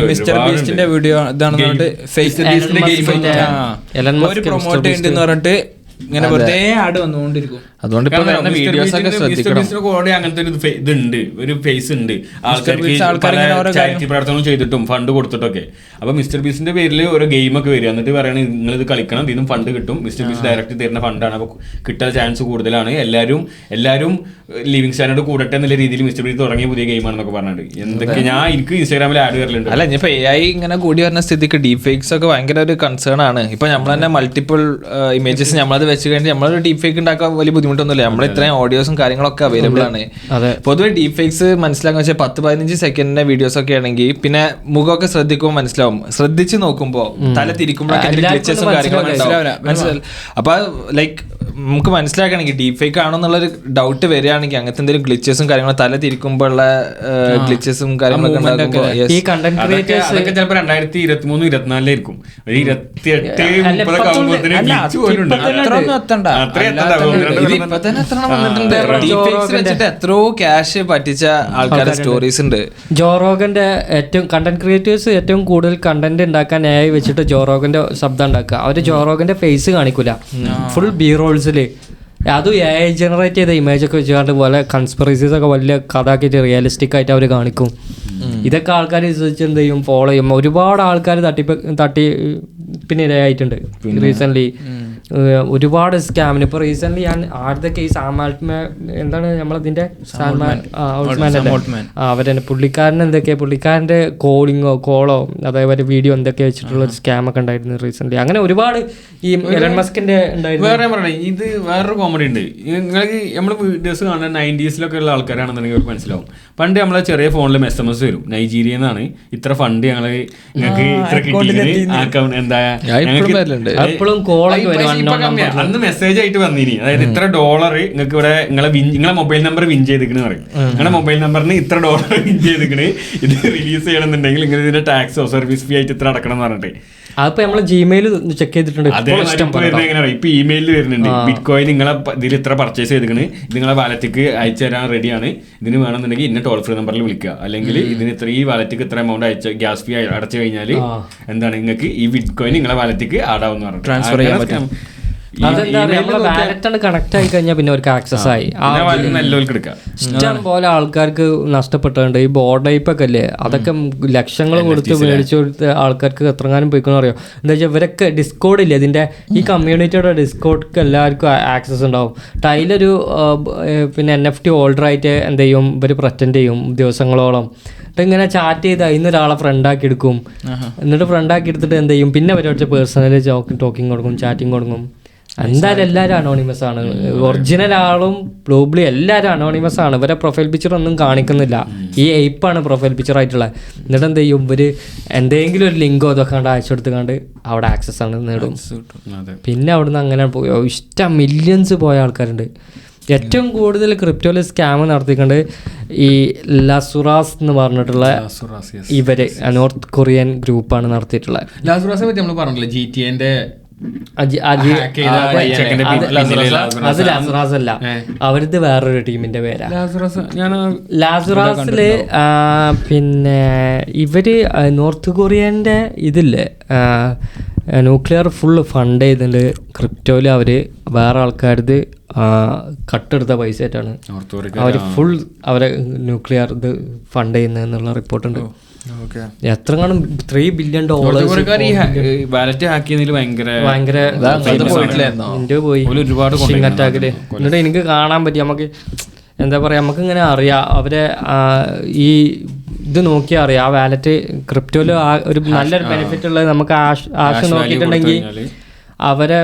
ബീസ്റ്റിന്റെ വീഡിയോ ഇതാണ് ഫേക്ക് ഒരു പ്രൊമോട്ട് ചെയ്യുന്നുണ്ടെന്ന് പറഞ്ഞിട്ട് ഇങ്ങനെ വെറുതെ ആഡ് വന്നുകൊണ്ടിരിക്കും. അതുകൊണ്ട് അങ്ങനത്തെ ഒരു ഇതുണ്ട്, ഒരു ഫേസ് ഉണ്ട്. ചാരിറ്റി പ്രവർത്തനം ചെയ്തിട്ടും ഫണ്ട് കൊടുത്തിട്ടൊക്കെ. അപ്പൊ മിസ്റ്റർ ബീസിന്റെ പേരിൽ ഓരോ ഗെയിം ഒക്കെ വരിക, എന്നിട്ട് പറയണ നിങ്ങൾ ഇത് കളിക്കണം, ഇതിനും ഫണ്ട് കിട്ടും, മിസ്റ്റർ ബീസ് ഡയറക്റ്റ് തരുന്ന ഫണ്ടാണ്, അപ്പൊ കിട്ടാൻ ചാൻസ് കൂടുതലാണ്, എല്ലാവരും ലിവിംഗ് സ്റ്റാൻഡേർഡ് കൂടട്ടെ എന്നുള്ള രീതിയിൽ മിസ്റ്റർ ബീസ് തുടങ്ങിയ പുതിയ ഗെയിമാണെന്നൊക്കെ പറഞ്ഞിട്ട് എന്തൊക്കെ എനിക്ക് ഇൻസ്റ്റാഗ്രാമിൽ ആഡ് വരലുണ്ട്. അല്ല ഇപ്പൊ AI ഇങ്ങനെ കൂടി വരുന്ന സ്ഥിതിക്ക് ഡീപ് ഫേക്സ് ഒക്കെ ഭയങ്കര ഒരു കൺസേൺ ആണ്. ഇപ്പൊ നമ്മൾ തന്നെ മൾട്ടിപ്പിൾ ഇമേജസ് നമ്മളത് വെച്ച് കഴിഞ്ഞാൽ നമ്മളൊരു ഡീപ് ഫേക്ക് ഉണ്ടാക്കാൻ വലിയ ബുദ്ധിമുട്ടൊന്നുമില്ല. നമ്മൾ ഇത്രയും ഓഡിയോസും കാര്യങ്ങളൊക്കെ അവൈലബിൾ ആണ്. പൊതുവെ ഡീപ് ഫേക്സ് മനസ്സിലാക്കാൻ വെച്ചാൽ 10-15 സെക്കൻഡിന്റെ വീഡിയോസ് ഒക്കെ ആണെങ്കിൽ പിന്നെ മുഖമൊക്കെ ശ്രദ്ധിക്കുമ്പോൾ മനസ്സിലാവും. ശ്രദ്ധിച്ച് നോക്കുമ്പോൾ തല തിരിക്കുമ്പോഴൊക്കെ ഗ്ലിച്ചസും കാര്യങ്ങളൊക്കെ മനസ്സിലാവും. അപ്പൊ ലൈക്ക് നമുക്ക് മനസ്സിലാക്കണമെങ്കിൽ ഡീപ് ഫേക്ക് ആണോ എന്നുള്ളൊരു ഡൗട്ട് വരികയാണെങ്കിൽ അങ്ങനത്തെ എന്തെങ്കിലും ഗ്ലിച്ചസും കാര്യങ്ങളും തല തിരിക്കുമ്പോഴുള്ള ഗ്ലിച്ചസും കാര്യങ്ങളൊക്കെ ചിലപ്പോൾ 2023-24 ആയിരിക്കും. 28 എത്രയോ ക്യാഷ് പറ്റിച്ച ആൾക്കാരുടെ സ്റ്റോറീസ് ഉണ്ട്. ജോറോഗന്റെ ഏറ്റവും കണ്ടന്റ് ക്രിയേറ്റേഴ്സ് ഏറ്റവും കൂടുതൽ കണ്ടന്റ് ഉണ്ടാക്കാൻ AI വെച്ചിട്ട് ജോറോഗന്റെ ശബ്ദം ഉണ്ടാക്കുക. അവര് ജോറോഗന്റെ ഫേസ് കാണിക്കൂല, ഫുൾ ബി റോൾസില് അതും AI ജനറേറ്റ് ചെയ്ത ഇമേജ് ഒക്കെ വെച്ചുകൊണ്ട് പോലെ കൺസ്പിറസീസ് ഒക്കെ വലിയ കഥ ആക്കിയിട്ട് റിയലിസ്റ്റിക് ആയിട്ട് അവർ കാണിക്കും. ഇതൊക്കെ ആൾക്കാർ വിശ്വസിച്ച് എന്ത് ചെയ്യും, ഫോളോ ചെയ്യും. ഒരുപാട് ആൾക്കാർ തട്ടിപ്പിന് ഇരയായിട്ടുണ്ട് റീസെൻ്റ്ലി. ഒരുപാട് സ്കാമിന് ഇപ്പോൾ റീസെൻ്റ്ലി ഞാൻ ആദ്യത്തെ കേസ് എന്താണ് നമ്മളതിൻ്റെ അവരെ പുള്ളിക്കാരൻ്റെ കോളോ അതേപോലെ വീഡിയോ എന്തൊക്കെ വെച്ചിട്ടുള്ള ഒരു സ്കാം ഒക്കെ ഉണ്ടായിരുന്നു റീസെൻ്റ്ലി. അങ്ങനെ ഒരുപാട് ഈ എലൺ മസ്കിന്റെ ഉണ്ടായിരുന്നു. വേറെ പറയണേ, ഇത് വേറൊരു കോമഡി ഉണ്ട്. നിങ്ങൾക്ക് നമ്മൾ വീഡിയോസ് കാണുന്ന 90s ഉള്ള ആൾക്കാരാണെന്നുണ്ടെങ്കിൽ അവർക്ക് മനസ്സിലാവും. പണ്ട് നമ്മളെ ചെറിയ ഫോണിൽ SMS വരും, നൈജീരിയയിൽ നിന്നാണ് ഇത്ര ഫണ്ട് ഞങ്ങൾക്ക് ഇത്ര കിട്ടിയത് അക്കൗണ്ട് എന്താ അന്ന് മെസ്സേജ് ആയിട്ട് വന്നിനി. അതായത് ഇത്ര $, നിങ്ങൾക്ക് ഇവിടെ നിങ്ങളെ മൊബൈൽ നമ്പർ വിൻ ചെയ്തിരിക്കണെന്ന് പറയും. നിങ്ങളുടെ മൊബൈൽ നമ്പറിന് ഇത്ര $, വിൻ ചെയ്തിരിക്കണേ, ഇത് റിലീസ് ചെയ്യണമെന്നുണ്ടെങ്കിൽ നിങ്ങൾ ഇതിന്റെ ടാക്സോ സർവീസ് ഫീ ആയിട്ട് ഇത്ര അടക്കണം എന്ന് പറഞ്ഞിട്ട്. അതിപ്പോ നമ്മള് ജിമെയിൽ ചെക്ക് ചെയ്തിട്ടുണ്ട്. ഇപ്പൊ ഇമെയിലിൽ വരുന്നുണ്ട്, ബിറ്റ് കോയിൻ നിങ്ങളെ ഇതിൽ ഇത്ര പർച്ചേസ് ചെയ്തിരിക്കണ്, ഇത് നിങ്ങളെ വാലറ്റിക്ക് അയച്ചു തരാൻ റെഡിയാണ്, ഇതിന് വേണമെന്നുണ്ടെങ്കിൽ ഇന്ന ടോൾ ഫ്രീ നമ്പറിൽ വിളിക്കുക, അല്ലെങ്കിൽ ഇതിന് ഇത്ര ഈ വാലറ്റിക്ക് ഇത്ര എമൗണ്ട് ഗ്യാസ് ഫീ അടച്ചു കഴിഞ്ഞാൽ എന്താണ് നിങ്ങൾക്ക് ഈ ബിറ്റ് കോയിൻ നിങ്ങളെ വാലറ്റിക്ക് ആടാവുന്ന പറഞ്ഞു ട്രാൻസ്ഫർ ചെയ്യാൻ പറ്റും. കണക്ട് ആയി കഴിഞ്ഞാൽ പിന്നെ അവർക്ക് ആക്സസ് ആയി. ഇഷ്ടം പോലെ ആൾക്കാർക്ക് നഷ്ടപ്പെട്ടുണ്ട്. ഈ ബോർഡ് ടൈപ്പ് ഒക്കെ അല്ലേ, അതൊക്കെ ലക്ഷങ്ങൾ കൊടുത്ത് മേടിച്ചു കൊടുത്ത് ആൾക്കാർക്ക് എത്രങ്ങാനും പോയിക്കോന്ന് അറിയോ. എന്താ വെച്ചാൽ ഇവരൊക്കെ ഡിസ്കോഡ് ഇല്ലേ, ഇതിന്റെ ഈ കമ്മ്യൂണിറ്റിയുടെ ഡിസ്കോഡ്ക്ക് എല്ലാവർക്കും ആക്സസ് ഉണ്ടാവും. അതിലൊരു പിന്നെ NFT ഹോൾഡർ ആയിട്ട് എന്ത് ചെയ്യും, ഇവർ പ്രറ്റൻഡ് ചെയ്യും ദിവസങ്ങളോളം. ഇങ്ങനെ ചാറ്റ് ചെയ്ത് അതിൽ നിന്ന് ഒരാളെ ഫ്രണ്ടാക്കി എടുക്കും. എന്നിട്ട് ഫ്രണ്ടാക്കി എടുത്തിട്ട് എന്ത് ചെയ്യും, പിന്നെ അവരോട് പേഴ്സണലി ടോക്കിംഗ് കൊടുക്കും, ചാറ്റിംഗ് കൊടുക്കും. എന്തായാലും എല്ലാവരും അനോണിമസ് ആണ്. ഒറിജിനൽ ആളും ഗ്ലോബലി എല്ലാവരും അനോണിമസ് ആണ്. ഇവരെ പ്രൊഫൈൽ പിക്ചർ ഒന്നും കാണിക്കുന്നില്ല. ഈ എയ്പ്പാണ് പ്രൊഫൈൽ പിക്ചർ ആയിട്ടുള്ളത്. എന്നിട്ട് എന്ത് ചെയ്യും, ഇവർ എന്തെങ്കിലും ഒരു ലിങ്കോ ഇതൊക്കെ കണ്ട് അയച്ചു കൊടുത്തുകൊണ്ട് അവിടെ ആക്സസ് ആണ് നേടും. പിന്നെ അവിടുന്ന് അങ്ങനെ പോയോ ഇഷ്ടം മില്യൺസ് പോയ ആൾക്കാരുണ്ട്. ഏറ്റവും കൂടുതൽ ക്രിപ്റ്റോയിൽ സ്കാം നടത്തിക്കൊണ്ട് ഈ ലസുറാസ് എന്ന് പറഞ്ഞിട്ടുള്ള ഇവര് നോർത്ത് കൊറിയൻ ഗ്രൂപ്പാണ് നടത്തിയിട്ടുള്ളത്. ലാസുറാസിനെ പറ്റി നമ്മൾ പറഞ്ഞില്ലേ, GTA-ന്റെ അത് ലാസുറാസ് അല്ല, അവരത് വേറൊരു ടീമിന്റെ പേരാ. ലാസുറാസില് പിന്നെ ഇവര് നോർത്ത് കൊറിയന്റെ ഇതില്ലേ ന്യൂക്ലിയർ ഫുള്ള് ഫണ്ട് ചെയ്തിട്ടുണ്ട് ക്രിപ്റ്റോയിൽ. അവര് വേറെ ആൾക്കാരത് കട്ടെടുത്ത പൈസ ആയിട്ടാണ് അവർ ഫുൾ അവരെ ന്യൂക്ലിയർ ഇത് ഫണ്ട് ചെയ്യുന്നതെന്നുള്ള റിപ്പോർട്ടുണ്ട്. എത്ര കാണും $3 ബില്യൺ അറ്റാക്കില്. എന്നിട്ട് എനിക്ക് കാണാൻ പറ്റി, നമുക്ക് എന്താ പറയാ, നമുക്ക് ഇങ്ങനെ അറിയാം അവരെ ഈ ഇത് നോക്കിയാൽ അറിയാം ആ വാലറ്റ് ക്രിപ്റ്റോയില് ഒരു നല്ലൊരു ബെനിഫിറ്റ് ഉള്ളത്. നമുക്ക് ആശ നോക്കിയിട്ടുണ്ടെങ്കിൽ അവരെ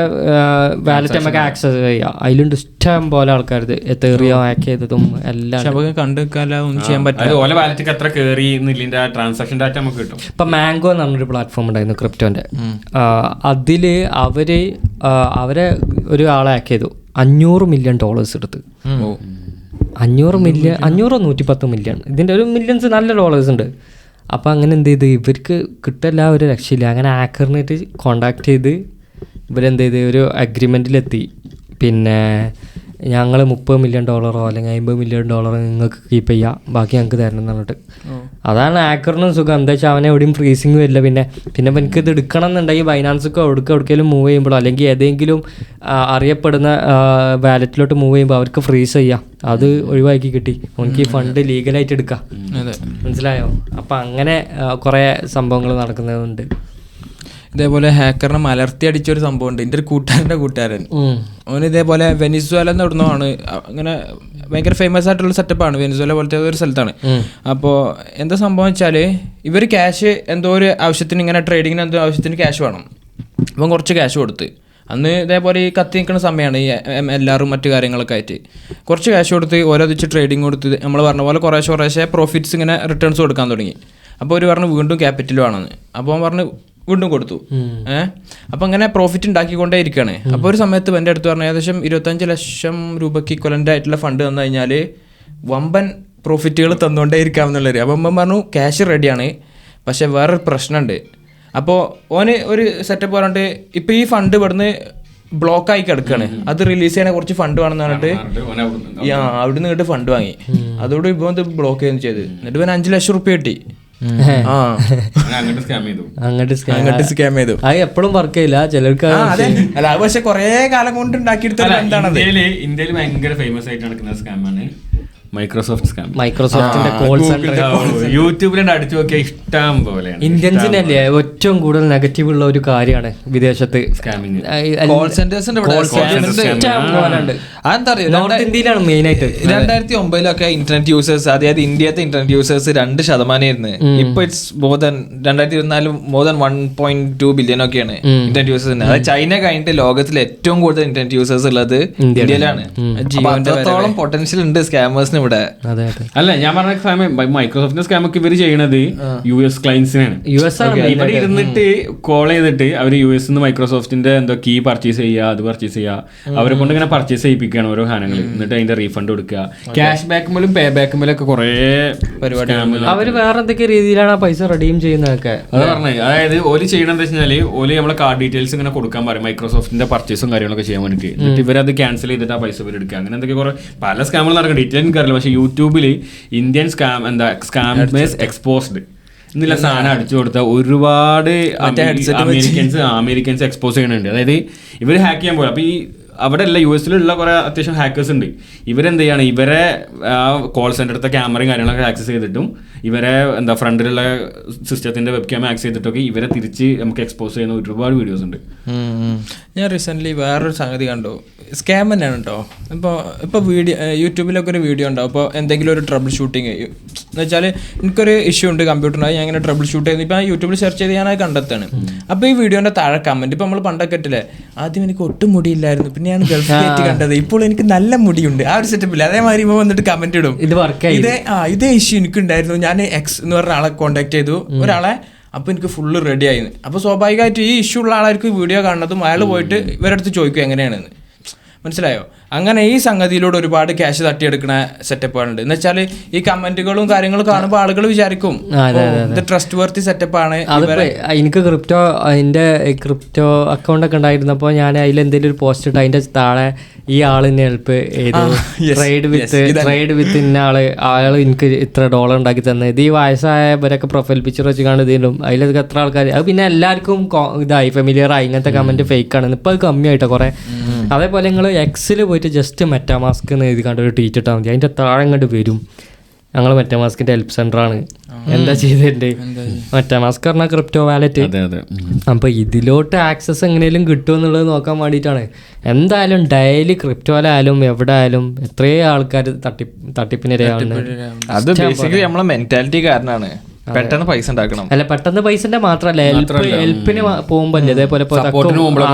വാലറ്റ് നമുക്ക് ആക്സസ് ചെയ്യാം. അതിലുണ്ട് ഇഷ്ടം പോലെ ആൾക്കാരത് എത്തേറിയോ ഹാക്ക് ചെയ്തതും എല്ലാം ഇപ്പൊ മാംഗോ എന്ന് പറഞ്ഞൊരു പ്ലാറ്റ്ഫോം ഉണ്ടായിരുന്നു ക്രിപ്റ്റോന്റെ. അതില് അവരെ ഒരു ആളെ ഹാക്ക് ചെയ്തു. $500 മില്യൺ എടുത്ത്. 500 മില്യൺ 110 മില്യൺ ഇതിൻ്റെ ഒരു മില്യൺസ് നല്ല ഡോളേഴ്സ് ഉണ്ട്. അപ്പോൾ അങ്ങനെ എന്ത് ചെയ്ത് ഇവർക്ക് കിട്ടില്ല, ഒരു രക്ഷയില്ല. അങ്ങനെ ആക്കറിനായിട്ട് കോണ്ടാക്ട് ചെയ്ത് ഇവരെന്ത് ചെയ്ത് ഒരു അഗ്രിമെൻറ്റിലെത്തി. പിന്നെ ഞങ്ങൾ $30 മില്യൺ അല്ലെങ്കിൽ $50 മില്യൺ നിങ്ങൾക്ക് കീപ്പ് ചെയ്യാം, ബാക്കി ഞങ്ങൾക്ക് തരണം എന്ന് പറഞ്ഞിട്ട്. അതാണ് ആക്കറിനും സുഖം. എന്താ വെച്ചാൽ അവനെ എവിടെയും ഫ്രീസിങ് വരില്ല. പിന്നെ എനിക്ക് ഇത് എടുക്കണം എന്നുണ്ടെങ്കിൽ ബൈനാൻസൊക്കെ എവിടേക്കെങ്കിലും മൂവ് ചെയ്യുമ്പോഴോ അല്ലെങ്കിൽ ഏതെങ്കിലും അറിയപ്പെടുന്ന വാലറ്റിലോട്ട് മൂവ് ചെയ്യുമ്പോൾ അവർക്ക് ഫ്രീസ് ചെയ്യാം. അത് ഒഴിവാക്കി കിട്ടി. എനിക്ക് ഈ ഫണ്ട് ലീഗലായിട്ട് എടുക്കാം. മനസ്സിലായോ? അപ്പം അങ്ങനെ കുറേ സംഭവങ്ങൾ നടക്കുന്നതുണ്ട്. ഇതേപോലെ ഹാക്കറിനെ മലർത്തി അടിച്ചൊരു സംഭവം ഉണ്ട്. എൻ്റെ ഒരു കൂട്ടുകാരൻ അവന് ഇതേപോലെ വെനിസ്വേല എവിടുന്നാണ്, അങ്ങനെ ഭയങ്കര ഫേമസ് ആയിട്ടുള്ള സെറ്റപ്പാണ്. വെനിസ്വേല പോലത്തെ ഒരു സ്ഥലത്താണ്. അപ്പോൾ എന്താ സംഭവം വെച്ചാൽ ഇവർ ക്യാഷ് എന്തോ ഒരു ആവശ്യത്തിന്, ഇങ്ങനെ ട്രേഡിങ്ങിന് എന്തോ ആവശ്യത്തിന് ക്യാഷ് വേണം. അപ്പം കുറച്ച് ക്യാഷ് കൊടുത്ത്, അന്ന് ഇതേപോലെ ഈ കത്തി നിൽക്കുന്ന സമയമാണ് ഈ എല്ലാവരും മറ്റു കാര്യങ്ങളൊക്കെ ആയിട്ട്. കുറച്ച് ക്യാഷ് കൊടുത്ത് ഓരോ വെച്ച് ട്രേഡിങ് കൊടുത്ത് നമ്മൾ പറഞ്ഞ പോലെ കുറേശ്ശെ പ്രോഫിറ്റ്സ് ഇങ്ങനെ റിട്ടേൺസ് കൊടുക്കാൻ തുടങ്ങി. അപ്പോൾ അവർ പറഞ്ഞു വീണ്ടും ക്യാപിറ്റൽ വേണമെന്ന്. അപ്പോൾ അവൻ പറഞ്ഞു വീണ്ടും കൊടുത്തു. അപ്പം അങ്ങനെ പ്രോഫിറ്റ് ഉണ്ടാക്കിക്കൊണ്ടേ ഇരിക്കുകയാണ്. അപ്പോൾ ഒരു സമയത്ത് എൻ്റെ അടുത്ത് പറഞ്ഞു ഏകദേശം 25 ലക്ഷം രൂപയ്ക്ക് ഇക്വലൻ്റ് ആയിട്ടുള്ള ഫണ്ട് തന്നു കഴിഞ്ഞാൽ വമ്പൻ പ്രോഫിറ്റുകൾ തന്നുകൊണ്ടേ ഇരിക്കാമെന്നുള്ളത്. അപ്പം അമ്മ പറഞ്ഞു ക്യാഷ് റെഡിയാണ്, പക്ഷേ വേറൊരു പ്രശ്നമുണ്ട്. അപ്പോൾ ഓന് ഒരു സെറ്റപ്പ് പറഞ്ഞിട്ട് ഇപ്പം ഈ ഫണ്ട് ഇവിടുന്ന് ബ്ലോക്കായി കിടക്കുകയാണ്, അത് റിലീസ് ചെയ്യാൻ കുറച്ച് ഫണ്ട് വേണമെന്ന് പറഞ്ഞിട്ട് അവിടെ നിന്ന് ഫണ്ട് വാങ്ങി. അതോട് ഇപ്പോൾ ഇത് ബ്ലോക്ക് ചെയ്യുകയും ചെയ്ത്. എന്നിട്ട് ഇവൻ 5 ലക്ഷം റുപ്യ കിട്ടി. അങ്ങോട്ട് സ്കാം ചെയ്തു. അങ്ങോട്ട് സ്കാം ചെയ്തു. അത് എപ്പോഴും വർക്ക് ചെയ്യില്ല ചിലർക്ക്. അല്ല അത് പക്ഷെ കൊറേ കാലം കൊണ്ട് ഉണ്ടാക്കിയെടുത്ത എന്താണത്. ഇന്ത്യയിൽ ഭയങ്കര ഫേമസ് ആയിട്ട് നടക്കുന്ന സ്കാമാണ് മൈക്രോസോഫ്റ്റ് സ്കാം. മൈക്രോസോഫ്റ്റിന്റെ കോൾ സെന്റർ യൂട്യൂബിൽ അടിച്ചു നോക്കിയാൽ ഇഷ്ടം പോലെയാണ്. ഇന്ത്യൻസിനല്ലേ ഏറ്റവും കൂടുതൽ നെഗറ്റീവ് ഉള്ള ഒരു കാര്യമാണ് വിദേശത്ത് സ്കാമിങ്. കോൾ സെന്റേഴ്സിന്റെ നോർത്ത് ഇന്ത്യയിലാണ് മെയിൻ ആയിട്ട്. 2009 ഇന്റർനെറ്റ് യൂസേഴ്സ്, അതായത് ഇന്ത്യത്തെ ഇന്റർനെറ്റ് യൂസേഴ്സ് 2% ഇപ്പൊ it's more than 2024 more than 1.2 billion ഒക്കെയാണ് ഇന്റർനെറ്റ് യൂസേഴ്സ്. അതായത് ചൈന കഴിഞ്ഞിട്ട് ലോകത്തിലെ ഏറ്റവും കൂടുതൽ ഇന്റർനെറ്റ് യൂസേഴ്സ് ഉള്ളത് ഇന്ത്യയിലാണ്. അത്രത്തോളം പൊട്ടൻഷ്യൽ ഉണ്ട് സ്കാമേഴ്സിന് ഇവിടെ. അല്ല ഞാൻ പറഞ്ഞ സ്കാം, മൈക്രോസോഫ്റ്റിന്റെ സ്കാം ഒക്കെ ഇവര് ചെയ്യണത് US ക്ലയൻസിനാണ്. ഇവിടെ ഇരുന്നിട്ട് കോൾ ചെയ്തിട്ട് അവർ US മൈക്രോസോഫ്റ്റിന്റെ എന്തോ കീ പർച്ചേസ് ചെയ്യുക, അത് പർച്ചേസ് ചെയ്യുക, അവരെ കൊണ്ട് ഇങ്ങനെ പർച്ചേസ് ചെയ്യിപ്പിക്കുകയാണ് ഓരോ സാധനങ്ങൾ. എന്നിട്ട് അതിന്റെ റീഫണ്ട് കൊടുക്കുക. ക്യാഷ് ബാക്ക് മൂലം പേ ബാക്ക് മൂലം ഒക്കെ കുറെ പരിപാടി. അവര് വേറെ എന്തൊക്കെ രീതിയിലാണ് ആ പൈസ റെഡീം ചെയ്യുന്നതൊക്കെ. അത് പറഞ്ഞത്, അതായത് ഓല് ചെയ്യണമെന്ന് വെച്ചാല് ഓല് നമ്മളെ കാർഡ് ഡീറ്റെയിൽസ് ഇങ്ങനെ കൊടുക്കാൻ പറയും മൈക്രോസോഫ്റ്റിന്റെ പർച്ചേസും കാര്യങ്ങളൊക്കെ ചെയ്യാൻ വേണ്ടിയിട്ട്. എന്നിട്ട് ഇവരത് ക്യാൻസൽ ചെയ്തിട്ട് ആ പൈസ ഇവർ എടുക്കുക. അങ്ങനെ എന്തൊക്കെ കുറെ പല സ്കാമുകൾ നടക്കും. ഡീറ്റെയിൽ എനിക്കറിയില്ല. പക്ഷെ യൂട്യൂബിൽ ഇന്ത്യൻ സ്കാമേഴ്സ് എക്സ്പോസ്ഡ് എന്നുള്ള സാധനം അടിച്ചു കൊടുത്ത ഒരുപാട് അമേരിക്കൻസ് എക്സ്പോസ് ചെയ്യുന്നുണ്ട്. അതായത് ഇവർ ഹാക്ക് ചെയ്യാൻ പോലെ. അപ്പൊ ഈ അവിടെ അല്ല US കുറെ അത്യാവശ്യം ഹാക്കേഴ്സ് ഉണ്ട്. ഇവരെന്ത് ചെയ്യാണ്, ഇവരെ കോൾ സെന്ററിലത്തെ ക്യാമറയും കാര്യങ്ങളൊക്കെ ആക്സസ് ചെയ്തിട്ടും ഇവരെ ഫ്രണ്ടിലുള്ള സിസ്റ്റത്തിന്റെ വെബ് ക്യാമറ ആക്സസ് ചെയ്തിട്ടൊക്കെ ഇവരെ തിരിച്ച് നമുക്ക് എക്സ്പോസ് ചെയ്യുന്ന ഒരുപാട് വീഡിയോസ് ഉണ്ട്. ഞാൻ റീസെൻ്റ്ലി വേറൊരു സംഗതി കണ്ടു. സ്കാം തന്നെയാണ് കേട്ടോ. ഇപ്പോൾ യൂട്യൂബിലൊക്കെ ഒരു വീഡിയോ ഉണ്ടാവും. അപ്പോൾ എന്തെങ്കിലും ഒരു ട്രബിൾ ഷൂട്ടിങ് എന്ന് വെച്ചാൽ എനിക്കൊരു ഇഷ്യൂ ഉണ്ട് കമ്പ്യൂട്ടറിനായി, ഞാൻ ഇങ്ങനെ ട്രബിൾ ഷൂട്ട് ചെയ്ത് ഇപ്പോൾ യൂട്യൂബിൽ സെർച്ച് ചെയ്ത് ഞാനത് കണ്ടെത്താണ്. അപ്പോൾ ഈ വീഡിയോൻ്റെ താഴെ കമൻറ്റ്, ഇപ്പോൾ നമ്മൾ പണ്ടൊക്കെ ഇട്ടില്ലേ, ആദ്യം എനിക്ക് ഒട്ടും മുടിയില്ലായിരുന്നു, പിന്നെ ഞാൻ ഗൾഫ് കയറ്റി കണ്ടത്, ഇപ്പോൾ എനിക്ക് നല്ല മുടിയുണ്ട്, ആ ഒരു സെറ്റപ്പില്ല. അതേമാതിരി ഇപ്പോൾ വന്നിട്ട് കമൻറ്റ് ഇടും, ഇതേ ഇഷ്യൂ എനിക്കുണ്ടായിരുന്നു, ഞാൻ എക്സ് എന്ന് പറഞ്ഞ ആളെ കോൺടാക്ട് ചെയ്തു ഒരാളെ, അപ്പോൾ എനിക്ക് ഫുള്ള് റെഡി ആയിരുന്നു. അപ്പോൾ സ്വാഭാവികമായിട്ട് ഈ ഇഷ്യൂ ഉള്ള ആളായിരിക്കും വീഡിയോ കാണുന്നതും അയാൾ പോയിട്ട് ഇവരടുത്ത് ചോദിക്കും എങ്ങനെയാണെന്ന്. മനസ്സിലായോ? അങ്ങനെ ഈ സംഗതിയിലൂടെ ഒരുപാട് ക്യാഷ് തട്ടിയെടുക്കുന്ന സെറ്റപ്പുകളുണ്ട്. എന്ന് വെച്ചാൽ ഈ കമന്റുകളും കാര്യങ്ങളും കാണുമ്പോൾ ആളുകൾ വിചാരിക്കും ഇത് ട്രസ്റ്റ് വർത്തി സെറ്റപ്പാണ്. എനിക്ക് ക്രിപ്റ്റോ അക്കൗണ്ട് ഒക്കെ ഉണ്ടായിരുന്നപ്പോൾ ഞാൻ അതിൽ എന്തെങ്കിലും ഒരു പോസ്റ്റ് ഇട്ട് അതിന്റെ താഴെ ഈ ആളിന് ഹെൽപ്പ് ട്രേഡ് വിത്ത് ഇന്ന അയാൾ എനിക്ക് ഇത്ര $1 ഉണ്ടാക്കി തന്നെ, ഇത് ഈ വയസ്സായവരൊക്കെ പ്രൊഫൈൽ പിക്ചർ വെച്ച് കാണുന്നതിലും അതിലൊക്കെ എത്ര ആൾക്കാർ, അത് പിന്നെ എല്ലാവർക്കും ഇതായി ഫെമിലിയർ ആയി, ഇങ്ങനത്തെ കമന്റ് ഫേക്ക് ആണ്. ഇപ്പൊ അത് കമ്മിയായിട്ടോ കുറെ. അതേപോലെ നിങ്ങൾ എക്സിൽ പോയിട്ട് ജസ്റ്റ് മെറ്റാമാസ്ക് എന്ന് എഴുതി കണ്ട് ഒരു ട്വീറ്റ് ഇട്ടാൽ മതി, അതിൻ്റെ താഴെ ഇങ്ങോട്ട് വരും ഞങ്ങൾ മെറ്റാമാസ്കിന്റെ ഹെൽപ്പ് സെന്റർ ആണ്, എന്താ ചെയ്തിട്ടുണ്ട്. മെറ്റാമാസ്ക് പറഞ്ഞാൽ ക്രിപ്റ്റോ വാലറ്റ്. അപ്പൊ ഇതിലോട്ട് ആക്സസ് എങ്ങനെയും കിട്ടുമെന്നുള്ളത് നോക്കാൻ വേണ്ടിയിട്ടാണ്. എന്തായാലും ഡെയിലി ക്രിപ്റ്റോയിലായാലും എവിടെ ആയാലും എത്രയോ ആൾക്കാർ തട്ടിപ്പിനിരയാണ്. അത് ബേസിക്കലി നമ്മളെ മെന്റാലിറ്റി കാരണമാണ്. പെട്ടെന്ന് പൈസ ഉണ്ടാക്കണം. അല്ല, പെട്ടെന്ന് പൈസന്റെ മാത്രല്ല, ഹെൽപ്പിന് പോകുമ്പോ ഇതേപോലെ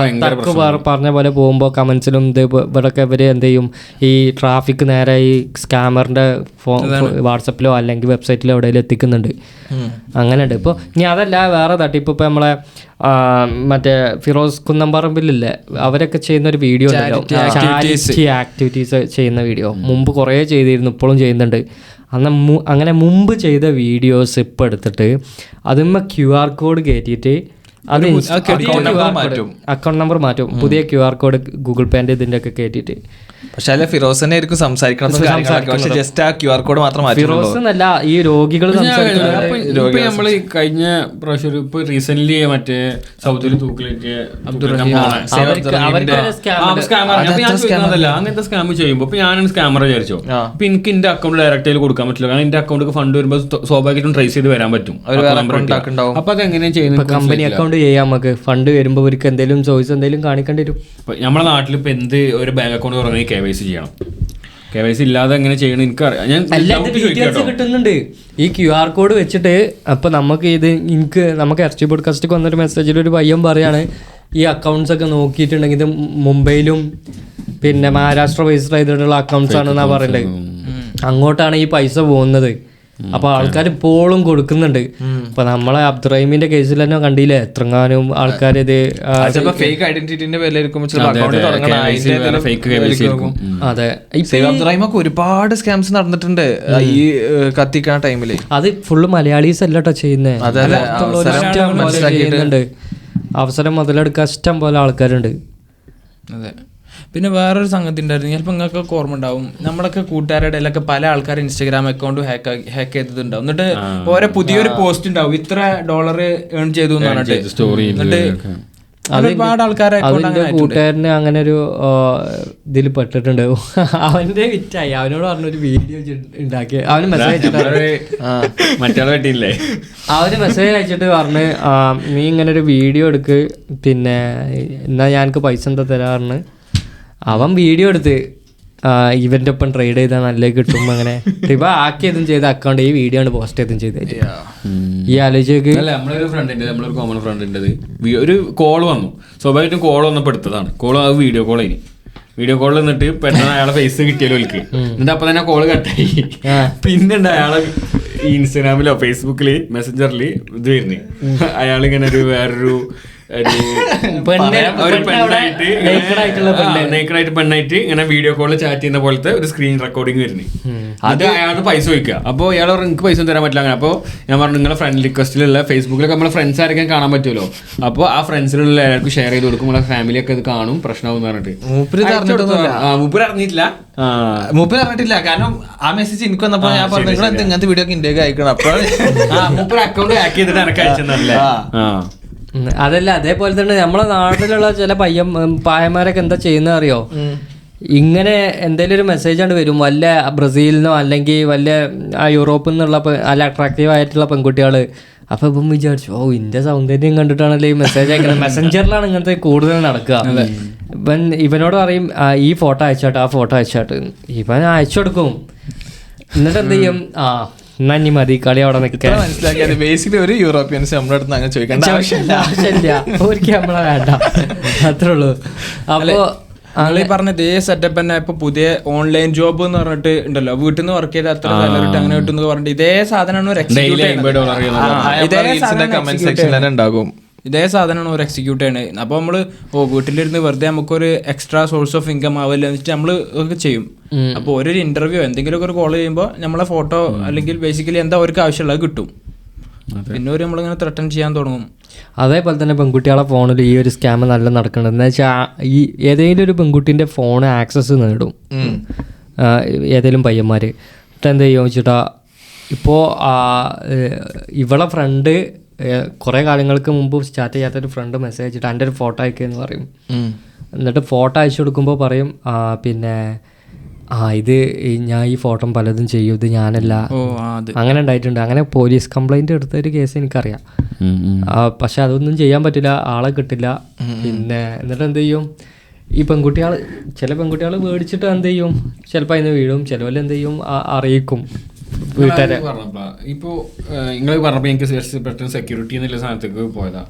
പറഞ്ഞ പോലെ പോകുമ്പോ കമന്റ്സിലും ഇവിടൊക്കെ ഇവര് എന്ത് ചെയ്യും, ഈ ട്രാഫിക് നേരെ ഈ സ്കാമറിന്റെ വാട്സപ്പിലോ അല്ലെങ്കിൽ വെബ്സൈറ്റിലോ എവിടെയെങ്കിലും എത്തിക്കുന്നുണ്ട്. അങ്ങനെയുണ്ട്. ഇപ്പോൾ ഇനി അതല്ല വേറെ തട്ടിപ്പ്, ഇപ്പൊ നമ്മളെ മറ്റേ ഫിറോസ് കുന്നംപറമ്പിലില്ലേ, അവരൊക്കെ ചെയ്യുന്ന ഒരു വീഡിയോ ഉണ്ടല്ലോ, ചാരിറ്റി ആക്ടിവിറ്റീസ് ചെയ്യുന്ന വീഡിയോ. മുമ്പ് കുറേ ചെയ്തിരുന്നു, ഇപ്പോഴും ചെയ്യുന്നുണ്ട്. അങ്ങനെ മുമ്പ് ചെയ്ത വീഡിയോസ് ഇപ്പോൾ എടുത്തിട്ട് അതിന്മേൽ QR കോഡ് കയറ്റിയിട്ട് അത് അക്കൗണ്ട് നമ്പർ മാറ്റും, പുതിയ QR കോഡ് ഗൂഗിൾ പേന്റെ ഇതിന്റെ ഒക്കെ കയറ്റിയിട്ട്. പക്ഷെ അല്ല, ഫിറോസിനെ ആയിരിക്കും സംസാരിക്കണം, ജസ്റ്റ് ആ QR കോഡ് മാത്രം. ഫിറോസ് എന്നല്ല, ഈ രോഗികൾ നമ്മള് കഴിഞ്ഞ പ്രാവശ്യം ഇപ്പൊ റീസെന്റ് മറ്റേ സൗദിയിൽ തൂക്കിലേറ്റ് അങ്ങനത്തെ സ്കാം ചെയ്യുമ്പോ ഇപ്പൊ ഞാനാണ് സ്കാമർ വിചാരിച്ചോ, അപ്പൊ എനിക്ക് എന്റെ അക്കൗണ്ട് ഡയറക്റ്റ് ആയി കൊടുക്കാൻ പറ്റില്ല. കാരണം എന്റെ അക്കൗണ്ട് ഫണ്ട് വരുമ്പോൾ സ്വാഭാവികമായിട്ടും ട്രേസ് ചെയ്ത് വരാൻ പറ്റും. അപ്പൊ അതെങ്ങനെയാണ് ചെയ്യുന്നത്? കമ്പനി അക്കൗണ്ട് ചെയ്യാം, നമുക്ക് ഫണ്ട് വരുമ്പോ അവർക്ക് എന്തെങ്കിലും ചോയ്സ് എന്തെങ്കിലും കാണിക്കേണ്ടി വരും. നമ്മുടെ നാട്ടിൽ ഇപ്പൊ എന്ത് ഒരു ബാങ്ക് അക്കൗണ്ട് തുടങ്ങി KYC ചെയ്യണം. KYC ഇല്ലാതെ എങ്ങനെ ചെയ്യണം എനിക്കറിയാം. ഞാൻ കിട്ടുന്നുണ്ട് ഈ QR കോഡ് വെച്ചിട്ട്. അപ്പൊ നമുക്ക് നമുക്ക് എർച്ചി പോഡ്കാസ്റ്റൊക്കെ വന്നൊരു മെസ്സേജിൽ ഒരു പയ്യൻ പറയാണ്, ഈ അക്കൗണ്ട്സ് ഒക്കെ നോക്കിയിട്ടുണ്ടെങ്കിൽ ഇത് മുംബൈയിലും പിന്നെ മഹാരാഷ്ട്ര രജിസ്റ്റർ ചെയ്തിട്ടുള്ള അക്കൗണ്ട്സ് ആണെന്നാ പറയുന്നത്. അങ്ങോട്ടാണ് ഈ പൈസ പോകുന്നത്. അപ്പൊ ആൾക്കാർ ഇപ്പോഴും കൊടുക്കുന്നുണ്ട്. ഇപ്പൊ നമ്മളെ അബ്ദുറഹീമിന്റെ കേസിൽ തന്നെ കണ്ടില്ലേ, എത്രങ്ങാനും ആൾക്കാർ ഇത് ഫേക്ക് ഐഡന്റിറ്റിന്റെ പേരിലായിരിക്കും. അതെ, അബ്ദുറഹീമൊക്കെ ഒരുപാട് സ്കാംസ് നടന്നിട്ടുണ്ട് ഈ കത്തിക്കണ ടൈമില്. അത് ഫുള്ള് മലയാളീസ് അല്ലട്ടോ ചെയ്യുന്നത്, അവസരം മുതലെടുക്കാൻ ഇഷ്ടം പോലെ ആൾക്കാരുണ്ട്. അതെ, പിന്നെ വേറൊരു സംഗതി ഉണ്ടായിരുന്നു, ചിലപ്പോൾ നിങ്ങൾക്കൊക്കെ ഓർമ്മ ഉണ്ടാവും, നമ്മളൊക്കെ കൂട്ടുകാരുടെ ഇടയിലൊക്കെ പല ആൾക്കാർ ഇൻസ്റ്റാഗ്രാം അക്കൗണ്ട് ഹാക്ക് ചെയ്തിട്ടുണ്ടാവും. എന്നിട്ട് ഓരോ പുതിയൊരു പോസ്റ്റ് ഉണ്ടാവും, ഇത്ര $, ഏൺ ചെയ്തു എന്ന് പറഞ്ഞിട്ട്. എന്നിട്ട് ഒരുപാട് ആൾക്കാരെ അതിന്റെ കൂട്ടുകാരന് അങ്ങനെ ഒരു ഇതിൽ പെട്ടിട്ടുണ്ട്. അവന്റെ വിറ്റായി, അവനോട് പറഞ്ഞൊരു വീഡിയോ ഉണ്ടാക്കി അവന് മെസ്സേജ് അവന് മെസ്സേജ് അയച്ചിട്ട് പറഞ്ഞ് നീ ഇങ്ങനെ ഒരു വീഡിയോ എടുക്ക്, പിന്നെ എന്നാ ഞാനക്ക് പൈസ എന്താ തരാറിന്. അവൻ വീഡിയോ എടുത്ത് ഇവന്റെ ഒപ്പം ട്രേഡ് ചെയ്താൽ നല്ല കിട്ടും, അങ്ങനെ ഇപ്പൊ ആക്കിയതും ചെയ്ത അക്കൗണ്ട് ഈ വീഡിയോ ആണ് പോസ്റ്റ് ചെയ്തും ചെയ്തത്. ഈ ആലോചിക്ക് നമ്മളൊരു ഫ്രണ്ടിന്റെ, നമ്മളൊരു കോമൺ ഫ്രണ്ടിന്റെ ഒരു കോൾ വന്നു. സ്വാഭാവികമായിട്ടും കോൾ വന്നപ്പോൾ എടുത്തതാണ്. കോൾ അത് വീഡിയോ കോൾ ആയി. വീഡിയോ കോളിൽ നിന്നിട്ട് പെട്ടെന്ന് അയാളെ ഫേസ് കിട്ടിയാലോ എനിക്ക്, എന്നിട്ട് അപ്പൊ തന്നെ കോള് കട്ടായി. പിന്നെ ഉണ്ട് അയാളെ ഇൻസ്റ്റാഗ്രാമിലോ ഫേസ്ബുക്കില് മെസ്സഞ്ചറിൽ ഇത് വരുന്നേ, അയാളിങ്ങനെ ഒരു വേറൊരു പെണ്ണായിട്ട് ഇങ്ങനെ വീഡിയോ കോളിൽ ചാറ്റ് ചെയ്യുന്ന പോലത്തെ ഒരു സ്ക്രീൻ റെക്കോർഡിങ് വരുന്നത്. അത് അയാൾ പൈസ ചോദിക്കുക. അപ്പോൾ ഇയാൾ എനിക്ക് പൈസ തരാൻ പറ്റില്ല. അങ്ങനെ അപ്പോൾ ഞാൻ പറഞ്ഞു നിങ്ങളെ ഫ്രണ്ട് റിക്വസ്റ്റിലുള്ള ഫേസ്ബുക്കിലൊക്കെ നമ്മളെ ഫ്രണ്ട്സ് ആരൊക്കെ കാണാൻ പറ്റുമല്ലോ, അപ്പോൾ ആ ഫ്രണ്ട്സിലുള്ള എല്ലാവർക്കും ഷെയർ ചെയ്ത് കൊടുക്കും, നമ്മളെ ഫാമിലിയൊക്കെ ഇത് കാണും, പ്രശ്നമാവും പറഞ്ഞിട്ട്. മൂപ്പര് അറിഞ്ഞിട്ടില്ല, മൂപ്പര് അറിഞ്ഞിട്ടില്ല. കാരണം ആ മെസ്സേജ് എനിക്ക് വന്നപ്പോൾ ഞാൻ പറഞ്ഞു നിങ്ങൾ ഇങ്ങനത്തെ വീഡിയോ ഒക്കെ ഇന്ത്യക്ക് അയക്കണം. അപ്പോഴാണ് മൂപ്പര് അക്കൗണ്ട് ഹാക്ക് ചെയ്തിട്ട് എനിക്ക് അയച്ചെന്നല്ലേ. അതല്ല, അതേപോലെ തന്നെ നമ്മളെ നാട്ടിലുള്ള ചില പായന്മാരൊക്കെ എന്താ ചെയ്യുന്ന അറിയോ, ഇങ്ങനെ എന്തെങ്കിലും ഒരു മെസ്സേജ് ആണ് വരും, വല്ല ബ്രസീലിൽ നിന്നോ അല്ലെങ്കിൽ വല്ല യൂറോപ്പിൽ നിന്നുള്ള നല്ല അട്രാക്റ്റീവ് ആയിട്ടുള്ള പെൺകുട്ടികൾ. അപ്പൊ ഇപ്പം വിചാരിച്ചു ഇന്റെ സൗന്ദര്യം കണ്ടിട്ടാണല്ലോ ഈ മെസ്സേജ് അയക്കുന്നത്. മെസ്സഞ്ചറിലാണ് ഇങ്ങനത്തെ കൂടുതൽ നടക്കുക. ഇവനോട് പറയും ഈ ഫോട്ടോ അയച്ചാട്ട്, ആ ഫോട്ടോ അയച്ചാട്ട്, ഇവൻ അയച്ചു കൊടുക്കും. എന്നിട്ട് എന്ത് ചെയ്യും, എന്നാ ഇനി മതി കളി അവിടെ നിൽക്കാൻ. മനസ്സിലാക്കിയത് ബേസിക്കലി ഒരു യൂറോപ്യൻസ് നമ്മുടെ അടുത്ത് അങ്ങനെ ചോദിക്കേണ്ട ആവശ്യമില്ല, ഒരു ക്യാമറ വേണ്ട, അത്രേ ഉള്ളൂ. അപ്പോ നിങ്ങൾ ഈ പറഞ്ഞ ഇതേ സെറ്റപ്പ് തന്നെ ഇപ്പൊ പുതിയ ഓൺലൈൻ ജോബ് എന്ന് പറഞ്ഞിട്ട് ഉണ്ടല്ലോ, വീട്ടിൽ നിന്ന് വർക്ക് ചെയ്ത് അത്ര സാലറി അങ്ങനെ കിട്ടും പറഞ്ഞിട്ട് ഇതേ സാധനമാണ് ഇതേ സാധനമാണ് ഒരു എക്സിക്യൂട്ട് ചെയ്യണത്. അപ്പോൾ നമ്മൾ വീട്ടിലിരുന്ന് വെറുതെ നമുക്കൊരു എക്സ്ട്രാ സോഴ്സ് ഓഫ് ഇൻകം ആവില്ല എന്നിട്ട് നമ്മൾ ഒക്കെ ചെയ്യും. അപ്പോൾ ഒരു ഇന്റർവ്യൂ എന്തെങ്കിലുമൊക്കെ ഒരു കോൾ ചെയ്യുമ്പോൾ നമ്മളെ ഫോട്ടോ അല്ലെങ്കിൽ ബേസിക്കലി എന്താ അവർക്ക് ആവശ്യമുള്ളത് കിട്ടും. പിന്നെ ഒരു നമ്മളിങ്ങനെ ത്രെട്ടൻ ചെയ്യാൻ തുടങ്ങും. അതേപോലെ തന്നെ പെൺകുട്ടികളെ ഫോണിൽ ഈ ഒരു സ്കാം നല്ല നടക്കുന്നത് എന്താ വെച്ചാൽ, ഈ ഏതെങ്കിലും ഒരു പെൺകുട്ടീൻ്റെ ഫോൺ ആക്സസ് നേടും ഏതെങ്കിലും പയ്യന്മാർ. എന്നിട്ട് എന്താ ചെയ്യുക വെച്ചിട്ടാ, ഇപ്പോൾ ഇവളെ ഫ്രണ്ട് കുറേ കാലങ്ങൾക്ക് മുമ്പ് സ്റ്റാർട്ട് ചെയ്യാത്തൊരു ഫ്രണ്ട് മെസ്സേജ് അയച്ചിട്ട് എൻ്റെ ഒരു ഫോട്ടോ അയക്കുകയെന്ന് പറയും. എന്നിട്ട് ഫോട്ടോ അയച്ചു കൊടുക്കുമ്പോൾ പറയും പിന്നെ ഇത് ഞാൻ ഈ ഫോട്ടോ പലതും ചെയ്യും, ഇത് ഞാനല്ല. അങ്ങനെ ഉണ്ടായിട്ടുണ്ട്. അങ്ങനെ പോലീസ് കംപ്ലൈൻറ്റ് എടുത്തൊരു കേസ് എനിക്കറിയാം. പക്ഷെ അതൊന്നും ചെയ്യാൻ പറ്റില്ല, ആളെ കിട്ടില്ല. പിന്നെ എന്നിട്ട് എന്ത് ചെയ്യും, ഈ ചില പെൺകുട്ടികൾ മേടിച്ചിട്ട് എന്ത് ചെയ്യും, ചിലപ്പോൾ അതിന് വീഴും, ചിലവല്ല എന്ത് ചെയ്യും അറിയിക്കും വീട്ടുകാരെ. ഇപ്പോൾ നിങ്ങൾ പറഞ്ഞപ്പോൾ എനിക്ക് പെട്ടെന്ന് സെക്യൂരിറ്റി എന്നുള്ള സാധനത്തേക്ക് പോയതാ.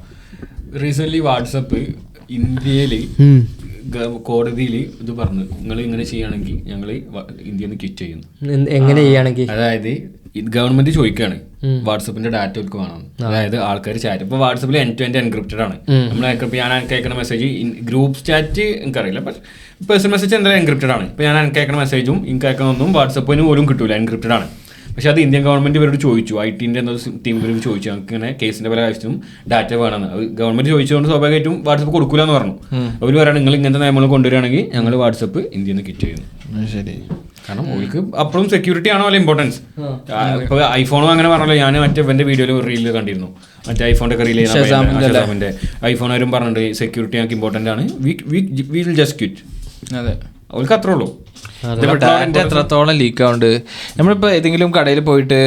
റീസെൻ്റ്ലി വാട്സപ്പ് ഇന്ത്യയിൽ കോടതിയിൽ ഇത് പറഞ്ഞു, നിങ്ങൾ ഇങ്ങനെ ചെയ്യുകയാണെങ്കിൽ ഞങ്ങൾ ഇന്ത്യയിൽ നിന്ന് ക്വിറ്റ് ചെയ്യുന്നു. എങ്ങനെ ചെയ്യുകയാണെങ്കിൽ, അതായത് ഗവൺമെന്റ് ചോദിക്കുകയാണ് വാട്സപ്പിന്റെ ഡാറ്റ ഒക്കെ വേണം. അതായത് ആൾക്കാർ ചാറ്റ് ഇപ്പോൾ വാട്സപ്പിൽ എൻഡ് ടു എൻഡ് എൻക്രിപ്റ്റഡ് ആണ്. നമ്മൾ ഞാൻ അയക്കുന്ന മെസ്സേജ് ഗ്രൂപ്പ് ചാറ്റ് എനിക്കറിയില്ല, പക്ഷേ പേഴ്സണൽ മെസ്സേജ് എന്തായാലും എൻക്രിപ്റ്റഡ് ആണ്. ഇപ്പോൾ ഞാൻ എനിക്ക് അയക്കുന്ന മെസ്സേജും എനിക്ക് അയക്കുന്നൊന്നും വാട്സപ്പിന് പോലും കിട്ടൂല, എൻക്രിപ്റ്റഡ് ആണ്. പക്ഷെ അത് ഇന്ത്യൻ ഗവൺമെന്റ് ഇവരോട് ചോദിച്ചു, IT-ന്റെ എന്തോ ടീം ഇവരോട് ചോദിച്ചു ഞങ്ങൾക്ക് ഇങ്ങനെ കേസിന്റെ പല ആവശ്യവും ഡാറ്റ വേണമെന്ന്. അത് ഗവൺമെന്റ് ചോദിച്ചുകൊണ്ട് സ്വാഭാവികമായിട്ടും വാട്സപ്പ് കൊടുക്കില്ല എന്ന് പറഞ്ഞു. അവർ പറയുകയാണ് നിങ്ങൾ ഇങ്ങനത്തെ നിയമങ്ങൾ കൊണ്ടുവരികയാണെങ്കിൽ ഞങ്ങൾ വാട്സപ്പ് ഇന്ത്യയിൽ നിന്ന് കിറ്റ് ചെയ്യുന്നു. ശരി, കാരണം അവർക്ക് അപ്പോഴും സെക്യൂരിറ്റി ആണോ അല്ല ഇമ്പോർട്ടൻസ്. ഇപ്പോൾ ഐഫോണും അങ്ങനെ പറഞ്ഞല്ലോ, ഞാൻ മറ്റേ എൻ്റെ വീഡിയോയിൽ റീലിൽ കണ്ടിരുന്നു, മറ്റേ ഐഫോണിന്റെ ഒക്കെ റീൽ ചെയ്യുന്ന ഐഫോണുകാരും പറഞ്ഞിട്ടുണ്ട് സെക്യൂരിറ്റി ഞങ്ങൾക്ക് ഇമ്പോർട്ടൻ്റ് ആണ്, വിൽ ജസ്റ്റ് ക്വിറ്റ്. അതെ, അവർക്ക് അത്രേ ഉള്ളൂ. ഡാറ്റ എത്രത്തോളം ലീക്ക് ആവുന്നുണ്ട്. നമ്മളിപ്പോൾ ഏതെങ്കിലും കടയിൽ പോയിട്ട്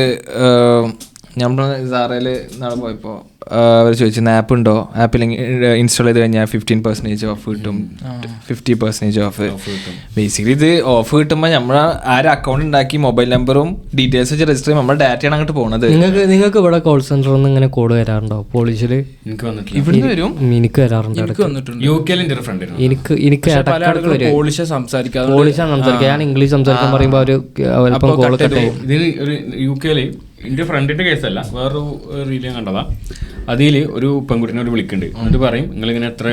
നമ്മൾ സാറയിൽ നാളെ പോയപ്പോൾ അവർ ചോദിച്ചിരുന്ന ആപ്പ് ഉണ്ടോ, ആപ്പില്ലെങ്കിൽ ഇൻസ്റ്റാൾ ചെയ്ത് കഴിഞ്ഞാൽ 15% ഓഫ് കിട്ടും, 50% ഓഫ്. ബേസിക്കലി ഇത് ഓഫ് കിട്ടുമ്പോൾ നമ്മൾ ആരും അക്കൗണ്ട് ഉണ്ടാക്കി മൊബൈൽ നമ്പറും ഡീറ്റെയിൽസ് വെച്ച് രജിസ്റ്റർ ചെയ്യും, നമ്മുടെ ഡാറ്റയാണ് അങ്ങോട്ട് പോകുന്നത്. നിങ്ങൾക്ക് ഇവിടെ കോൾ സെന്ററിൽ നിന്ന് ഇങ്ങനെ കോഡ് വരാറുണ്ടോ? പോളിഷിൽ ഇവിടുന്ന് വരും, എനിക്ക് വരാറുണ്ട്. എനിക്ക് പോളിഷാണ് സംസാരിക്കുക, ഞാൻ ഇംഗ്ലീഷ് സംസാരിക്കാൻ പറയുമ്പോൾ അവർ കോൾ കട്ട് ചെയ്യും. എൻ്റെ ഫ്രണ്ടിൻ്റെ കേസല്ല, വേറൊരു റീലിയും കണ്ടതാ. അതിൽ ഒരു പെൺകുട്ടിനോട് വിളിക്കുന്നുണ്ട്, എന്നിട്ട് പറയും നിങ്ങളിങ്ങനെ എത്ര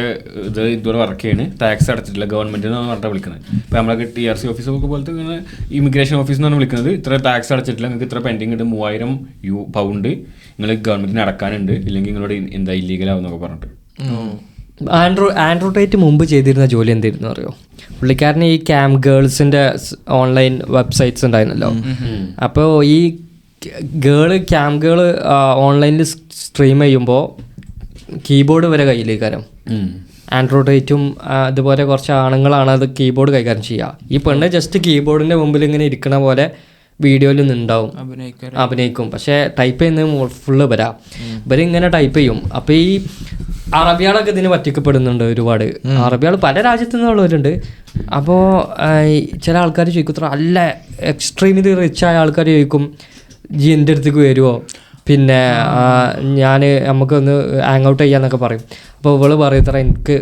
ഇതുവരെ വർക്ക് ചെയ്യണേ, ടാക്സ് അടച്ചിട്ടില്ല ഗവൺമെൻറ് എന്നാണ് പറഞ്ഞിട്ട് വിളിക്കുന്നത്. ഇപ്പോൾ നമ്മളൊക്കെ TRC ഓഫീസൊക്കെ പോലത്തെ ഇങ്ങനെ ഇമിഗ്രേഷൻ ഓഫീസ് എന്നാണ് വിളിക്കുന്നത്. ഇത്ര ടാക്സ് അടച്ചിട്ടില്ല, നിങ്ങൾക്ക് ഇത്ര പെൻഡിങ് ഉണ്ട്, 3000 പൗണ്ട് നിങ്ങൾ ഗവൺമെൻറ്റിന് അടക്കാനുണ്ട്, ഇല്ലെങ്കിൽ നിങ്ങളോട് എന്താ ഇല്ലീഗലാവും എന്നൊക്കെ പറഞ്ഞിട്ട്. ആൻഡ്രോയിഡ് മുമ്പ് ചെയ്തിരുന്ന ജോലി എന്തായിരുന്നു അറിയോ? പുള്ളിക്കാരന് ഈ ക്യാം ഗേൾസിൻ്റെ ഓൺലൈൻ വെബ്സൈറ്റ്സ് ഉണ്ടായിരുന്നല്ലോ. അപ്പോൾ ഈ ക്യാം ഗേൾ ഓൺലൈനിൽ സ്ട്രീം ചെയ്യുമ്പോൾ കീബോർഡ് വരെ കയ്യിലേക്കാരം. ആൻഡ്രോയിഡും അതുപോലെ കുറച്ച് ആണുങ്ങളാണ് അത് കീബോർഡ് കൈകാര്യം ചെയ്യുക. ഈ പെണ്ണ് ജസ്റ്റ് കീബോർഡിൻ്റെ മുമ്പിൽ ഇങ്ങനെ ഇരിക്കണ പോലെ വീഡിയോയിൽ നിന്നുണ്ടാവും, അഭിനയിക്കും. പക്ഷേ ടൈപ്പ് ചെയ്യുന്നത് ഫുള്ള് വരാം. ഇവരിങ്ങനെ ടൈപ്പ് ചെയ്യും. അപ്പോൾ ഈ അറബികളൊക്കെ ഇതിന് പറ്റിക്കപ്പെടുന്നുണ്ട് ഒരുപാട്. അറബികൾ പല രാജ്യത്തു നിന്നുള്ളവരുണ്ട്. അപ്പോൾ ചില ആൾക്കാർ ചോദിക്കും, അല്ല എക്സ്ട്രീമിലി റിച്ച് ആയ ആൾക്കാർ ചോദിക്കും, ജി എൻ്റെ അടുത്തേക്ക് വരുമോ, പിന്നെ നമുക്കൊന്ന് ഹാങ് ഔട്ട് ചെയ്യാന്നൊക്കെ പറയും. അപ്പോൾ ഇവള് പറയത്ര എനിക്ക്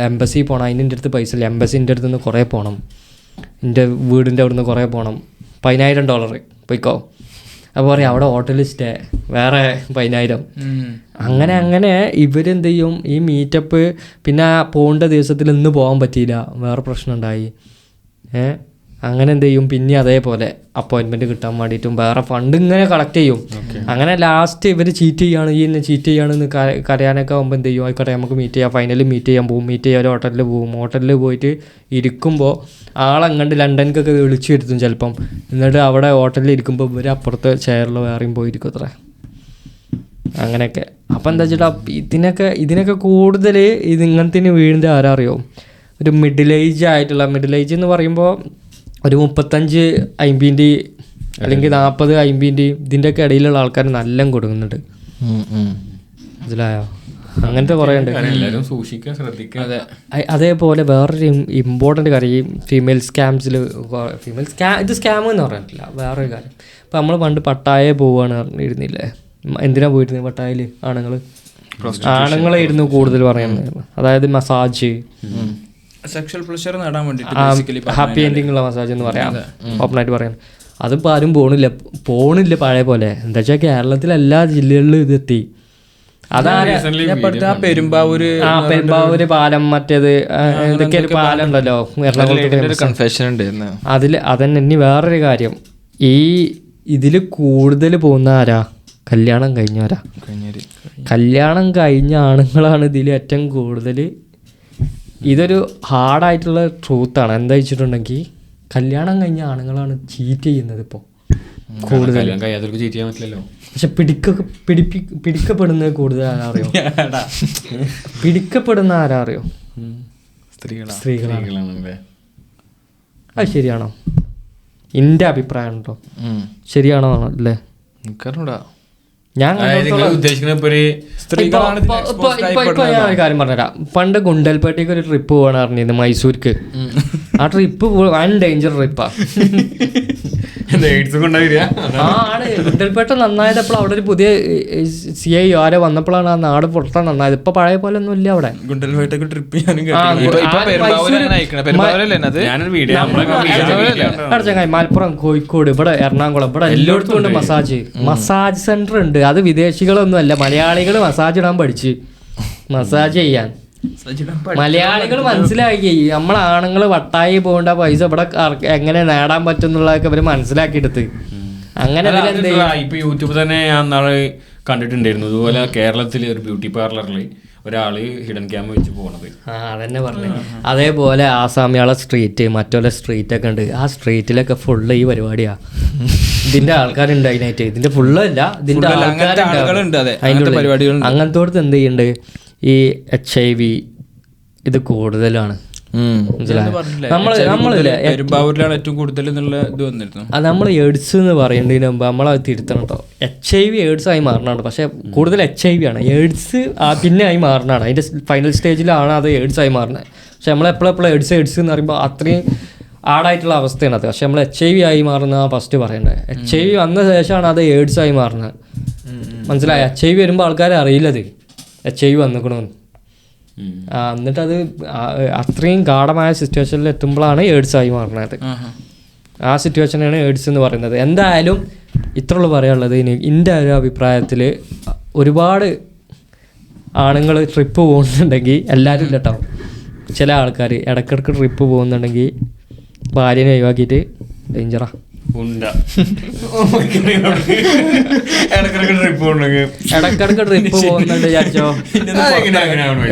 എംബസി പോകണം, അതിന് എൻ്റെ അടുത്ത് പൈസ ഇല്ല, എംബസിൻ്റെ അടുത്ത് നിന്ന് കുറേ പോകണം, എൻ്റെ വീടിൻ്റെ അവിടെ നിന്ന് കുറേ പോകണം, $10,000 പോയിക്കോ. അപ്പോൾ പറയും അവിടെ ഹോട്ടലിൽ സ്റ്റേ വേറെ 10,000. അങ്ങനെ ഇവരെന്ത് ചെയ്യും, ഈ മീറ്റപ്പ് പിന്നെ പോകേണ്ട ദിവസത്തിൽ ഇന്ന് പോകാൻ പറ്റിയില്ല, വേറെ പ്രശ്നം ഉണ്ടായി, അങ്ങനെ എന്ത് ചെയ്യും, പിന്നെ അതേപോലെ അപ്പോയിൻമെൻറ്റ് കിട്ടാൻ വേണ്ടിയിട്ടും വേറെ ഫണ്ട് ഇങ്ങനെ കളക്ട് ചെയ്യും. അങ്ങനെ ലാസ്റ്റ് ഇവർ ചീറ്റ് ചെയ്യാണ്, ഈ എന്നെ ചീറ്റ് ചെയ്യാണെന്ന് കരയാനൊക്കെ ആകുമ്പോൾ എന്ത് ചെയ്യും, ആയിക്കോട്ടെ നമുക്ക് മീറ്റ് ചെയ്യാം, ഫൈനലിൽ മീറ്റ് ചെയ്യാൻ പോകും. മീറ്റ് ചെയ്യാൻ ഒരു ഹോട്ടലിൽ പോകും. ഹോട്ടലിൽ പോയിട്ട് ഇരിക്കുമ്പോൾ ആളങ്ങണ്ട് ലണ്ടനിക്കൊക്കെ വിളിച്ചു വരുത്തും ചിലപ്പം. എന്നിട്ട് അവിടെ ഹോട്ടലിൽ ഇരിക്കുമ്പോൾ ഇവർ അപ്പുറത്തെ ചെയറിൽ വേറെയും പോയിരിക്കും അത്ര. അങ്ങനെയൊക്കെ. അപ്പം എന്താ വെച്ചിട്ടാ ഇതിനൊക്കെ കൂടുതൽ ഇങ്ങനത്തിന് വീടിൻ്റെ ആരാ അറിയോ, ഒരു മിഡിൽ ഏജ് എന്ന് പറയുമ്പോൾ ഒരു 35-50 അല്ലെങ്കിൽ 40-50 ഇതിൻ്റെയൊക്കെ ഇടയിലുള്ള ആൾക്കാർ നല്ല കൊടുക്കുന്നുണ്ട്. മനസ്സിലായോ? അങ്ങനത്തെ കുറേ ഉണ്ട്. അതേപോലെ വേറൊരു ഇമ്പോർട്ടൻ്റ് കാര്യം, ഫീമെയിൽ സ്കാംസിൽ ഇത് സ്കാം എന്ന് പറഞ്ഞിട്ടില്ല, വേറൊരു കാര്യം. ഇപ്പം നമ്മൾ പണ്ട് പട്ടായ പോവുകയാണ് പറഞ്ഞിരുന്നില്ലേ, എന്തിനാ പോയിരുന്നത് പട്ടായയിൽ? ആണുങ്ങളായിരുന്നു കൂടുതൽ പറയുന്നത്. അതായത് മസാജ്, സെക്ഷൽ പ്ലഷർ നേടാൻ വേണ്ടിയിട്ട് ഹാപ്പി എൻഡിങ് ഉള്ള മസാജ് എന്ന് പറയാം, ഓപ്പണായിട്ട് പറയാം. അതിപ്പോൾ ആരും പോണില്ല പഴയ പോലെ. എന്താ വെച്ചാൽ കേരളത്തിലെ എല്ലാ ജില്ലകളിലും ഇതെത്തി. പെരുമ്പാവൂര് പാലം, മറ്റേത് ഇതൊക്കെ ഒരു പാലം ഉണ്ടല്ലോ എറണാകുളത്ത്. അതന്നെ. ഇനി വേറൊരു കാര്യം, ഇതിൽ കൂടുതൽ പോകുന്ന ആരാ? കല്യാണം കഴിഞ്ഞവരാ. കല്യാണം കഴിഞ്ഞ ആണുങ്ങളാണ് ഇതിൽ ഏറ്റവും കൂടുതൽ. ഇതൊരു ഹാർഡായിട്ടുള്ള ട്രൂത്താണ്. എന്താ വെച്ചിട്ടുണ്ടെങ്കിൽ കല്യാണം കഴിഞ്ഞ ആണുങ്ങളാണ് ചീറ്റ് ചെയ്യുന്നത് ഇപ്പോൾ കൂടുതൽ. പക്ഷെ പിടിക്കപ്പെടുന്നത് കൂടുതൽ ആരാറിയോ? പിടിക്കപ്പെടുന്ന ആരാറിയോ? സ്ത്രീകളാണ്. അത് ശരിയാണോ? എൻ്റെ അഭിപ്രായം ഉണ്ടോ? ശരിയാണോ അല്ലേ? ഞാൻ ഒരു കാര്യം പറഞ്ഞുതരാം. പണ്ട് ഗുണ്ടൽപേട്ടേക്ക് ഒരു ട്രിപ്പ് പോകണം പറഞ്ഞിരുന്നു, മൈസൂർക്ക്. ആ ട്രിപ്പ് വൻ ഡേഞ്ചർ ട്രിപ്പാ. ആണ്. ഗുണ്ടൽപേട്ട നന്നായതപ്പോൾ അവിടെ ഒരു പുതിയ CI ആരോ വന്നപ്പോഴാണ് ആ നാട് പുറത്താൻ നന്നായത്. ഇപ്പൊ പഴയ പോലെ ഒന്നും ഇല്ല അവിടെ. ഗുണ്ടൽപേട്ടക്ക് ട്രിപ്പ് ചങ്ങായി, മലപ്പുറം, കോഴിക്കോട്, ഇവിടെ എറണാകുളം, ഇവിടെ എല്ലായിടത്തും ഉണ്ട് മസാജ് സെന്റർ ഉണ്ട്. അത് വിദേശികളൊന്നും അല്ല, മലയാളികൾ മസാജ് ഇടാൻ പഠിച്ച് മസാജ് ചെയ്യാൻ. മലയാളികൾ മനസ്സിലാക്കി നമ്മളാണുങ്ങൾ വട്ടായി പോകേണ്ട പൈസ ഇവിടെ എങ്ങനെ നേടാൻ പറ്റും എന്നുള്ളതൊക്കെ ഇവര് മനസ്സിലാക്കിയെടുത്ത്. അങ്ങനെ ഇപ്പൊ യൂട്യൂബ് തന്നെ ഞാൻ നാളെ കണ്ടിട്ടുണ്ടായിരുന്നു. ഇതുപോലെ കേരളത്തിൽ ഒരു ബ്യൂട്ടി പാർലറിൽ ഒരാള് ഹിഡൻ ക്യാമ വെച്ച് പോണത്. അതന്നെ പറഞ്ഞു. അതേപോലെ ആസാമിയാളെ സ്ട്രീറ്റ്, മറ്റുള്ള സ്ട്രീറ്റ് ഒക്കെ ഉണ്ട്. ആ സ്ട്രീറ്റിലൊക്കെ ഫുള്ള് ഈ പരിപാടിയാ. ഇതിന്റെ ആൾക്കാരുണ്ട് അതിനായിട്ട്. ഇതിന്റെ ഫുള്ളല്ല, ഇതിന്റെ ആൾക്കാരുണ്ട്. അങ്ങനത്തോടത്ത് എന്ത് ചെയ്യുന്നുണ്ട്, ഈ HIV ഇത് കൂടുതലാണ്. നമ്മൾ എയ്ഡ്സ് എന്ന് പറയേണ്ടതിന് മുമ്പ് നമ്മളത് തിരുത്തണം കേട്ടോ. HIV എയ്ഡ്സ് ആയി മാറണാണ്. പക്ഷെ കൂടുതൽ HIV ആണ്. എയ്ഡ്സ് പിന്നെ ആയി മാറണാണ്. അതിന്റെ ഫൈനൽ സ്റ്റേജിലാണ് അത് എയ്ഡ്സ് ആയി മാറുന്നത്. പക്ഷെ നമ്മളെപ്പോഴെപ്പോഴും എയ്ഡ്സ് എന്ന് പറയുമ്പോൾ അത്രയും ആടായിട്ടുള്ള അവസ്ഥയാണ് അത്. പക്ഷെ നമ്മൾ HIV ആയി മാറുന്ന ഫസ്റ്റ് പറയേണ്ടത്. HIV വന്ന ശേഷമാണ് അത് എയ്ഡ്സ് ആയി മാറുന്നത്. മനസ്സിലായ? HIV വരുമ്പോൾ ആൾക്കാരെ അറിയില്ലത് HIV വന്നിക്കണമെന്ന്. എന്നിട്ടത് അത്രയും ഗാഢമായ സിറ്റുവേഷനിൽ എത്തുമ്പോഴാണ് എയ്ഡ്സ് ആയി മാറുന്നത്. ആ സിറ്റുവേഷനാണ് എയ്ഡ്സ് എന്ന് പറയുന്നത്. എന്തായാലും ഇത്രയുള്ളൂ പറയാനുള്ളത്. ഇനി എൻ്റെ ഒരു അഭിപ്രായത്തിൽ ഒരുപാട് ആണുങ്ങൾ ട്രിപ്പ് പോകുന്നുണ്ടെങ്കിൽ, എല്ലാവരും ഇല്ല കേട്ടോ, ചില ആൾക്കാർ ഇടയ്ക്കിടയ്ക്ക് ട്രിപ്പ് പോകുന്നുണ്ടെങ്കിൽ ഭാര്യനെ ഒഴിവാക്കിയിട്ട് ഡേഞ്ചറാ. ഇടക്കിടക്ക് ട്രിപ്പ് പോകുന്നുണ്ട് വിചാരിച്ചോ.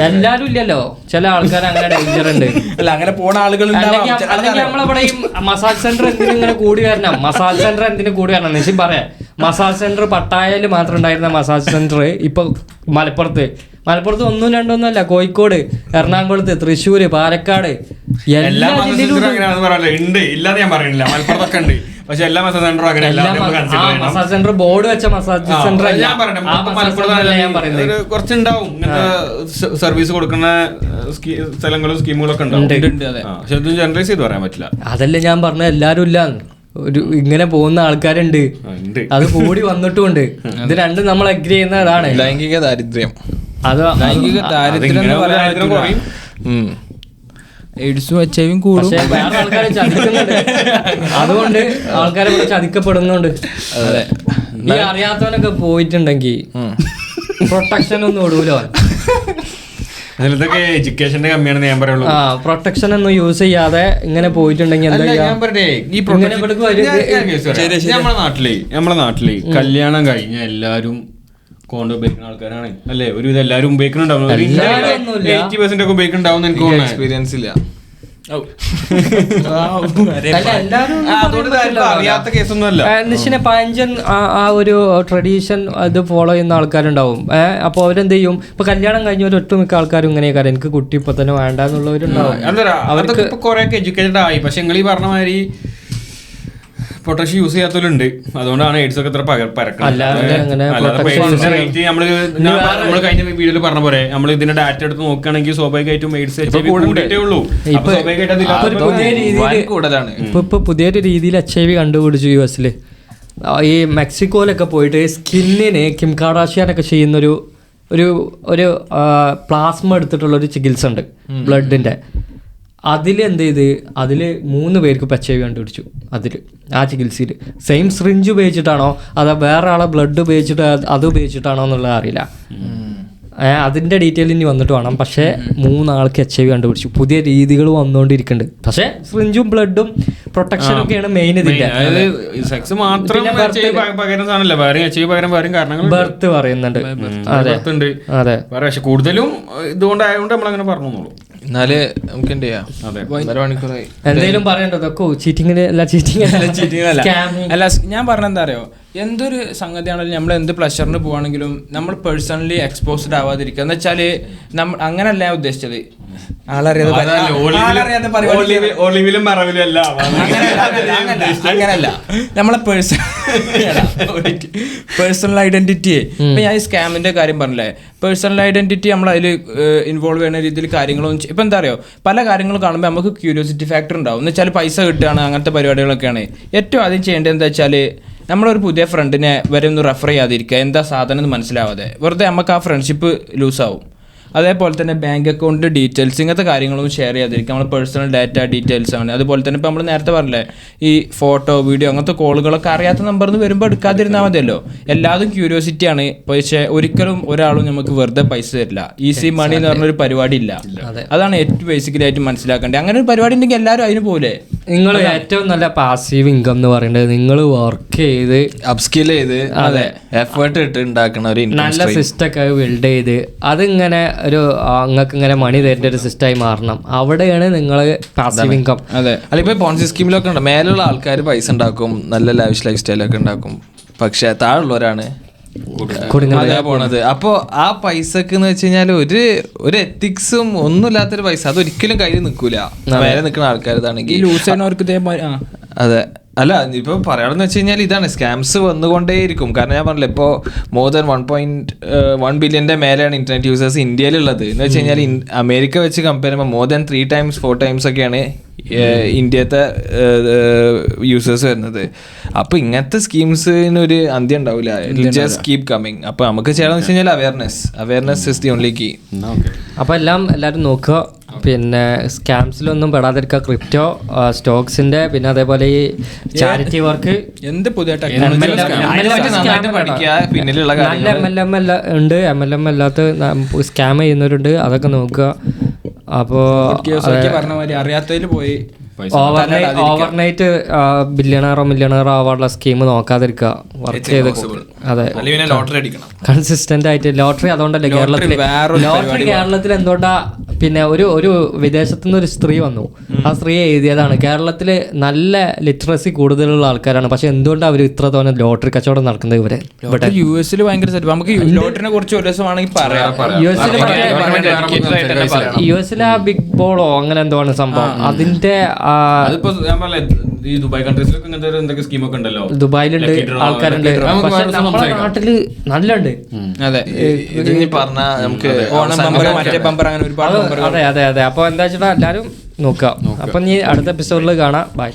എല്ലാരും ഇല്ലല്ലോ, ചില ആൾക്കാർ അങ്ങനെ ഡേഞ്ചർ ഉണ്ട്. അല്ല അങ്ങനെ പോണ ആളുകൾ അല്ലെങ്കിൽ നമ്മളിവിടെ ഈ മസാജ് സെന്റർ എന്തിനും ഇങ്ങനെ കൂടി വരണം, മസാജ് സെന്റർ എന്തിനു കൂടി വരണം നിശ്ചയം പറയാം. മസാജ് സെന്റർ പട്ടായയിൽ മാത്രം ഉണ്ടായിരുന്ന മസാജ് സെന്റർ ഇപ്പൊ മലപ്പുറത്ത് ഒന്നും രണ്ടൊന്നും അല്ല, കോഴിക്കോട്, എറണാകുളത്ത്, തൃശ്ശൂര്, പാലക്കാട് എല്ലാ ജില്ലയിലും ഉണ്ട്. ഇല്ലാതെ ഞാൻ പറയുന്നില്ല, മലപ്പുറത്തൊക്കെ ഉണ്ട്. പക്ഷെ എല്ലാ മസാജ് സെന്ററും അങ്ങനെ മസാജ് സെന്റർ ബോർഡ് വെച്ച മസാജ് സെന്റർ കുറച്ചുണ്ടാവും സർവീസ് കൊടുക്കുന്ന സ്ഥലങ്ങളും സ്കീമുകളൊക്കെ ഉണ്ടാവും. പക്ഷെ അത് ജനറലൈസ് ചെയ്ത് പറയാൻ പറ്റില്ല. അതല്ലേ ഞാൻ പറഞ്ഞ എല്ലാരും ഇല്ല, ഒരു ഇങ്ങനെ പോകുന്ന ആൾക്കാരുണ്ട്, അത് കൂടി വന്നിട്ടുമുണ്ട്. ഇത് രണ്ടും നമ്മൾ അഗ്രി ചെയ്യുന്ന അതാണ് ലൈംഗിക ദാരിദ്ര്യം. അത് ലൈംഗിക ദാരിദ്ര്യം എയ്ഡ്സും എച്ച്ഐവിയും കൂടും. വേറെ ആൾക്കാരെ ചതിക്കുന്നുണ്ട്, അതുകൊണ്ട് ആൾക്കാരെ ഇവിടെ ചതിക്കപ്പെടുന്നുണ്ട്. ഈ അറിയാത്തവനൊക്കെ പോയിട്ടുണ്ടെങ്കിൽ പ്രൊട്ടക്ഷൻ ഒന്നും ഇടൂലോ. അതിലൊക്കെ എഡ്യൂക്കേഷന്റെ കമ്മിയാണെന്ന് ഞാൻ പറയുള്ളൂ. പ്രൊട്ടക്ഷൻ ഒന്നും യൂസ് ചെയ്യാതെ ഇങ്ങനെ പോയിട്ടുണ്ടെങ്കിൽ നമ്മളെ നാട്ടില് കല്യാണം കഴിഞ്ഞ എല്ലാരും കോണ്ടോ ഉപയോഗിക്കുന്ന ആൾക്കാരാണ് അല്ലേ? ഒരുവിധം എല്ലാരും ഉപയോഗിക്കുന്നുണ്ടാവും. 80% ഒക്കെ ഉപയോഗിക്കുന്നുണ്ടാവും. എനിക്ക് എക്സ്പീരിയൻസ് ഇല്ല. അറിയാത്ത കേസൊന്നും അല്ല. നിശ്ചിനെ പഴഞ്ചൻ ആ ഒരു ട്രഡീഷൻ അത് ഫോളോ ചെയ്യുന്ന ആൾക്കാരുണ്ടാവും. അപ്പൊ അവരെന്ത് ചെയ്യും, ഇപ്പൊ കല്യാണം കഴിഞ്ഞ ഒട്ടുമിക്ക ആൾക്കാരും ഇങ്ങനെയൊക്കെ എനിക്ക് കുട്ടി ഇപ്പൊ തന്നെ വേണ്ട എന്നുള്ളവരുണ്ടാവും. അവർക്ക് കുറെ എഡ്യൂക്കേറ്റഡ് ആയി. പക്ഷെ നിങ്ങൾ ഈ പറഞ്ഞ മാതിരി പ്രൊട്ടക്ഷൻ യൂസ് ചെയ്യാത്തവരുണ്ട്. അതുകൊണ്ടാണ് എയ്ഡ്സ് ഒക്കെ ഇത്ര പരക്കുന്നത്. നമ്മള് കഴിഞ്ഞ വീഡിയോയിൽ പറഞ്ഞ പോലെ നമ്മൾ ഇതിന്റെ ഡാറ്റ എടുത്ത് നോക്കുകയാണെങ്കിൽ സ്വാഭാവികമായിട്ടും എയ്ഡ്സ് കൂടിയിട്ടേ ഉള്ളൂ. ഇപ്പൊ പുതിയൊരു രീതിയിൽ HIV കണ്ടുപിടിച്ചു US-ല്. ഈ മെക്സിക്കോയിലൊക്കെ പോയിട്ട് സ്കിന്നിന് കിം കാർഡാഷിയാനൊക്കെ ചെയ്യുന്നൊരു ഒരു പ്ലാസ്മ എടുത്തിട്ടുള്ളൊരു ചികിത്സ ഉണ്ട് ബ്ലഡിന്റെ. അതിലെന്ത് ചെയ്ത്, അതിൽ 3 പേർക്ക് HIV കണ്ടുപിടിച്ചു. ആ ചികിത്സയിൽ സെയിം സിറിഞ്ച് ഉപയോഗിച്ചിട്ടാണോ അതോ വേറെ ആളെ ബ്ലഡ് ഉപയോഗിച്ചിട്ട് അത് ഉപയോഗിച്ചിട്ടാണോ എന്നുള്ളത് അറിയില്ല. അതിൻ്റെ ഡീറ്റെയിൽ ഇനി വന്നിട്ട് വേണം. പക്ഷേ 3 ആൾക്ക് HIV കണ്ടുപിടിച്ചു. പുതിയ രീതികൾ വന്നുകൊണ്ടിരിക്കുന്നുണ്ട്. പക്ഷേ സിറിഞ്ചും ബ്ലഡും പ്രൊട്ടക്ഷനും ഒക്കെയാണ് മെയിൻ. ഇതിന്റെ ബർത്ത് പറയുന്നുണ്ട്. അതെ, പക്ഷെ കൂടുതലും ഇതുകൊണ്ടായതുകൊണ്ട് നമ്മളങ്ങനെ പറഞ്ഞു. എന്നാല് നമുക്ക് എന്ത് ചെയ്യാം, മണിക്കൂറായി. എന്തെങ്കിലും പറയണ്ടോ? ചീറ്റിങ്ങിന് അല്ല, ഞാൻ പറഞ്ഞ എന്താ അറിയോ, എന്തൊരു സംഗതിയാണെങ്കിലും നമ്മൾ എന്ത് പ്ലഷറിന് പോവാണെങ്കിലും നമ്മൾ പേഴ്സണലി എക്സ്പോസ്ഡ് ആവാതിരിക്കുക. എന്ന് വെച്ചാല് അങ്ങനല്ല ഞാൻ ഉദ്ദേശിച്ചത്. അങ്ങനല്ല, നമ്മളെ പേഴ്സണൽ ഐഡന്റിറ്റിയെ ഇപ്പൊ ഞാൻ ഈ സ്കാമിന്റെ കാര്യം പറഞ്ഞില്ലേ, പേഴ്സണൽ ഐഡന്റിറ്റി നമ്മൾ അതിൽ ഇൻവോൾവ് ചെയ്യുന്ന രീതിയിൽ കാര്യങ്ങളും ഇപ്പൊ എന്താ അറിയോ, പല കാര്യങ്ങളും കാണുമ്പോൾ നമുക്ക് ക്യൂരിയോസിറ്റി ഫാക്ടർ ഉണ്ടാവും. എന്ന് വെച്ചാൽ പൈസ കിട്ടുകയാണ്, അങ്ങനത്തെ പരിപാടികളൊക്കെയാണ്. ഏറ്റവും ആദ്യം ചെയ്യേണ്ടത് എന്താ വെച്ചാൽ നമ്മളൊരു പുതിയ ഫ്രണ്ടിനെ വരെ ഒന്ന് റെഫർ ചെയ്യാതിരിക്കുക. എന്താ സാധനം എന്ന് മനസ്സിലാവാതെ വെറുതെ നമുക്ക് ആ ഫ്രണ്ട്ഷിപ്പ് ലൂസാവും. അതേപോലെ തന്നെ ബാങ്ക് അക്കൗണ്ട് ഡീറ്റെയിൽസ് ഇങ്ങനത്തെ കാര്യങ്ങളൊന്നും ഷെയർ ചെയ്യാതിരിക്കുക. നമ്മൾ പേഴ്സണൽ ഡാറ്റ ഡീറ്റെയിൽസ് ആണ്. അതുപോലെ തന്നെ ഇപ്പോൾ നമ്മൾ നേരത്തെ പറഞ്ഞില്ലേ, ഈ ഫോട്ടോ വീഡിയോ അങ്ങനത്തെ കോളുകളൊക്കെ അറിയാത്ത നമ്പറിൽ നിന്ന് വരുമ്പോൾ എടുക്കാതിരുന്നാൽ മതിയല്ലോ. എല്ലാതും ക്യൂരിയോസിറ്റിയാണ്. പക്ഷേ ഒരിക്കലും ഒരാളും നമുക്ക് വെറുതെ പൈസ തരില്ല. ഈസി മണി എന്ന് പറഞ്ഞൊരു പരിപാടി ഇല്ല. അതാണ് ഏറ്റവും ബേസിക്കലി ആയിട്ട് മനസ്സിലാക്കേണ്ടത്. അങ്ങനെ ഒരു പരിപാടി ഉണ്ടെങ്കിൽ എല്ലാവരും അതിന് പോലെ. നിങ്ങൾ ഏറ്റവും നല്ല പാസീവ് ഇൻകം എന്ന് പറയുന്നത് നിങ്ങൾ വർക്ക് ചെയ്ത് അപ്സ്കിൽ ചെയ്ത് എഫേർട്ട് ഇട്ട് ഉണ്ടാക്കുന്ന ഒരു നല്ല സിസ്റ്റം ഒക്കെ ബിൽഡ് ചെയ്ത് അതിങ്ങനെ ഒരു നിങ്ങൾക്ക് ഇങ്ങനെ മണി തരേണ്ട ഒരു സിസ്റ്റമായി മാറണം. അവിടെയാണ് നിങ്ങൾ പാസീവ് ഇൻകം. അതെ, അല്ല ഇപ്പൊ പോൺസി സ്കീമിലൊക്കെ ഉണ്ട്, മേലുള്ള ആൾക്കാർ പൈസ ഉണ്ടാക്കും, നല്ല ലാവിഷ് ലൈഫ് സ്റ്റൈലൊക്കെ ഉണ്ടാക്കും. പക്ഷെ താഴെയുള്ളവരാണ് പോണത്. അപ്പോ ആ പൈസക്ക് എന്ന് വെച്ച് കഴിഞ്ഞാൽ ഒരു എത്തിക്സും ഒന്നും ഇല്ലാത്തൊരു പൈസ, അതൊരിക്കലും കയ്യിൽ നിൽക്കൂല. മേലെ നിൽക്കുന്ന ആൾക്കാരതാണെങ്കിൽ അതെ. അല്ല ഇപ്പൊ പറയാണെന്ന് വെച്ച് കഴിഞ്ഞാൽ ഇതാണ്, സ്കാംസ് വന്നുകൊണ്ടേയിരിക്കും. കാരണം ഞാൻ പറഞ്ഞില്ല, ഇപ്പോൾ മോർ ദാൻ 1.1 ബില്യന്റെ മേലെയാണ് ഇന്റർനെറ്റ് യൂസേഴ്സ് ഇന്ത്യയിലുള്ളത്. എന്ന് വെച്ച് കഴിഞ്ഞാൽ അമേരിക്ക വെച്ച് കമ്പയർ ചെയ്യുമ്പോൾ മോർ ദാൻ 3 times 4 times ഒക്കെയാണ് ഇന്ത്യത്തെ യൂസേഴ്സ് വരുന്നത്. അപ്പൊ ഇങ്ങനത്തെ സ്കീംസിനൊരു അന്ത്യം ഉണ്ടാവില്ല. Just keep coming. അപ്പൊ നമുക്ക് ചെയ്യണമെന്ന് വെച്ച് കഴിഞ്ഞാൽ awareness is the only key. അപ്പൊ എല്ലാവരും നോക്കുക, പിന്നെ സ്കാംസിലൊന്നും പെടാതിരിക്കുക. ക്രിപ്റ്റോ, സ്റ്റോക്സിന്റെ, പിന്നെ അതേപോലെ ഈ ചാരിറ്റി വർക്ക്, എന്ത് പുതിയ പിന്നിലുള്ള നല്ല MLM ഉണ്ട്, MLM അല്ലാത്ത സ്കാം ചെയ്യുന്നവരുണ്ട്. അതൊക്കെ നോക്കുക. അപ്പോൾ പറഞ്ഞ മാതിരി അറിയാത്തതിൽ പോയി ഓവർനൈറ്റ് മില്യണറോ ആവാനുള്ള സ്കീം നോക്കാതിരിക്കുക, വർക്ക് ചെയ്ത്. അതെ, ലോട്ടറി അടിക്കണം കൺസിസ്റ്റന്റ് ആയിട്ട്. ലോട്ടറി അതുകൊണ്ടല്ലേ ലോട്ടറി കേരളത്തിൽ എന്തുകൊണ്ടാ, പിന്നെ ഒരു വിദേശത്തു നിന്ന് ഒരു സ്ത്രീ വന്നു, ആ സ്ത്രീ എഴുതിയതാണ് കേരളത്തില് നല്ല ലിറ്ററസി കൂടുതലുള്ള ആൾക്കാരാണ്, പക്ഷെ എന്തുകൊണ്ടാണ് അവർ ഇത്ര തോന്നെ ലോട്ടറി കച്ചവടം നടക്കുന്നത് ഇവരെ? യുഎസിൽ ഭയങ്കര സെറ്റ്. നമുക്ക് ലോട്ടറിനെ കുറിച്ച് ഒരു ദിവസം ആണെങ്കിൽ പറയാം. യുഎസിലെ ആ ബിഗ് ബോളോ അങ്ങനെ എന്തോ ആണ് സംഭവം. അതിന്റെ ഈ ദുബായ് കൺട്രീസിലൊക്കെ ഇങ്ങനത്തെ എന്തൊക്കെ സ്കീമൊക്കെ ഉണ്ടല്ലോ. ദുബായിലുണ്ട്, ആൾക്കാരുണ്ട്. പക്ഷെ നമ്മുടെ നാട്ടില് നല്ലുണ്ട്. അതെ, പറഞ്ഞാ നമുക്ക് അതെ. അപ്പൊ എന്താ വെച്ചിട്ടാ എല്ലാരും നോക്കാം. അപ്പൊ നീ അടുത്ത എപ്പിസോഡിൽ കാണാം. ബൈ.